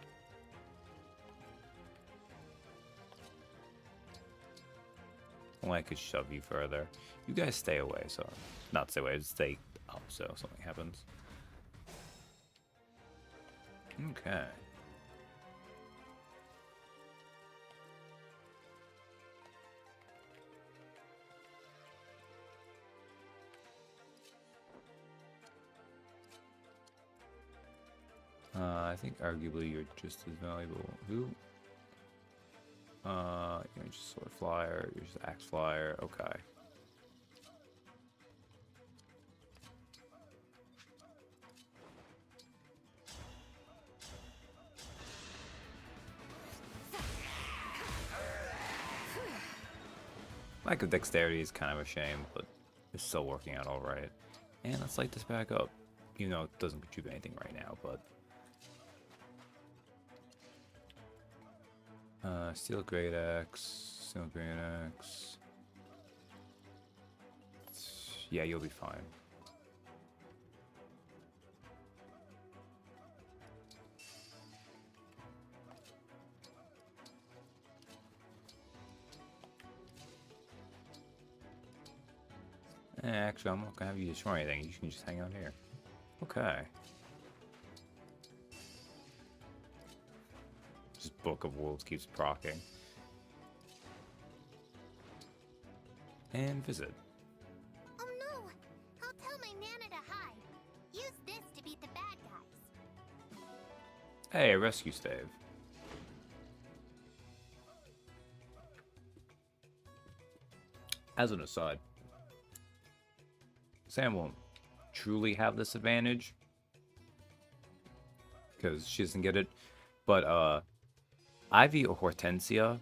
Well, I could shove you further. You guys stay away, so... Not stay away, stay up so something happens. Okay. I think arguably you're just as valuable. Who? You're just sword flyer, you're just axe flyer, okay. Lack of dexterity is kind of a shame, but it's still working out alright. And let's light this back up. Even though it doesn't contribute anything right now, but... Steel Great Axe, Steel Great Axe. Yeah, you'll be fine. Actually, I'm not gonna have you destroy anything. You can just hang out here. Okay. Just Book of Wolves keeps proccing. And visit. Oh no! I'll tell my Nana to hide. Use this to beat the bad guys. Hey, a rescue stave. As an aside, Sam won't truly have this advantage because she doesn't get it, but Ivy or Hortensia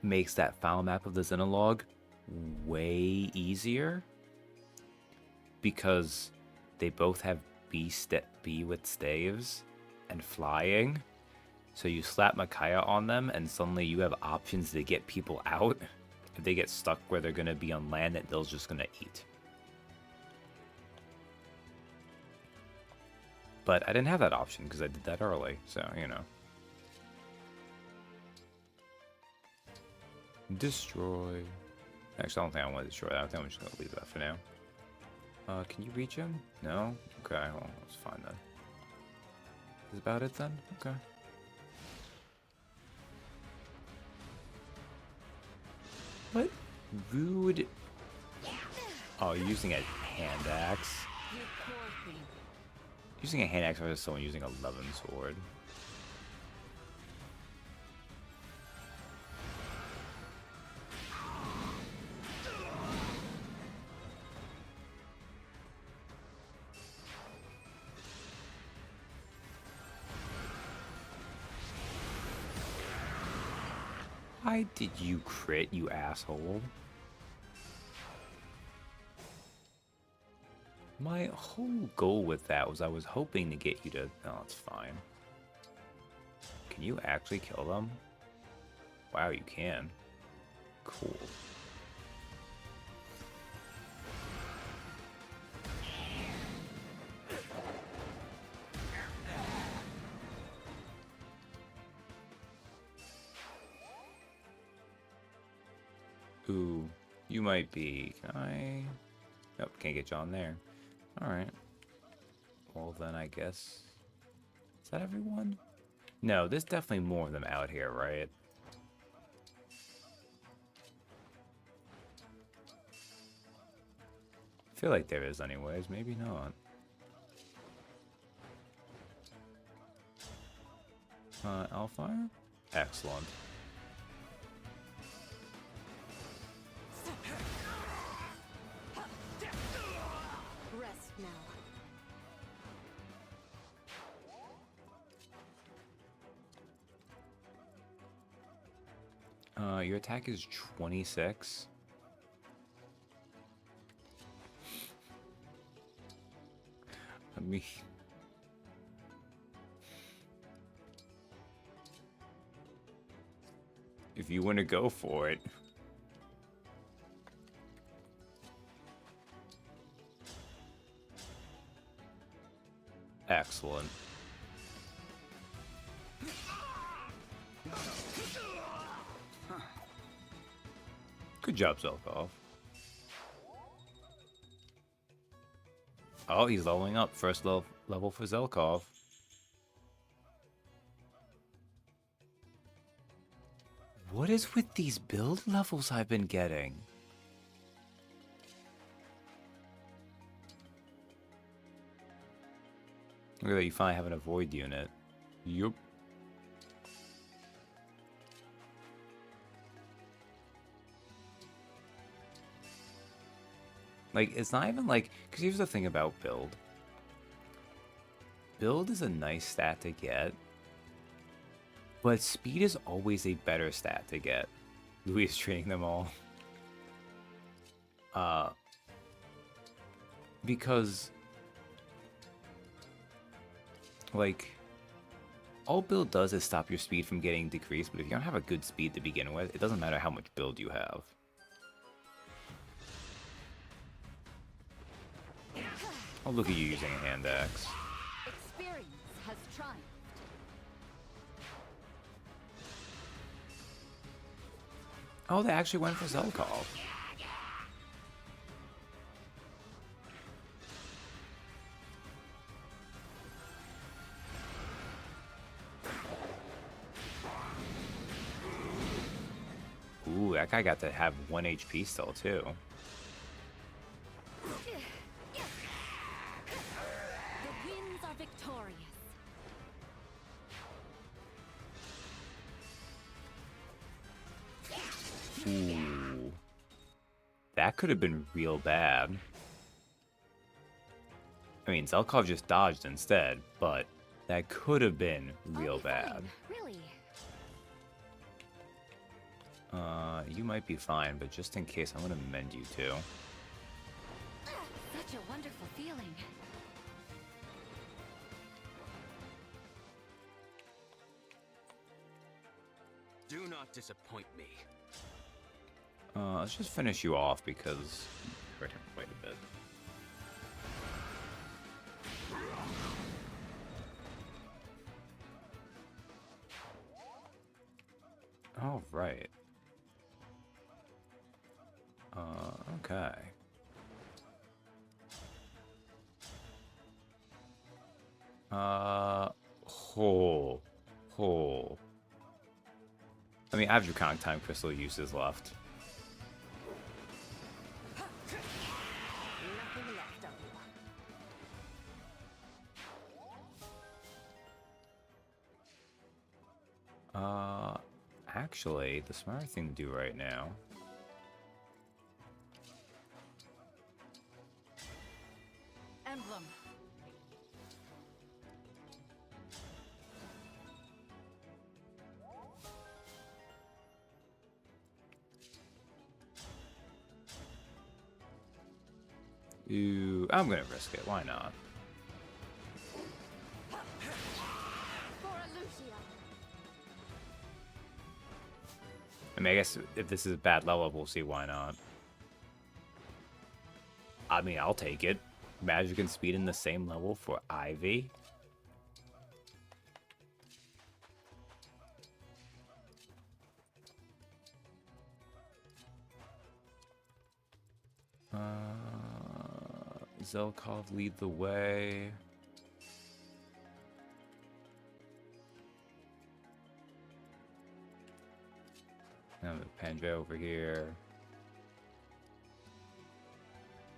makes that file map of the Xenolog way easier because they both have B with staves and flying. So you slap Micaiah on them and suddenly you have options to get people out. If they get stuck where they're going to be on land that they're just going to eat. But I didn't have that option because I did that early, so, you know. Destroy. Actually, I don't think I want to destroy that. I think I'm just gonna leave that for now. Can you reach him? No? Okay, well, that's fine then. Is about it then? Okay. What? Rude. Oh, you're using a hand axe. Using a hand axe versus someone using a 11 sword. Why did you crit, you asshole? My whole goal with that was I was hoping to get you to... Oh, it's fine. Can you actually kill them? Wow, you can. Cool. Ooh, you might be... Can I... Nope, can't get you on there. Alright. Well then, I guess... Is that everyone? No, there's definitely more of them out here, right? I feel like there is anyways, maybe not. Alfire? Excellent. Rest now. Your attack is 26. I mean... If you want to go for it. Excellent. Good job, Zelkov. Oh, he's leveling up. First level for Zelkov. What is with these build levels I've been getting? Look at that, you finally have an avoid unit. Yup. Like, it's not even like... Because here's the thing about build. Build is a nice stat to get. But speed is always a better stat to get. Louis is treating them all. Because... Like... All build does is stop your speed from getting decreased, but if you don't have a good speed to begin with, it doesn't matter how much build you have. Oh, look at you using a hand axe. Experience has triumphed. Oh, they actually went for Zelkov. Ooh, that guy got to have 1 HP still, too. The winds are victorious. Ooh. That could have been real bad. I mean, Zelkov just dodged instead, but that could have been real bad. Really? You might be fine, but just in case, I'm gonna mend you too. Such a wonderful feeling. Do not disappoint me. Let's just finish you off because you hurt him quite a bit. All right. Okay. Hole. Hole. I mean, I have Draconic Time Crystal uses left. Nothing left of you. Actually, the smart thing to do right now. Emblem. Ooh, I'm gonna risk it. Why not? I mean, I guess if this is a bad level, we'll see why not. I mean, I'll take it. Magic and speed in the same level for Ivy. Zelkov lead the way. Now the Pandra over here.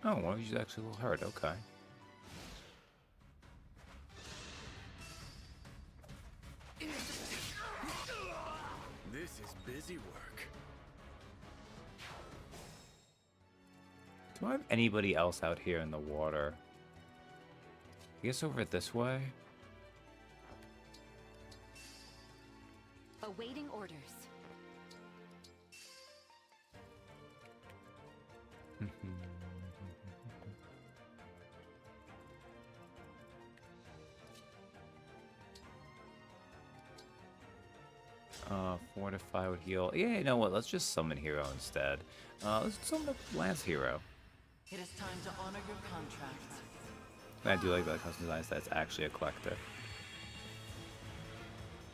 Oh, one of you's actually a little hurt. Okay. This is busy work. Do I have anybody else out here in the water? I guess over this way? Awaiting orders. 4 would heal. Yeah, you know what? Let's just summon Hero instead. Let's summon a Lance Hero. It is time to honor your contract. I do like that custom design that's actually a collector.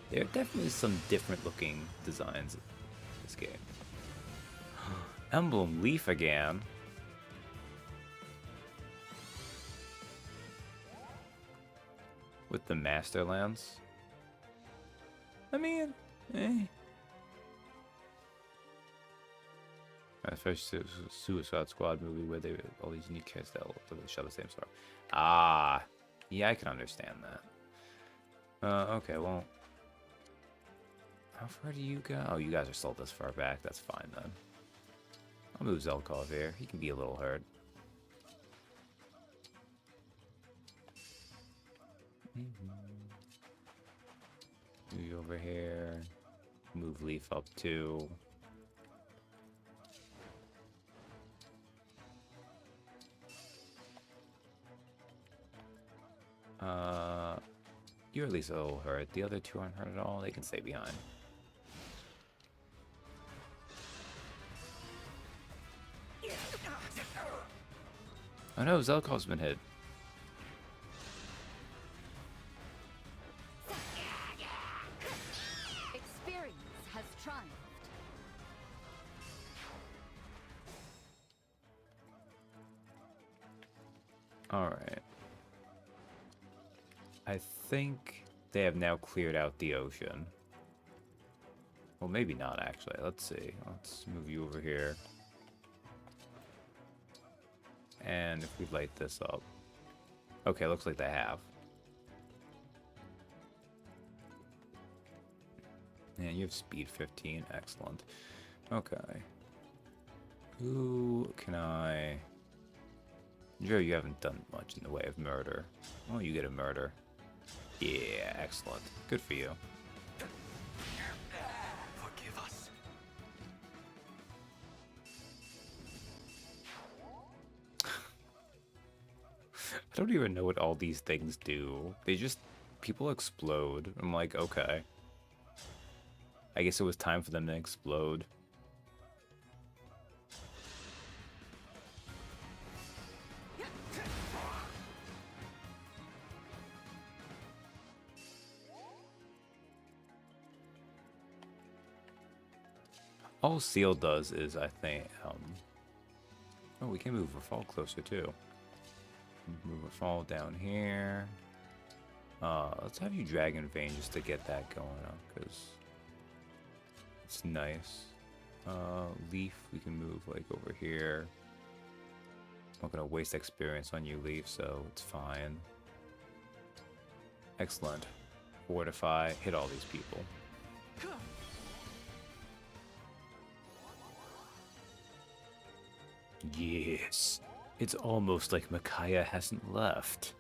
There are definitely some different looking designs in this game. Emblem Leaf again. With the Master Lance. I mean, Especially Suicide Squad movie where they all these unique characters that all share the same story. Ah, yeah, I can understand that. Okay, well, how far do you go? Oh, you guys are still this far back. That's fine then. I'll move Zelkov here. He can be a little hurt. Move you over here. Move Leaf up too. You're at least a little hurt. The other two aren't hurt at all. They can stay behind. Oh no, Zelkov's been hit. Experience has triumphed. Alright. I think they have now cleared out the ocean. Well, maybe not, actually. Let's see. Let's move you over here. And if we light this up. Okay, looks like they have. And you have speed 15. Excellent. Okay. Who can I... Joe, you haven't done much in the way of murder. Oh, you get a murder. Yeah, excellent. Good for you. Forgive us. I don't even know what all these things do. They just... People explode. I'm like, okay. I guess it was time for them to explode. All Seal does is, I think, Oh, we can move a fall closer too. Move a fall down here. Let's have you Dragon Vein just to get that going on, because it's nice. Leaf, we can move like over here. I'm not gonna waste experience on you, Leaf, so it's fine. Excellent. Fortify, hit all these people. Yes. It's almost like Micaiah hasn't left.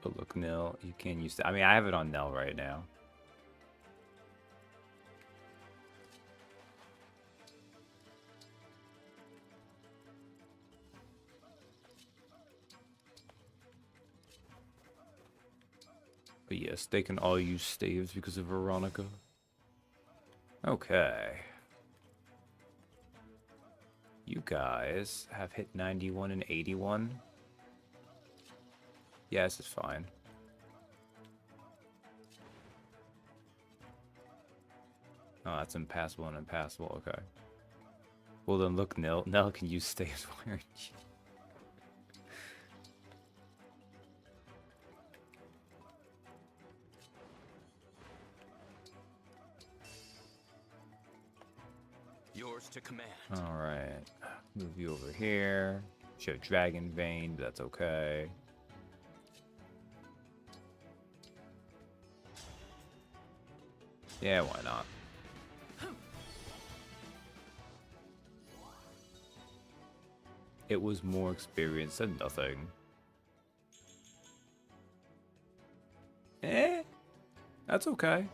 But look, Nil, you can use that. I mean, I have it on Nell right now. But yes, they can all use staves because of Veronica. Okay. You guys have hit 91 and 81. Yeah, this is fine. Oh, that's impassable and impassable. Okay. Well then, look, Nell can use staves. Why aren't you? Yours to command. All right. Move you over here. Show Dragon Vein, but that's okay. Yeah, why not? It was more experience than nothing. That's okay.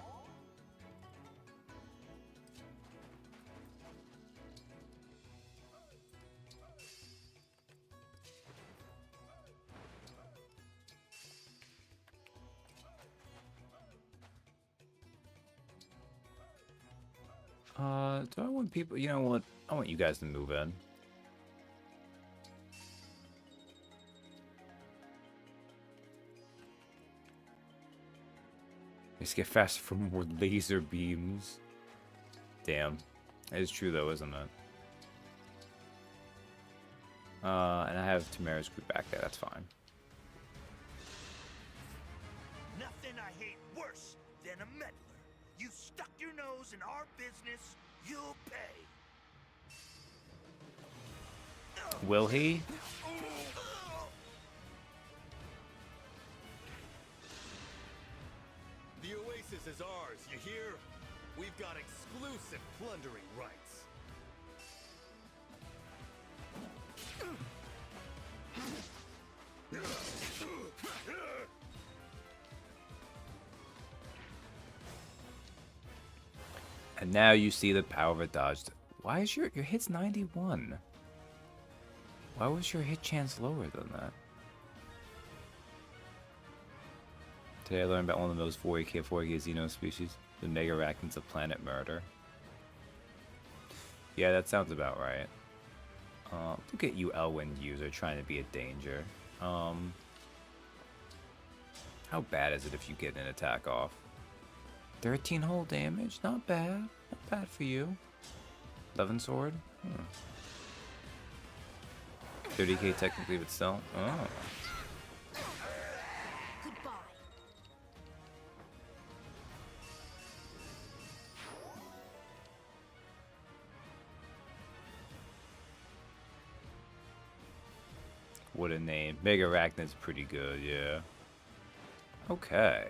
Do I want people? You know what? I want you guys to move in. Just get faster from more laser beams. Damn. That is true though, isn't it? And I have Tamara's group back there, that's fine. Nothing I hate worse than a meddler. You stuck your nose in our business, you'll pay. Will he? The oasis is ours, you hear? We've got exclusive plundering rights. And now you see the power of a dodge. Why is your hit's 91? Why was your hit chance lower than that? Today I learned about one of the most 40k Xeno species, the Megarachnids of planet Murder. Yeah, that sounds about right. Look at you, Elwyn user, trying to be a danger. How bad is it if you get an attack off? 13 hull damage? Not bad. Not bad for you. 11 sword? 30k technically, but still. Oh. What a name. Megarachnid's pretty good, yeah. Okay.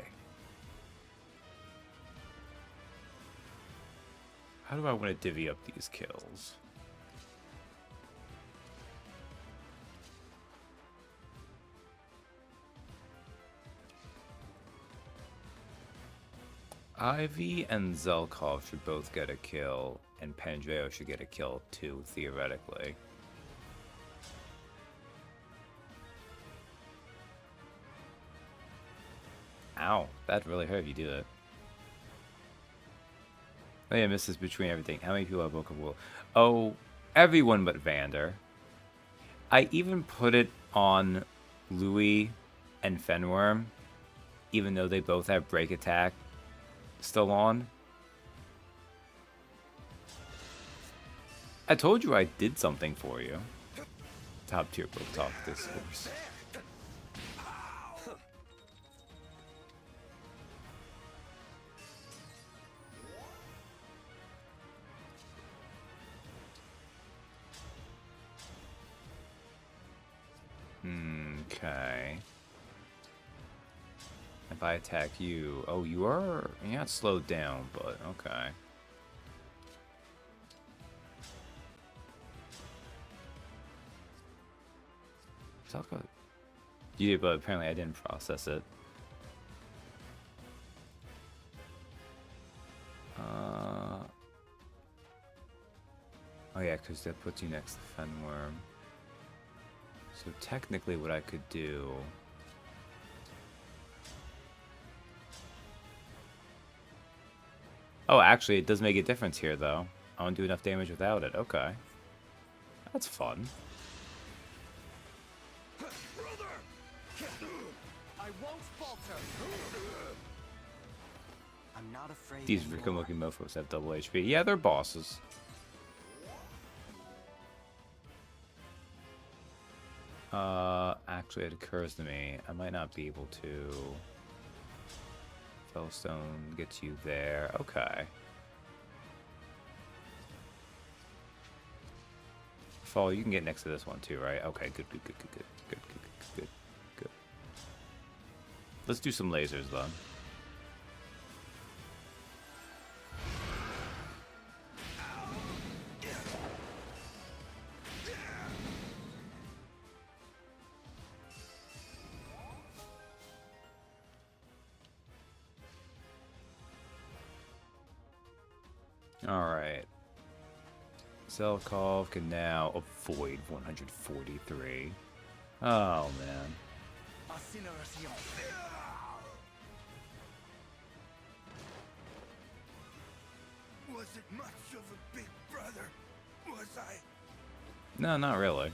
How do I want to divvy up these kills? Ivy and Zelkov should both get a kill, and Pandreo should get a kill too, theoretically. Ow, that really hurt if you do that. Oh yeah, misses between everything. How many people have Book of Will? Oh, Everyone but Vander. I even put it on Louis and Fenworm, even though they both have break attack still on. I told you I did something for you. Top tier book talk discourse. Okay. If I attack you... Oh, you're not slowed down, but okay. You did, but apparently I didn't process it. Oh yeah, because that puts you next to Fenworm. So technically what I could do... Oh, actually, it does make a difference here, though. I don't do enough damage without it. Okay. That's fun. I won't falter. I'm not afraid. These Rickham-looking mofos have double HP. Yeah, they're bosses. Actually, it occurs to me, I might not be able to... Fellstone gets you there. Okay. Fall, you can get next to this one too, right? Okay, good. Let's do some lasers, though. Alright. Zelkov can now avoid 143. Oh, man. Was it much of a big brother? Was I? No, not really.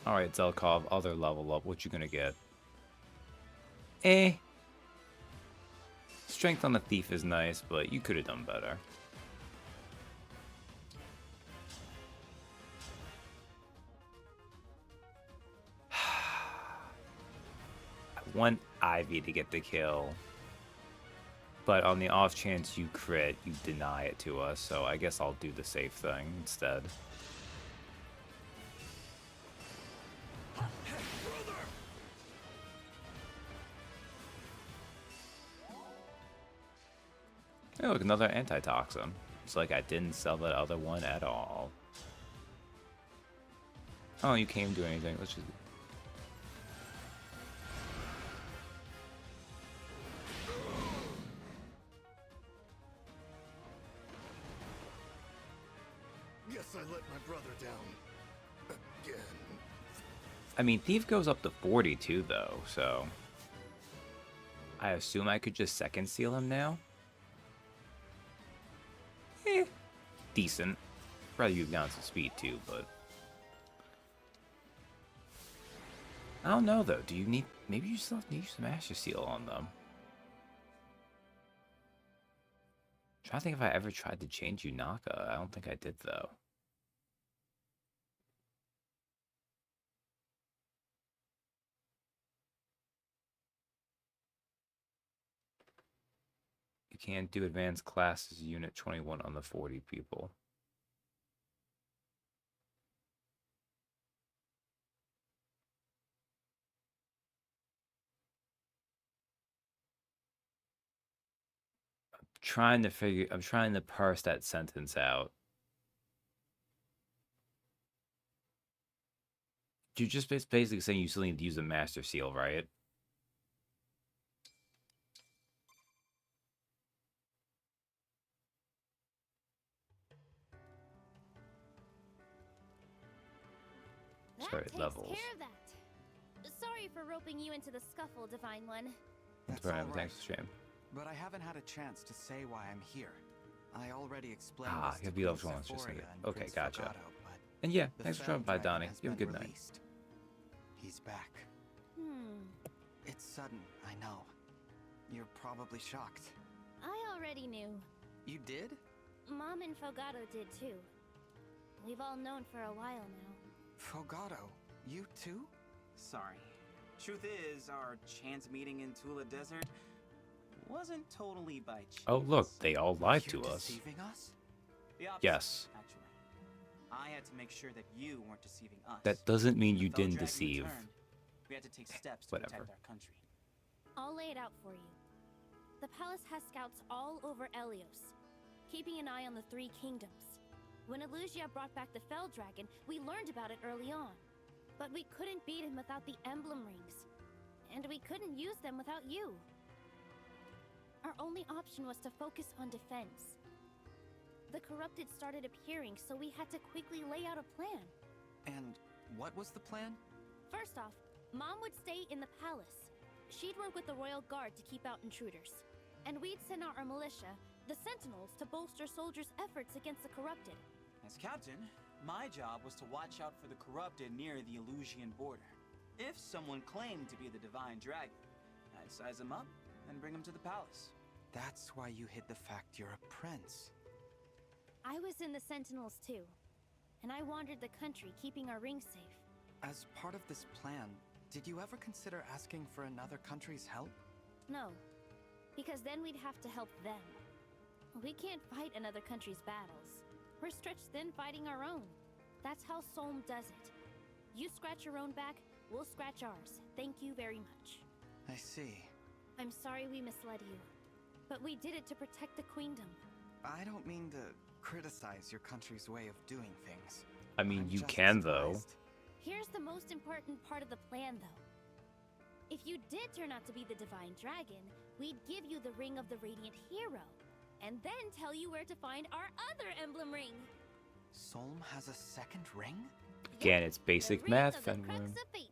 Alright, Zelkov, other level up. What you gonna get? Strength on the thief is nice, but you could have done better. I want Ivy to get the kill. But on the off chance you crit, you deny it to us, so I guess I'll do the safe thing instead. Hey, look, another antitoxin. It's like I didn't sell that other one at all. Oh, you can't do anything. Let's just... Guess I let my brother down. Again. I mean, Thief goes up to 42, though, so... I assume I could just second seal him now? Decent. Rather you down some speed, too, but... I don't know, though. Do you need... Maybe you still need some Master Seal on them. I'm trying to think if I ever tried to change Yunaka. I don't think I did, though. You can't do advanced classes unit 21 on the 40 people. I'm trying to parse that sentence out. You're just basically saying you still need to use a Master Seal, right? That Sorry, takes levels. care of that. Sorry for roping you into the scuffle, Divine One. That's Right, all right. thanks, Shame. But I haven't had a chance to say why I'm here. I already explained Ah, this you to have Queen Elf just Sephoria and Okay, Prince gotcha. Fogado, but And yeah, the thanks for Fell dropping by, Dragon Donnie. has You have a been good night. released. He's back. Hmm. It's sudden, I know. You're probably shocked. I already knew. You did? Mom and Fogado did too. We've all known for a while now. Fogado, you too? Sorry. Truth is, our chance meeting in Tula Desert wasn't totally by chance. Oh, look, they all lied to You're us. deceiving us? The opposite, Yes. actually. I had to make sure that you weren't deceiving us. That doesn't mean When you the Fell didn't Dragon deceive. returned, we had to take steps to Whatever. protect our country. I'll lay it out for you. The palace has scouts all over Elios, keeping an eye on the three kingdoms. When Elusia brought back the Fell Dragon, we learned about it early on. But we couldn't beat him without the Emblem rings. And we couldn't use them without you. Our only option was to focus on defense. The corrupted started appearing, so we had to quickly lay out a plan. And what was the plan? First off, Mom would stay in the palace. She'd work with the royal guard to keep out intruders. And we'd send out our militia, the Sentinels, to bolster soldiers' efforts against the corrupted. As captain, my job was to watch out for the corrupted near the Elusian border. If someone claimed to be the Divine Dragon, I'd size them up and bring them to the palace. That's why you hid the fact you're a prince. I was in the Sentinels too, and I wandered the country keeping our rings safe. As part of this plan, did you ever consider asking for another country's help? No, because then we'd have to help them. We can't fight another country's battles. We're stretched thin fighting our own. That's how Solm does it. You scratch your own back, we'll scratch ours. Thank you very much. I see. I'm sorry we misled you, but we did it to protect the queendom. I don't mean to criticize your country's way of doing things. I mean, I'm you just can, though. surprised. Here's the most important part of the plan, though. If you did turn out to be the Divine Dragon, we'd give you the Ring of the Radiant Hero, and then tell you where to find our other emblem ring. Solm has a second ring? Again, it's basic Ring math, of the Fenrir. Crux of Fate.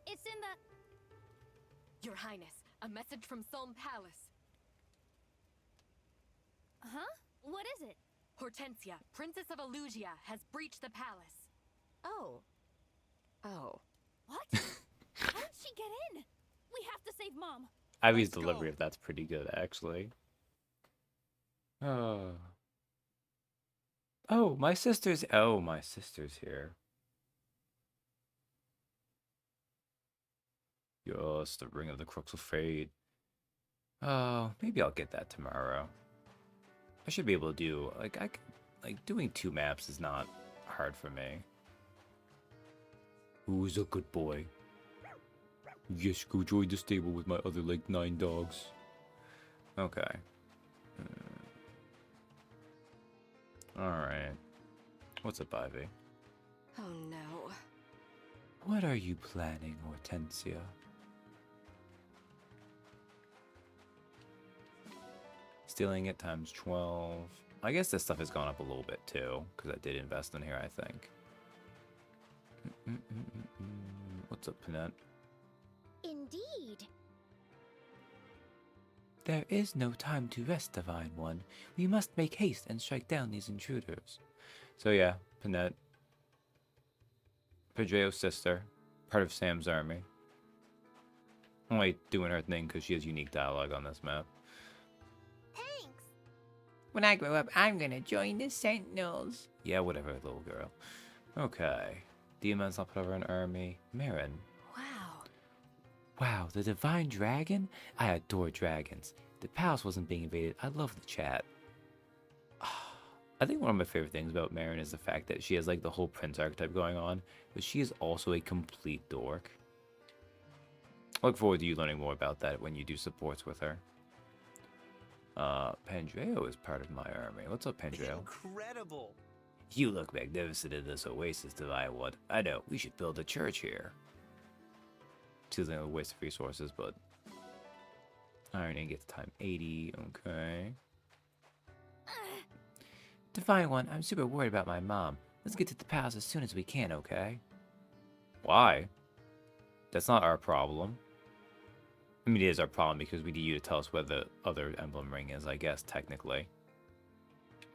It's in the... Your Highness, a message from Solm Palace. Huh? What is it? Hortensia, Princess of Elusia, has breached the palace. Oh. Oh. What? How did she get in? We have to save Mom. Ivy's delivery of that's pretty good, actually. Oh. Oh, my sister's... Oh, my sister's here. Yes, the Ring of the Crux of Fate. Oh, maybe I'll get that tomorrow. I should be able to do... Like, doing 2 maps is not hard for me. Who's a good boy? Yes, go join the stable with my other, 9 dogs. Okay. Alright. What's up, Ivy? Oh no. What are you planning, Hortensia? Stealing it times 12. I guess this stuff has gone up a little bit too, because I did invest in here, I think. What's up, Panette? Indeed. There is no time to rest, Divine One. We must make haste and strike down these intruders. So yeah, Panette. Pedreo's sister. Part of Sam's army. Only doing her thing because she has unique dialogue on this map. Thanks. When I grow up, I'm gonna join the Sentinels. Yeah, whatever, little girl. Okay. Demons, I'll put over an army. Marin. Wow. Wow, the Divine Dragon? I adore dragons. The palace wasn't being invaded. I love the chat. I think one of my favorite things about Marin is the fact that she has the whole prince archetype going on, but she is also a complete dork. I look forward to you learning more about that when you do supports with her. Pandreo is part of my army. What's up, Pandreo? Incredible! You look magnificent in this oasis, Divine One. I know, we should build a church here. Seems like a waste of resources, but... Iron Ingots time 80, okay. Divine One, I'm super worried about my mom. Let's get to the palace as soon as we can, okay? Why? That's not our problem. I mean, it is our problem because we need you to tell us where the other emblem ring is, I guess, technically.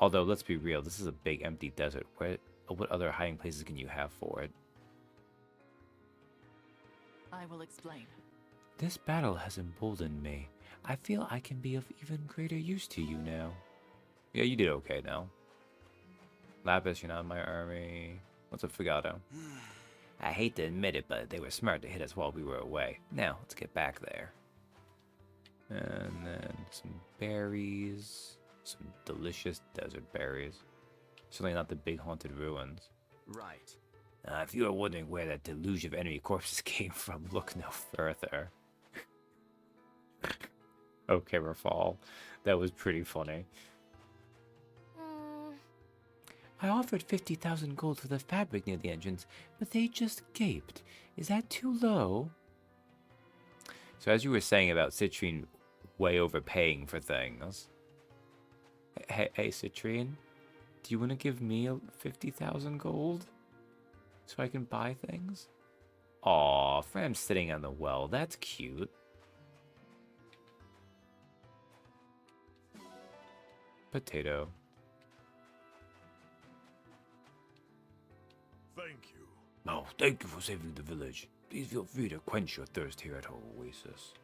Although, let's be real, this is a big empty desert. What other hiding places can you have for it? I will explain. This battle has emboldened me. I feel I can be of even greater use to you now. Yeah, you did okay now. Lapis, you're not in my army. What's up, Figado? I hate to admit it, but they were smart to hit us while we were away. Now, let's get back there. And then some berries. Some delicious desert berries. Certainly not the big haunted ruins. Right. If you are wondering where that deluge of enemy corpses came from, look no further. Okay, Rafal. That was pretty funny. I offered 50,000 gold for the fabric near the entrance, but they just gaped. Is that too low? So as you were saying about Citrine way overpaying for things. Hey, Citrine, do you want to give me 50,000 gold so I can buy things? Aw, Fram's sitting on the well. That's cute. Potato. Thank you. Oh, thank you for saving the village. Please feel free to quench your thirst here at our oasis.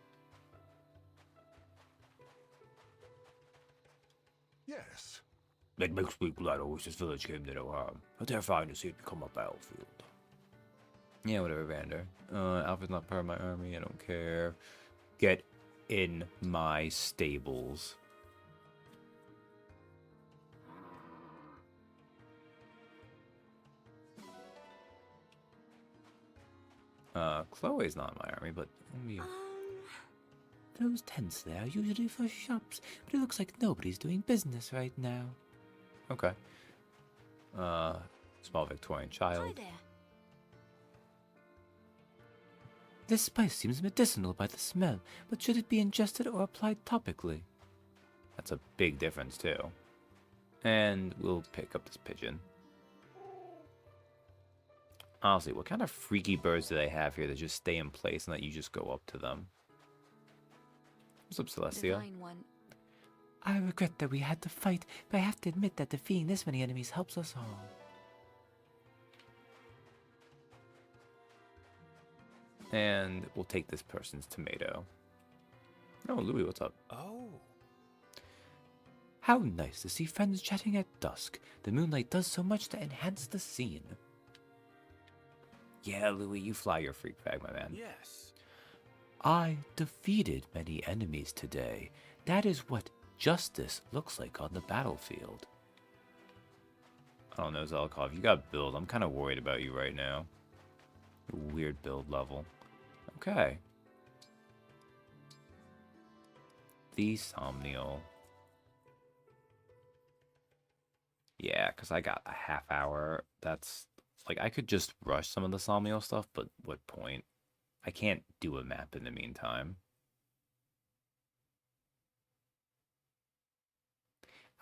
Yes. It makes me glad Oasis Village came to no harm. But terrifying to see it become a battlefield. Yeah, whatever, Vander. Alfred's not part of my army. I don't care. Get in my stables. Chloe's not in my army, but those tents there are usually for shops, but it looks like nobody's doing business right now. Okay. Small Victorian child. Hi there. This spice seems medicinal by the smell, but should it be ingested or applied topically? That's a big difference too. And we'll pick up this pigeon. Honestly, what kind of freaky birds do they have here that just stay in place and that you just go up to them? What's up, Celestia? Divine One. I regret that we had to fight, but I have to admit that defeating this many enemies helps us all. And we'll take this person's tomato. Oh, Louis, what's up? Oh. How nice to see friends chatting at dusk. The moonlight does so much to enhance the scene. Yeah, Louis, you fly your freak flag, my man. Yes. I defeated many enemies today. That is what justice looks like on the battlefield. I don't know, Zelkov. You got build. I'm kind of worried about you right now. Weird build level. Okay. The Somnial. Yeah, because I got a half hour. That's... Like, I could just rush some of the Somnial stuff, but what point? I can't do a map in the meantime.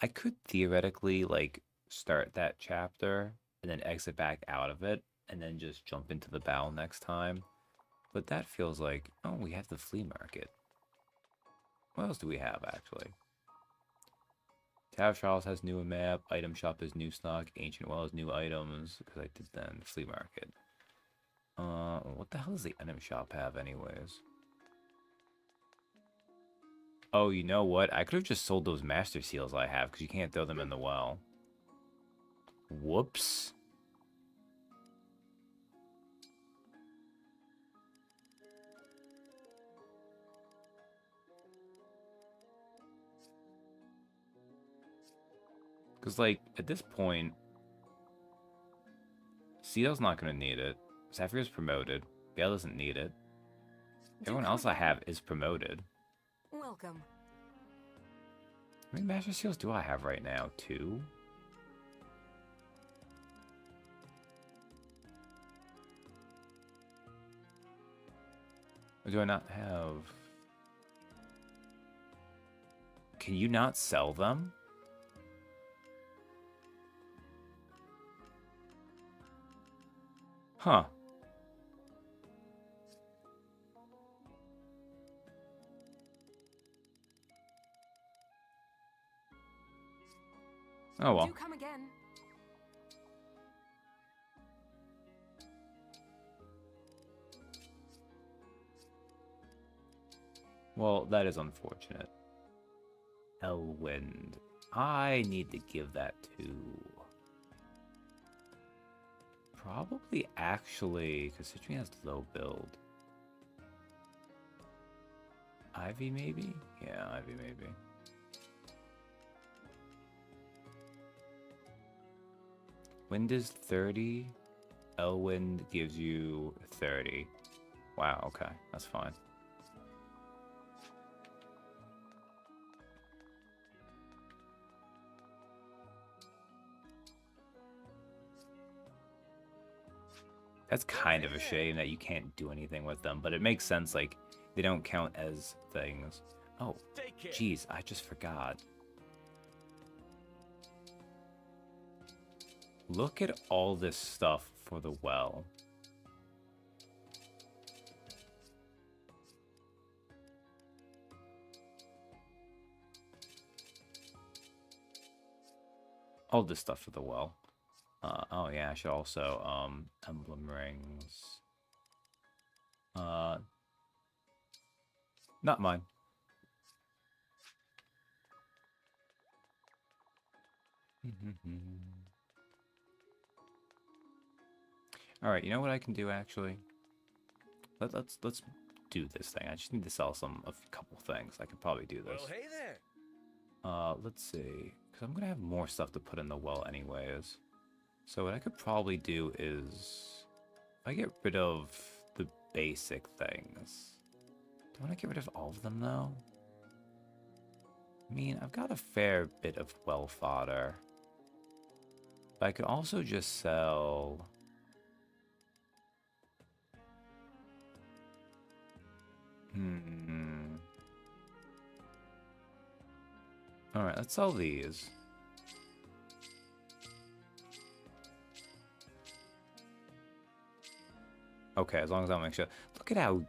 I could theoretically, like, start that chapter and then exit back out of it and then just jump into the battle next time. But that feels like, oh, we have the flea market. What else do we have, actually? Tav Charles has new map, item shop is new stock, ancient well has new items, because I did then flea market. What the hell does the item shop have anyways? Oh, you know what? I could have just sold those master seals I have, because you can't throw them in the well. Whoops. Because, like, at this point, Seal's not going to need it. Sapphire's promoted. Gale doesn't need it. Everyone else I have is promoted. Welcome. How many Master Seals do I have right now? 2? Or do I not have... Can you not sell them? Huh. Oh well. Do come again. Well, that is unfortunate. Elwind. I need to give that to... Probably actually, because Citrine has low build. Ivy maybe? Yeah, Ivy maybe. Wind is 30. Elwind gives you 30. Wow, okay, that's fine. That's kind of a shame that you can't do anything with them, but it makes sense, like, they don't count as things. Oh, jeez, I just forgot. Look at all this stuff for the well. All this stuff for the well. Oh yeah, I should also, emblem rings. Not mine. All right, you know what I can do actually? Let's do this thing. I just need to sell a couple things. I could probably do this. Well, hey there. Let's see, because I'm gonna have more stuff to put in the well anyways. So what I could probably do is, if I get rid of the basic things. Do I want to get rid of all of them though? I mean, I've got a fair bit of well fodder. But I could also just sell... Alright, let's sell these. Okay, as long as I make sure. Look at how...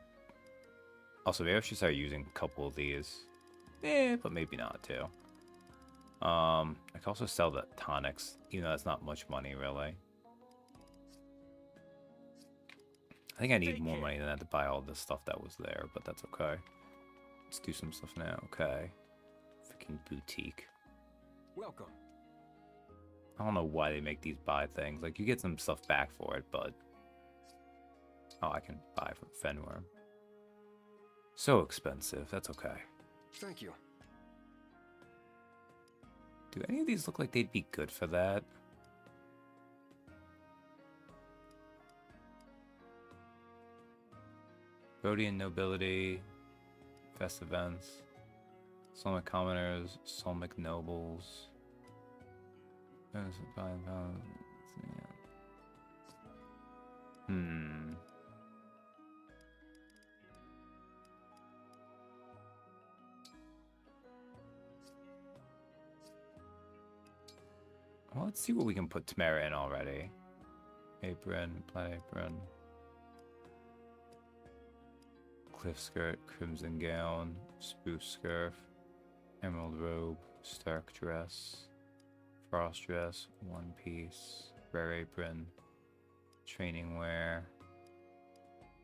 Also, maybe I should start using a couple of these. But maybe not too. I can also sell the tonics, even though that's not much money, really. I think I need more money than that to buy all this stuff that was there, but that's okay. Let's do some stuff now. Okay. Freaking boutique. Welcome. I don't know why they make these buy things. Like, you get some stuff back for it, but... Oh, I can buy from Fenworm. So expensive. That's okay. Thank you. Do any of these look like they'd be good for that? Rhodian Nobility, Fest Events, Solmic Commoners, Solmic Nobles. Well, let's see what we can put Tamara in already. Apron, plaid apron. Cliff skirt, crimson gown, spruce scarf, emerald robe, stark dress, frost dress, one piece, rare apron, training wear.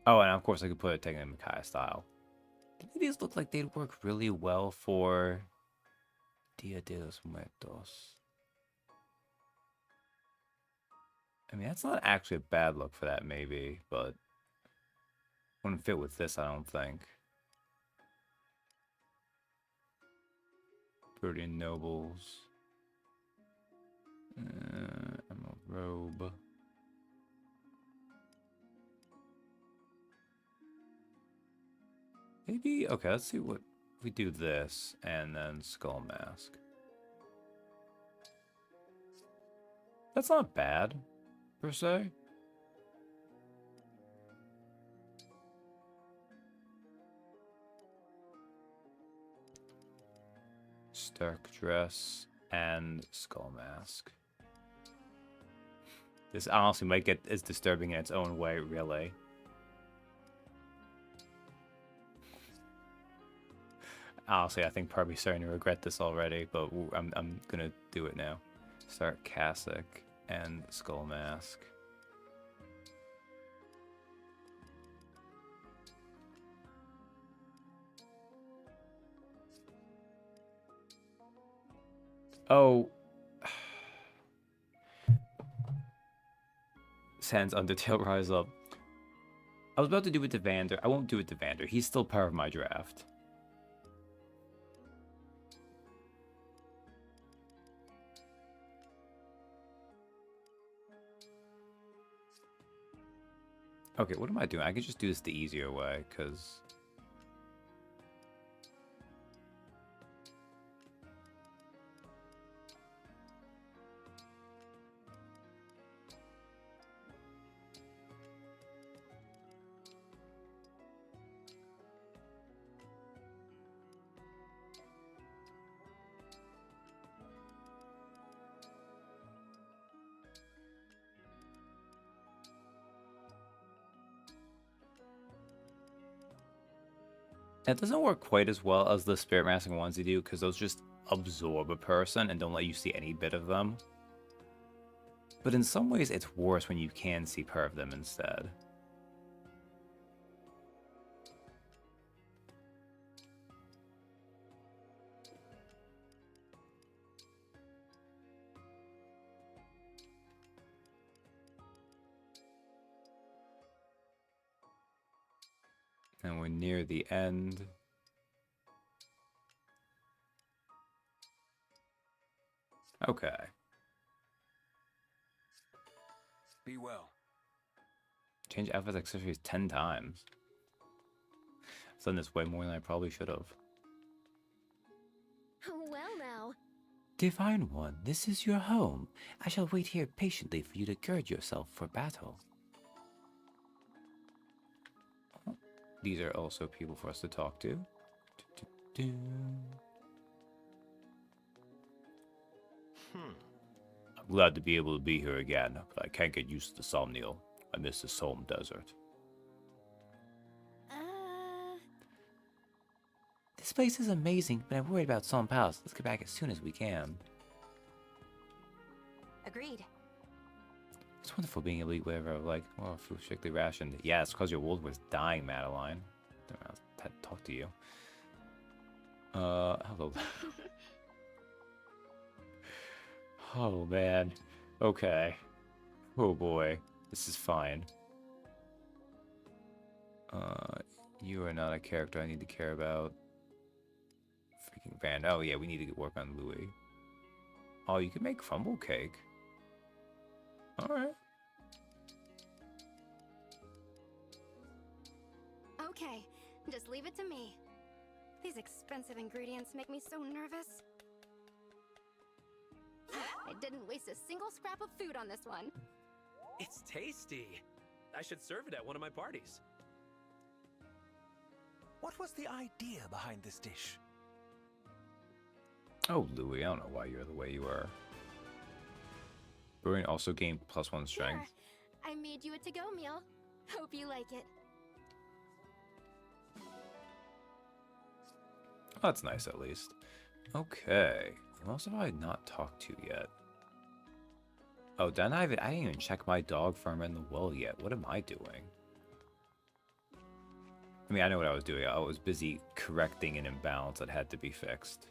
Oh, and of course I could put it taken in Micaiah style. These look like they'd work really well for Dia de los Muertos. I mean, that's not actually a bad look for that, maybe, but wouldn't fit with this, I don't think. Protean Nobles. Emerald Robe. Maybe, okay, let's see what, if we do this, and then Skull Mask. That's not bad, per se. Stark dress and skull mask. This honestly might get as disturbing in its own way, really. Honestly, I think probably starting to regret this already, but I'm gonna do it now. Sarcastic and Skull Mask. Oh. Sans Undertale Rise Up. I was about to do it to Vander. I won't do it to Vander. He's still part of my draft. Okay, what am I doing? I could just do this the easier way, because... It doesn't work quite as well as the Spirit Masking ones you do, because those just absorb a person and don't let you see any bit of them. But in some ways, it's worse when you can see part of them instead. And we're near the end. Okay. Be well. Change outfit accessories 10 times. I've done this way more than I probably should have. Well now. Divine One, this is your home. I shall wait here patiently for you to gird yourself for battle. These are also people for us to talk to. I'm glad to be able to be here again, but I can't get used to Somniel. I miss the Sohm Desert. This place is amazing, but I'm worried about Sohm Palace. Let's get back as soon as we can. Agreed. It's wonderful being able to eat whatever I like. Oh, food strictly rationed. Yeah, it's because your world was dying, Madeline. I'll talk to you. Hello. Oh, man. Okay. Oh, boy. This is fine. You are not a character I need to care about. Freaking Van. Oh, yeah, we need to work on Louis. Oh, you can make crumble cake. Alright. Okay, just leave it to me. These expensive ingredients make me so nervous. I didn't waste a single scrap of food on this one. It's tasty. I should serve it at one of my parties. What was the idea behind this dish? Oh, Louis, I don't know why you're the way you are. Brewing also gained +1 strength. Here, I made you a to-go meal. Hope you like it. Oh, that's nice, at least. Okay. Who else have I not talked to yet? Oh, I didn't even check my dog farm in the well yet. What am I doing? I mean, I know what I was doing. I was busy correcting an imbalance that had to be fixed.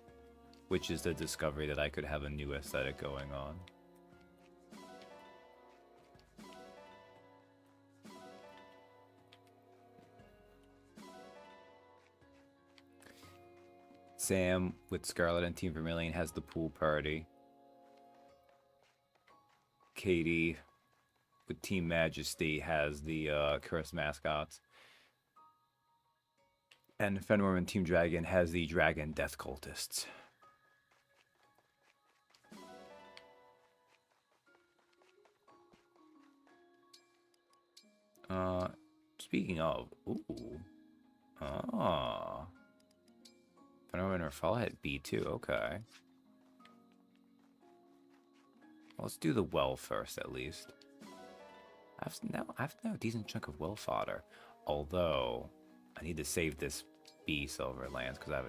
Which is the discovery that I could have a new aesthetic going on. Sam with Scarlet and Team Vermilion has the pool party. Katie with Team Majesty has the cursed mascots. And Fenworm and Team Dragon has the Dragon Death Cultists. Speaking of, ooh. Ah. Fenworm and Rafala hit B2, okay. Let's do the well first, at least. I have now a decent chunk of well fodder. Although, I need to save this B Silver Lands, because I have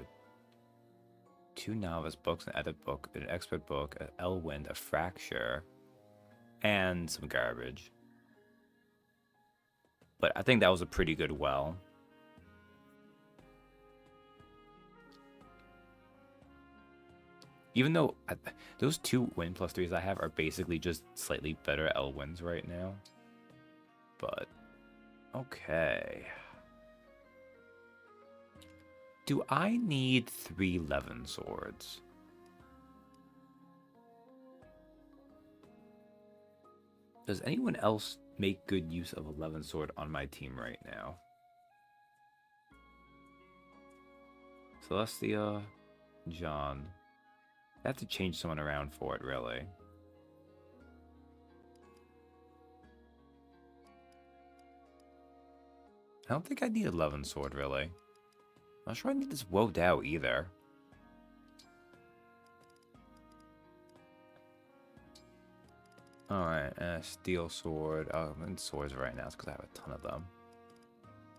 2 novice books, an edit book, an expert book, an Elwind, a fracture, and some garbage. But I think that was a pretty good well. Even though those 2 win plus 3s I have are basically just slightly better Elwinds right now. But, okay. Do I need 3 Levin swords? Does anyone else make good use of a Levin sword on my team right now? Celestia, John. I have to change someone around for it, really. I don't think I need a Levin sword, really. I'm not sure I need this Woe Dao either. Alright, steel sword. Oh, I'm in swords right now because I have a ton of them.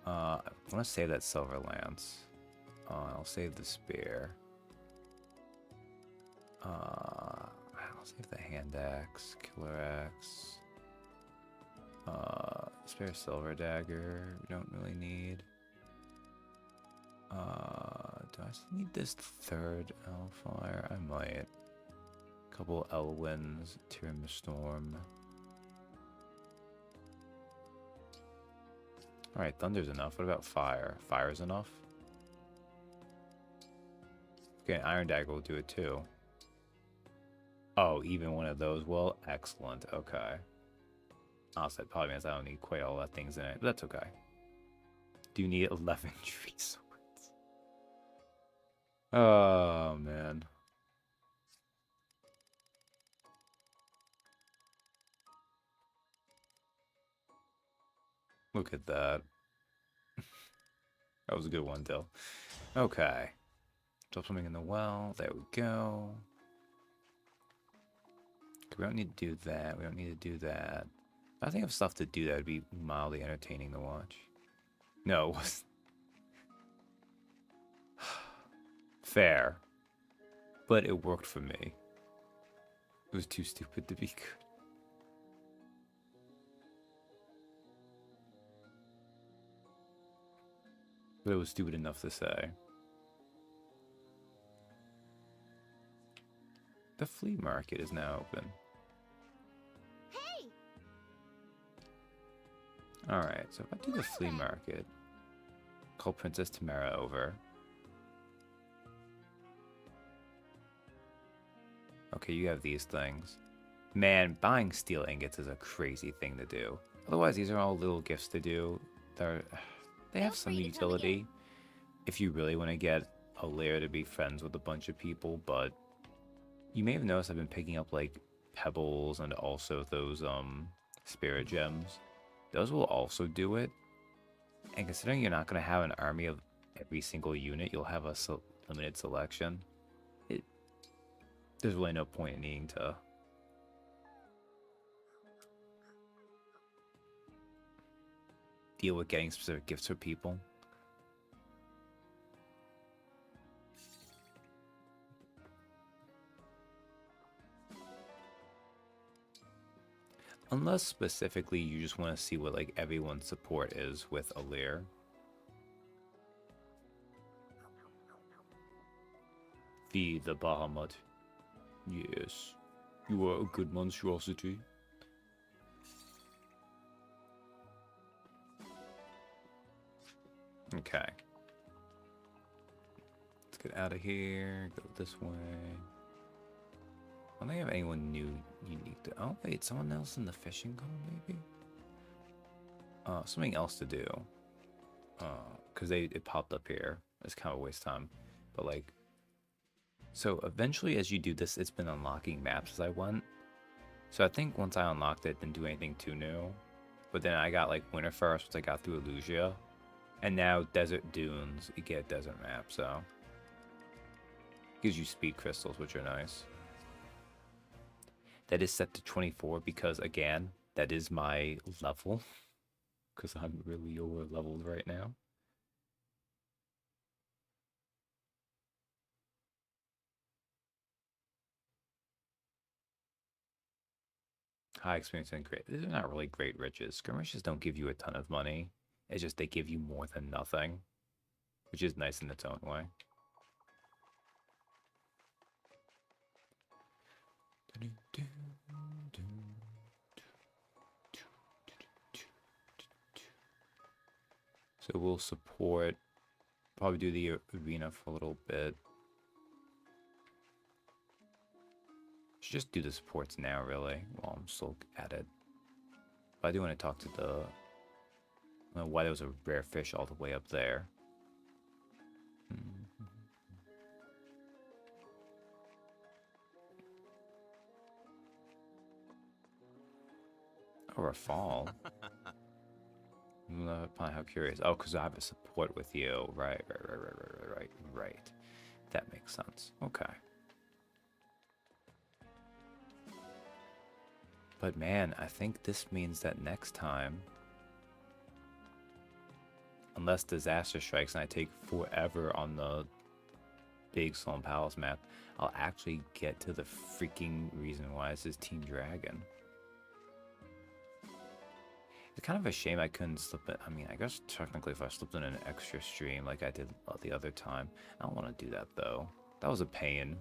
I want to save that silver lance. I'll save the spear. I'll save the hand axe, killer axe. Spare silver dagger. We don't really need. Do I still need this 3rd Elfire? I might. Couple Elwinds, Tyrim Storm. Alright, Thunder's enough. What about Fire? Fire's enough? Okay, Iron Dagger will do it too. Oh, even one of those will? Excellent, okay. Honestly, that probably means I don't need quite all that things in it, but that's okay. Do you need 11 tree swords? Oh, man. Look at that. That was a good one, Dill. Okay. Drop something in the well. There we go. We don't need to do that. We don't need to do that. I think of stuff to do that would be mildly entertaining to watch. No, it wasn't. Fair. But it worked for me. It was too stupid to be good. But it was stupid enough to say. The flea market is now open. Hey! Alright, so if I do the flea market, call Princess Tamara over. Okay, you have these things. Man, buying steel ingots is a crazy thing to do. Otherwise, these are all little gifts to do. They have some utility if you really want to get a lair to be friends with a bunch of people, but you may have noticed I've been picking up like pebbles and also those spirit gems. Those will also do it. And considering you're not going to have an army of every single unit, you'll have a limited selection. There's really no point in needing to deal with getting specific gifts for people. Unless specifically you just want to see what like everyone's support is with a lair. Feed the Bahamut. Yes, you are a good monstrosity. Okay. Let's get out of here, go this way. I don't think I have anyone new unique to... Oh, wait, someone else in the fishing call, maybe? Something else to do. Because it popped up here. It's kind of a waste of time. But, like... So, eventually, as you do this, it's been unlocking maps as I went. So, I think once I unlocked it, it didn't do anything too new. But then I got, like, Winterfell once I got through Illusia. And now, Desert Dunes, you get a desert map, so... Gives you speed crystals, which are nice. That is set to 24 because, again, that is my level. Because I'm really over leveled right now. High experience and great. These are not really great riches. Skirmishes don't give you a ton of money. It's just they give you more than nothing, which is nice in its own way. So we'll support, probably do the arena for a little bit. Should just do the supports now, really, while I'm still at it. But I do want to talk to the, I don't know why there was a rare fish all the way up there. Or a fall. How curious. Oh, because I have a support with you. Right. That makes sense. Okay. But man, I think this means that next time, unless disaster strikes and I take forever on the big Slum Palace map, I'll actually get to the freaking reason why this is Team Dragon. It's kind of a shame I couldn't slip it. I mean, I guess technically if I slipped in an extra stream like I did the other time. I don't want to do that though. That was a pain.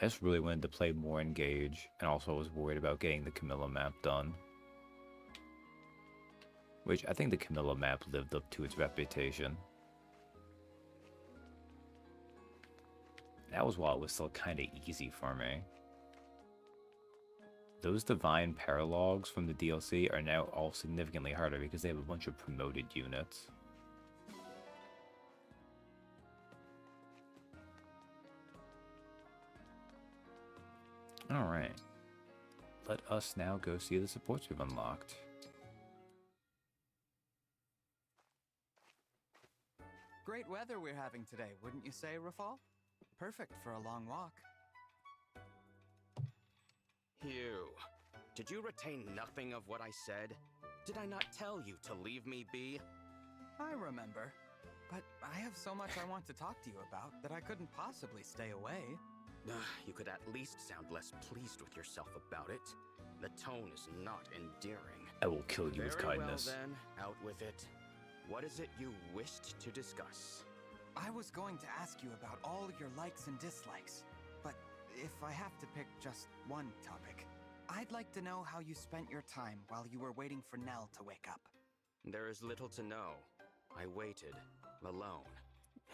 I just really wanted to play more Engage, and also was worried about getting the Camilla map done. Which I think the Camilla map lived up to its reputation. That was while it was still kind of easy for me. Those Divine Paralogs from the DLC are now all significantly harder because they have a bunch of promoted units. Alright. Let us now go see the supports we've unlocked. Great weather we're having today, wouldn't you say, Rafal? Perfect for a long walk. Hugh, did you retain nothing of what I said? Did I not tell you to leave me be? I remember, but I have so much I want to talk to you about that I couldn't possibly stay away. You could at least sound less pleased with yourself about it. The tone is not endearing. I will kill you with kindness. Very well then, out with it. What is it you wished to discuss? I was going to ask you about all your likes and dislikes, but if I have to pick just one topic, I'd like to know how you spent your time while you were waiting for Nell to wake up. There is little to know. I waited, alone.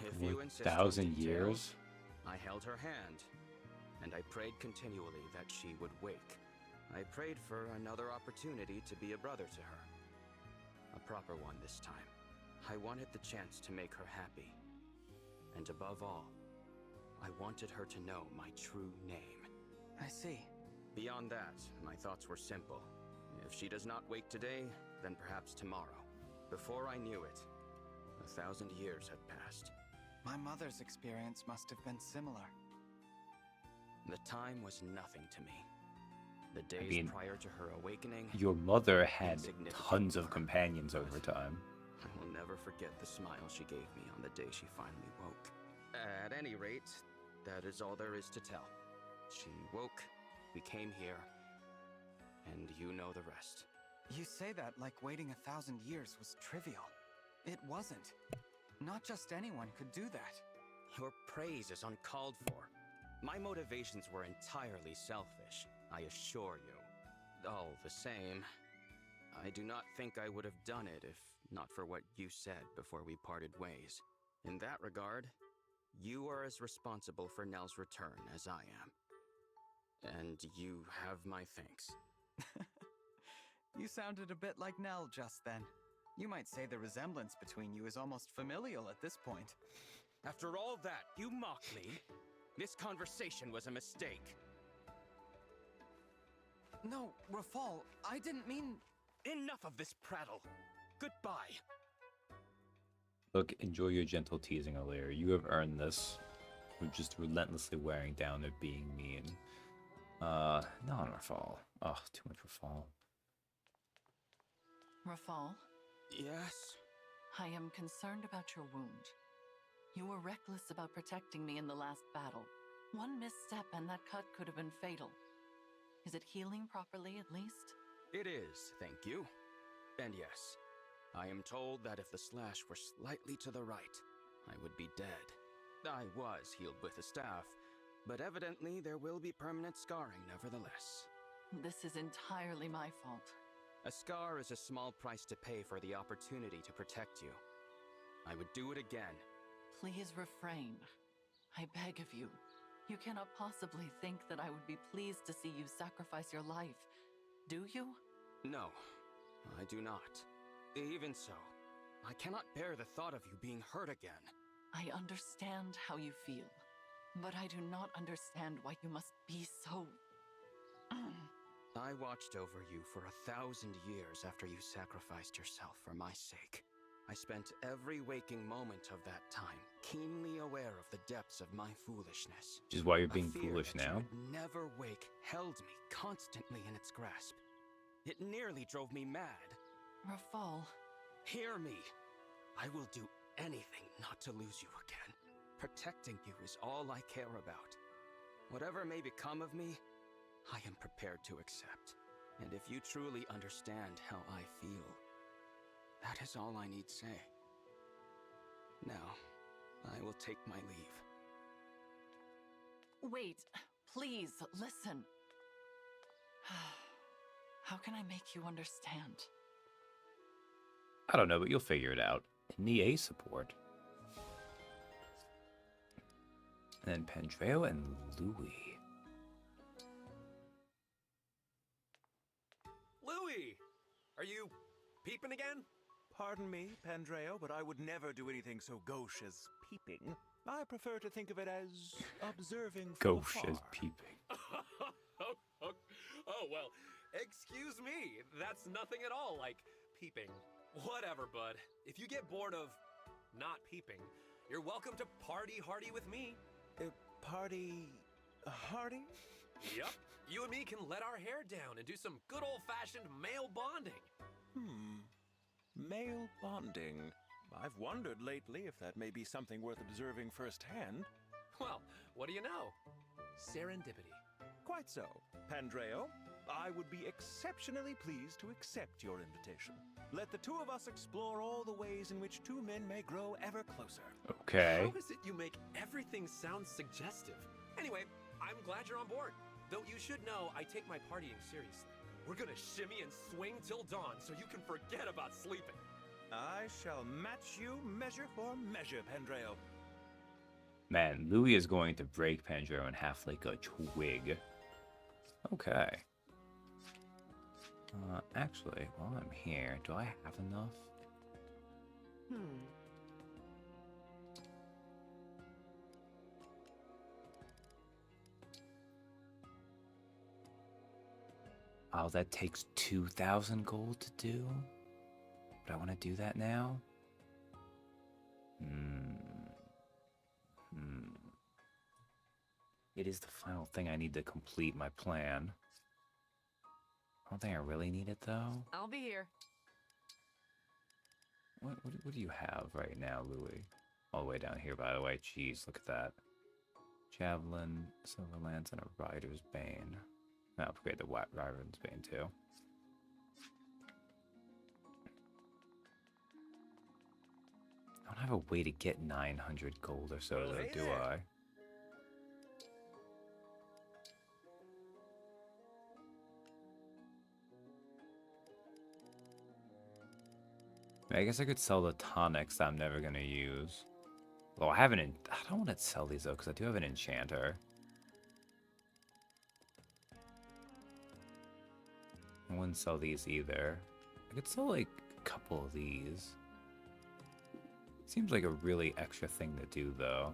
If you insist 1,000 on details, years? I held her hand, and I prayed continually that she would wake. I prayed for another opportunity to be a brother to her. A proper one this time. I wanted the chance to make her happy. And above all, I wanted her to know my true name. I see. Beyond that, my thoughts were simple. If she does not wake today, then perhaps tomorrow. Before I knew it, 1,000 years had passed. My mother's experience must have been similar. The time was nothing to me. The days prior to her awakening... Your mother had insignificant tons of were. companions over time. I will never forget the smile she gave me on the day she finally woke. At any rate, that is all there is to tell. She woke, we came here, and you know the rest. You say that like waiting 1,000 years was trivial. It wasn't. Not just anyone could do that. Your praise is uncalled for. My motivations were entirely selfish, I assure you. All the same, I do not think I would have done it if not for what you said before we parted ways. In that regard, you are as responsible for Nell's return as I am. And you have my thanks. You sounded a bit like Nell just then. You might say the resemblance between you is almost familial at this point. After all that, you mock me? This conversation was a mistake. No, Rafal, I didn't mean... Enough of this prattle. Goodbye. Look, enjoy your gentle teasing, Alir. You have earned this. We're just relentlessly wearing down at being mean. No, Rafal. Oh, too much Rafal. Rafal? Yes? I am concerned about your wound. You were reckless about protecting me in the last battle. One misstep and that cut could have been fatal. Is it healing properly at least? It is, thank you. And yes, I am told that if the slash were slightly to the right, I would be dead. I was healed with a staff, but evidently there will be permanent scarring nevertheless. This is entirely my fault. A scar is a small price to pay for the opportunity to protect you. I would do it again. Please refrain. I beg of you. You cannot possibly think that I would be pleased to see you sacrifice your life. Do you? No, I do not. Even so, I cannot bear the thought of you being hurt again. I understand how you feel, but I do not understand why you must be so... I watched over you for 1,000 years after you sacrificed yourself for my sake. I spent every waking moment of that time keenly aware of the depths of my foolishness. Which is why you're being A fear foolish that you now. would never wake held me constantly in its grasp. It nearly drove me mad. Rafal. Hear me. I will do anything not to lose you again. Protecting you is all I care about. Whatever may become of me, I am prepared to accept. And if you truly understand how I feel, that is all I need say. Now, I will take my leave. Wait, please, listen. How can I make you understand? I don't know, but you'll figure it out. NEA support. And then Pandreo and Louis. Louis! Are you peeping again? Pardon me, Pandreo, but I would never do anything so gauche as peeping. I prefer to think of it as observing from Gauche afar. as peeping. Oh, well, excuse me. That's nothing at all like peeping. Whatever, bud. If you get bored of not peeping, you're welcome to party hardy with me. Party hardy? Yep. You and me can let our hair down and do some good old-fashioned male bonding. Male bonding. I've wondered lately if that may be something worth observing firsthand. Well, what do you know? Serendipity. Quite so. Pandreo, I would be exceptionally pleased to accept your invitation. Let the two of us explore all the ways in which two men may grow ever closer. Okay. How is it you make everything sound suggestive? Anyway, I'm glad you're on board. Though you should know I take my partying seriously. We're gonna shimmy and swing till dawn so you can forget about sleeping. I shall match you measure for measure, Pandreo. Man, Louis is going to break Pandreo in half like a twig. Okay. Actually, while I'm here, do I have enough? Oh, that takes 2,000 gold to do? But I want to do that now? It is the final thing I need to complete my plan. I don't think I really need it, though. I'll be here. What do you have right now, Louis? All the way down here, by the way. Jeez, look at that. Javelin, Silver Lance, and a Rider's Bane. I'll upgrade the Rider's Bane, too. I don't have a way to get 900 gold or so, though, do I? I guess I could sell the tonics that I'm never going to use. Well, I don't want to sell these, though, because I do have an enchanter. I wouldn't sell these either. I could sell, like, a couple of these. Seems like a really extra thing to do, though.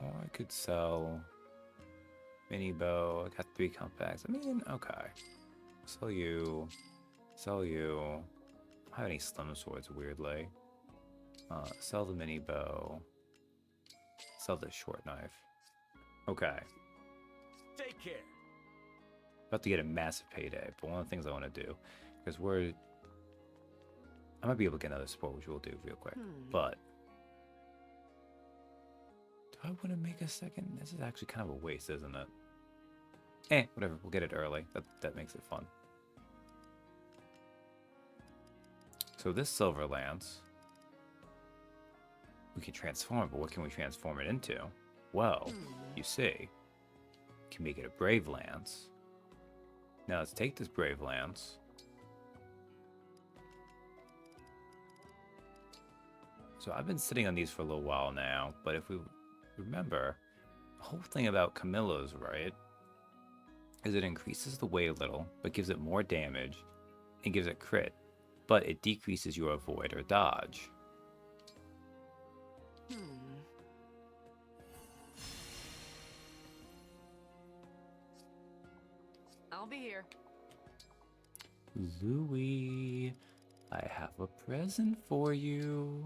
Or I could sell mini bow. I got 3 compacts. I mean, okay. Sell you. Sell you. I don't have any slim swords, weirdly. Sell the mini bow. Sell the short knife. Okay. Take care. About to get a massive payday, but one of the things I want to do, because I might be able to get another support, which we'll do real quick, but Do I want to make a second? This is actually kind of a waste, isn't it? Whatever. We'll get it early. That makes it fun. So this silver lance, we can transform it, but what can we transform it into? Well, you see, we can make it a brave lance. Now let's take this brave lance. So I've been sitting on these for a little while now, but if we remember, the whole thing about Camilla's, right, is it increases the weight a little, but gives it more damage, and gives it crit, but it decreases your avoid or dodge. I'll be here. Louis, I have a present for you.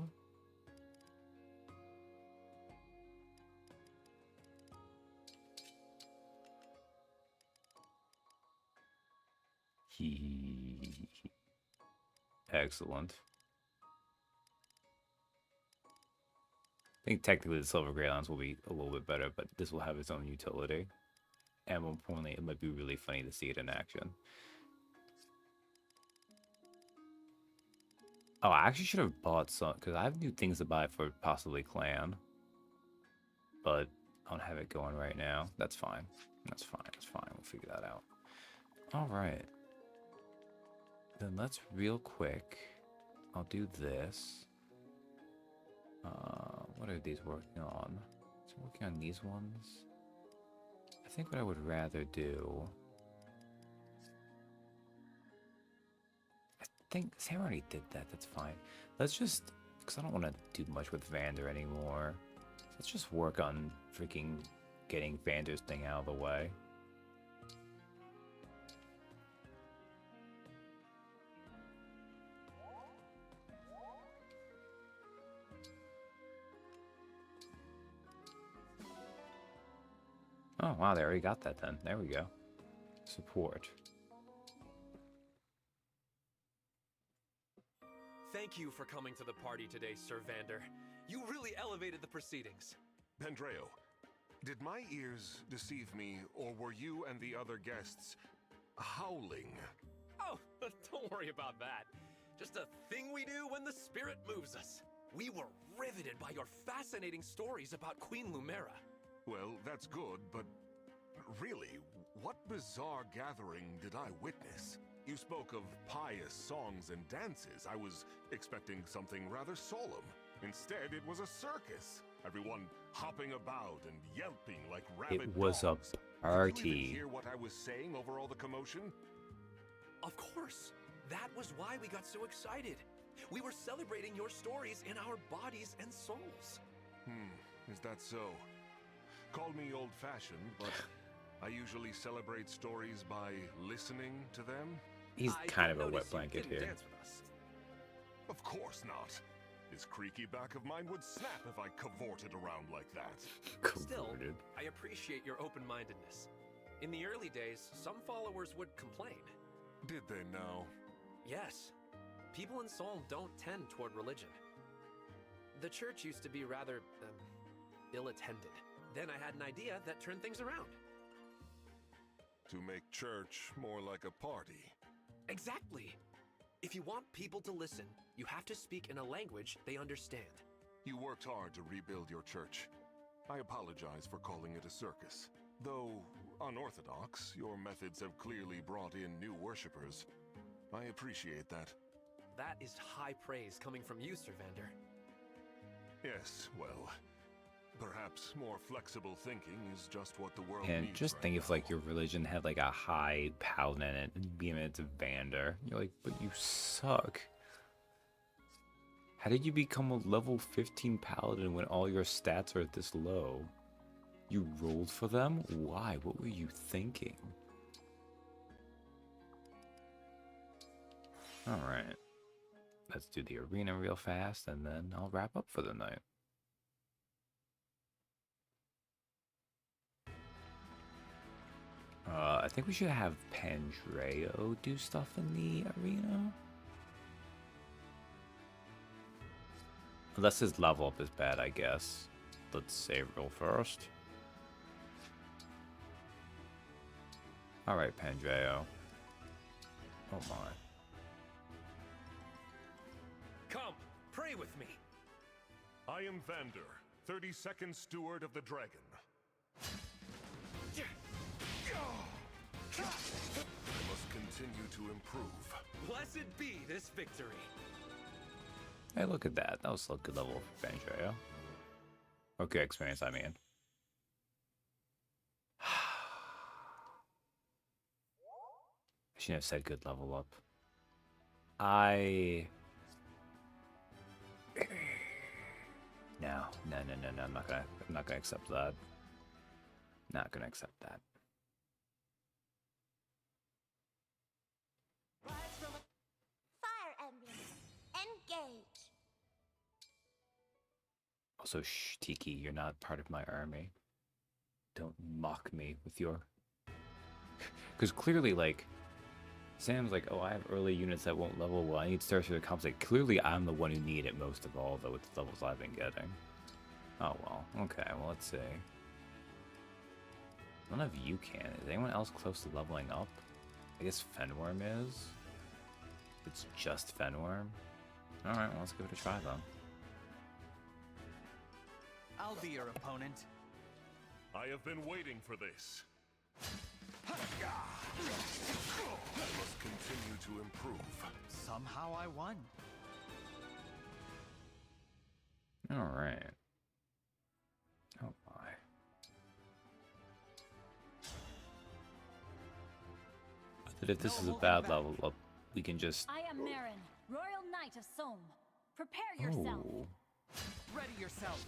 Excellent. I think technically the Silver Greylance will be a little bit better, but this will have its own utility. And more importantly, it might be really funny to see it in action. Oh, I actually should have bought some, because I have new things to buy for possibly Clan. But I don't have it going right now. That's fine. That's fine. That's fine. We'll figure that out. Alright. Then let's real quick. I'll do this. What are these working on? Is it working on these ones? I think what I would rather do... I think Sam already did that. That's fine. Let's just... Because I don't want to do much with Vander anymore. Let's just work on freaking getting Vander's thing out of the way. Oh, wow, they already got that then. There we go. Support. Thank you for coming to the party today, Sir Vander. You really elevated the proceedings. Pandreo, did my ears deceive me, or were you and the other guests howling? Oh, don't worry about that. Just a thing we do when the spirit moves us. We were riveted by your fascinating stories about Queen Lumera. Well, that's good, but really, what bizarre gathering did I witness? You spoke of pious songs and dances. I was expecting something rather solemn. Instead, it was a circus. Everyone hopping about and yelping like rabid It was dogs. a party. Did you even hear what I was saying over all the commotion? Of course. That was why we got so excited. We were celebrating your stories in our bodies and souls. Is that so? Call me old-fashioned, but I usually celebrate stories by listening to them. He's kind of a wet blanket here. Dance with us. Of course not. This creaky back of mine would snap if I cavorted around like that. Still, I appreciate your open-mindedness. In the early days, some followers would complain. Did they now? Yes. People in Solm don't tend toward religion. The church used to be rather, ill-attended. Then I had an idea that turned things around. To make church more like a party. Exactly. If you want people to listen, you have to speak in a language they understand. You worked hard to rebuild your church. I apologize for calling it a circus. Though unorthodox, your methods have clearly brought in new worshippers. I appreciate that. That is high praise coming from you, Sir Vander. Yes, well, perhaps more flexible thinking is just what the world And needs just right think now. if like your religion had like a high paladin in it and being it to Vander. You're like, but you suck. How did you become a level 15 paladin when all your stats are this low? You rolled for them? Why? What were you thinking? Alright. Let's do the arena real fast and then I'll wrap up for the night. I think we should have Pandreo do stuff in the arena. Unless his level up is bad, I guess. let's save real first. Alright, Pandreo. Oh my. Come, pray with me. I am Vander, 32nd Steward of the Dragon. I must continue to improve. Blessed be this victory. Hey, look at that. That was a good level for Pandreo. Okay, experience, I mean. I shouldn't have said good level up. No, I'm not gonna accept that. Not gonna accept that. Fire Emblem. Engage. Also, shh, Tiki, you're not part of my army. Don't mock me with your... Because clearly, like, Sam's like, oh, I have early units that won't level well. I need to start through the comps. Like, clearly, I'm the one who need it most of all, though, with the levels I've been getting. Oh, well. Okay, well, let's see. None of you can. Is anyone else close to leveling up? I guess Fenworm is. It's just Fenworm. Alright, well, let's give it a try, then. I'll be your opponent. I have been waiting for this. I must continue to improve. Somehow I won. Alright. Oh my. But if this is a bad level up, we can just... I am Marin, Royal Knight of Somme. Prepare yourself. Oh. Ready yourself.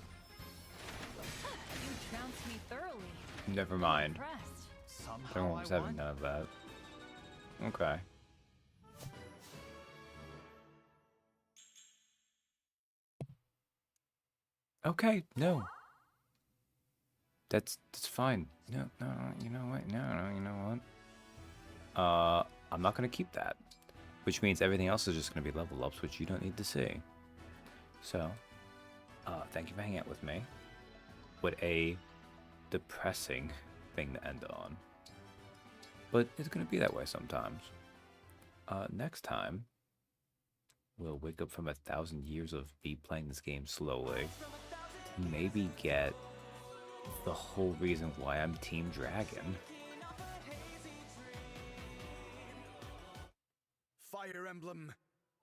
You trounced me thoroughly. Never mind. Impressed. Somehow Don't I have won. none of that. Okay. Okay, no. That's fine. No, you know what? No, you know what? I'm not gonna keep that. Which means everything else is just gonna be level ups, which you don't need to see. So, thank you for hanging out with me. What a depressing thing to end on. But it's gonna be that way sometimes. Next time, we'll wake up from 1,000 years of me playing this game slowly. To maybe get the whole reason why I'm Team Dragon. Fire Emblem,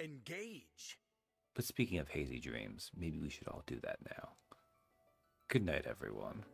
engage. But speaking of hazy dreams, maybe we should all do that now. Good night, everyone.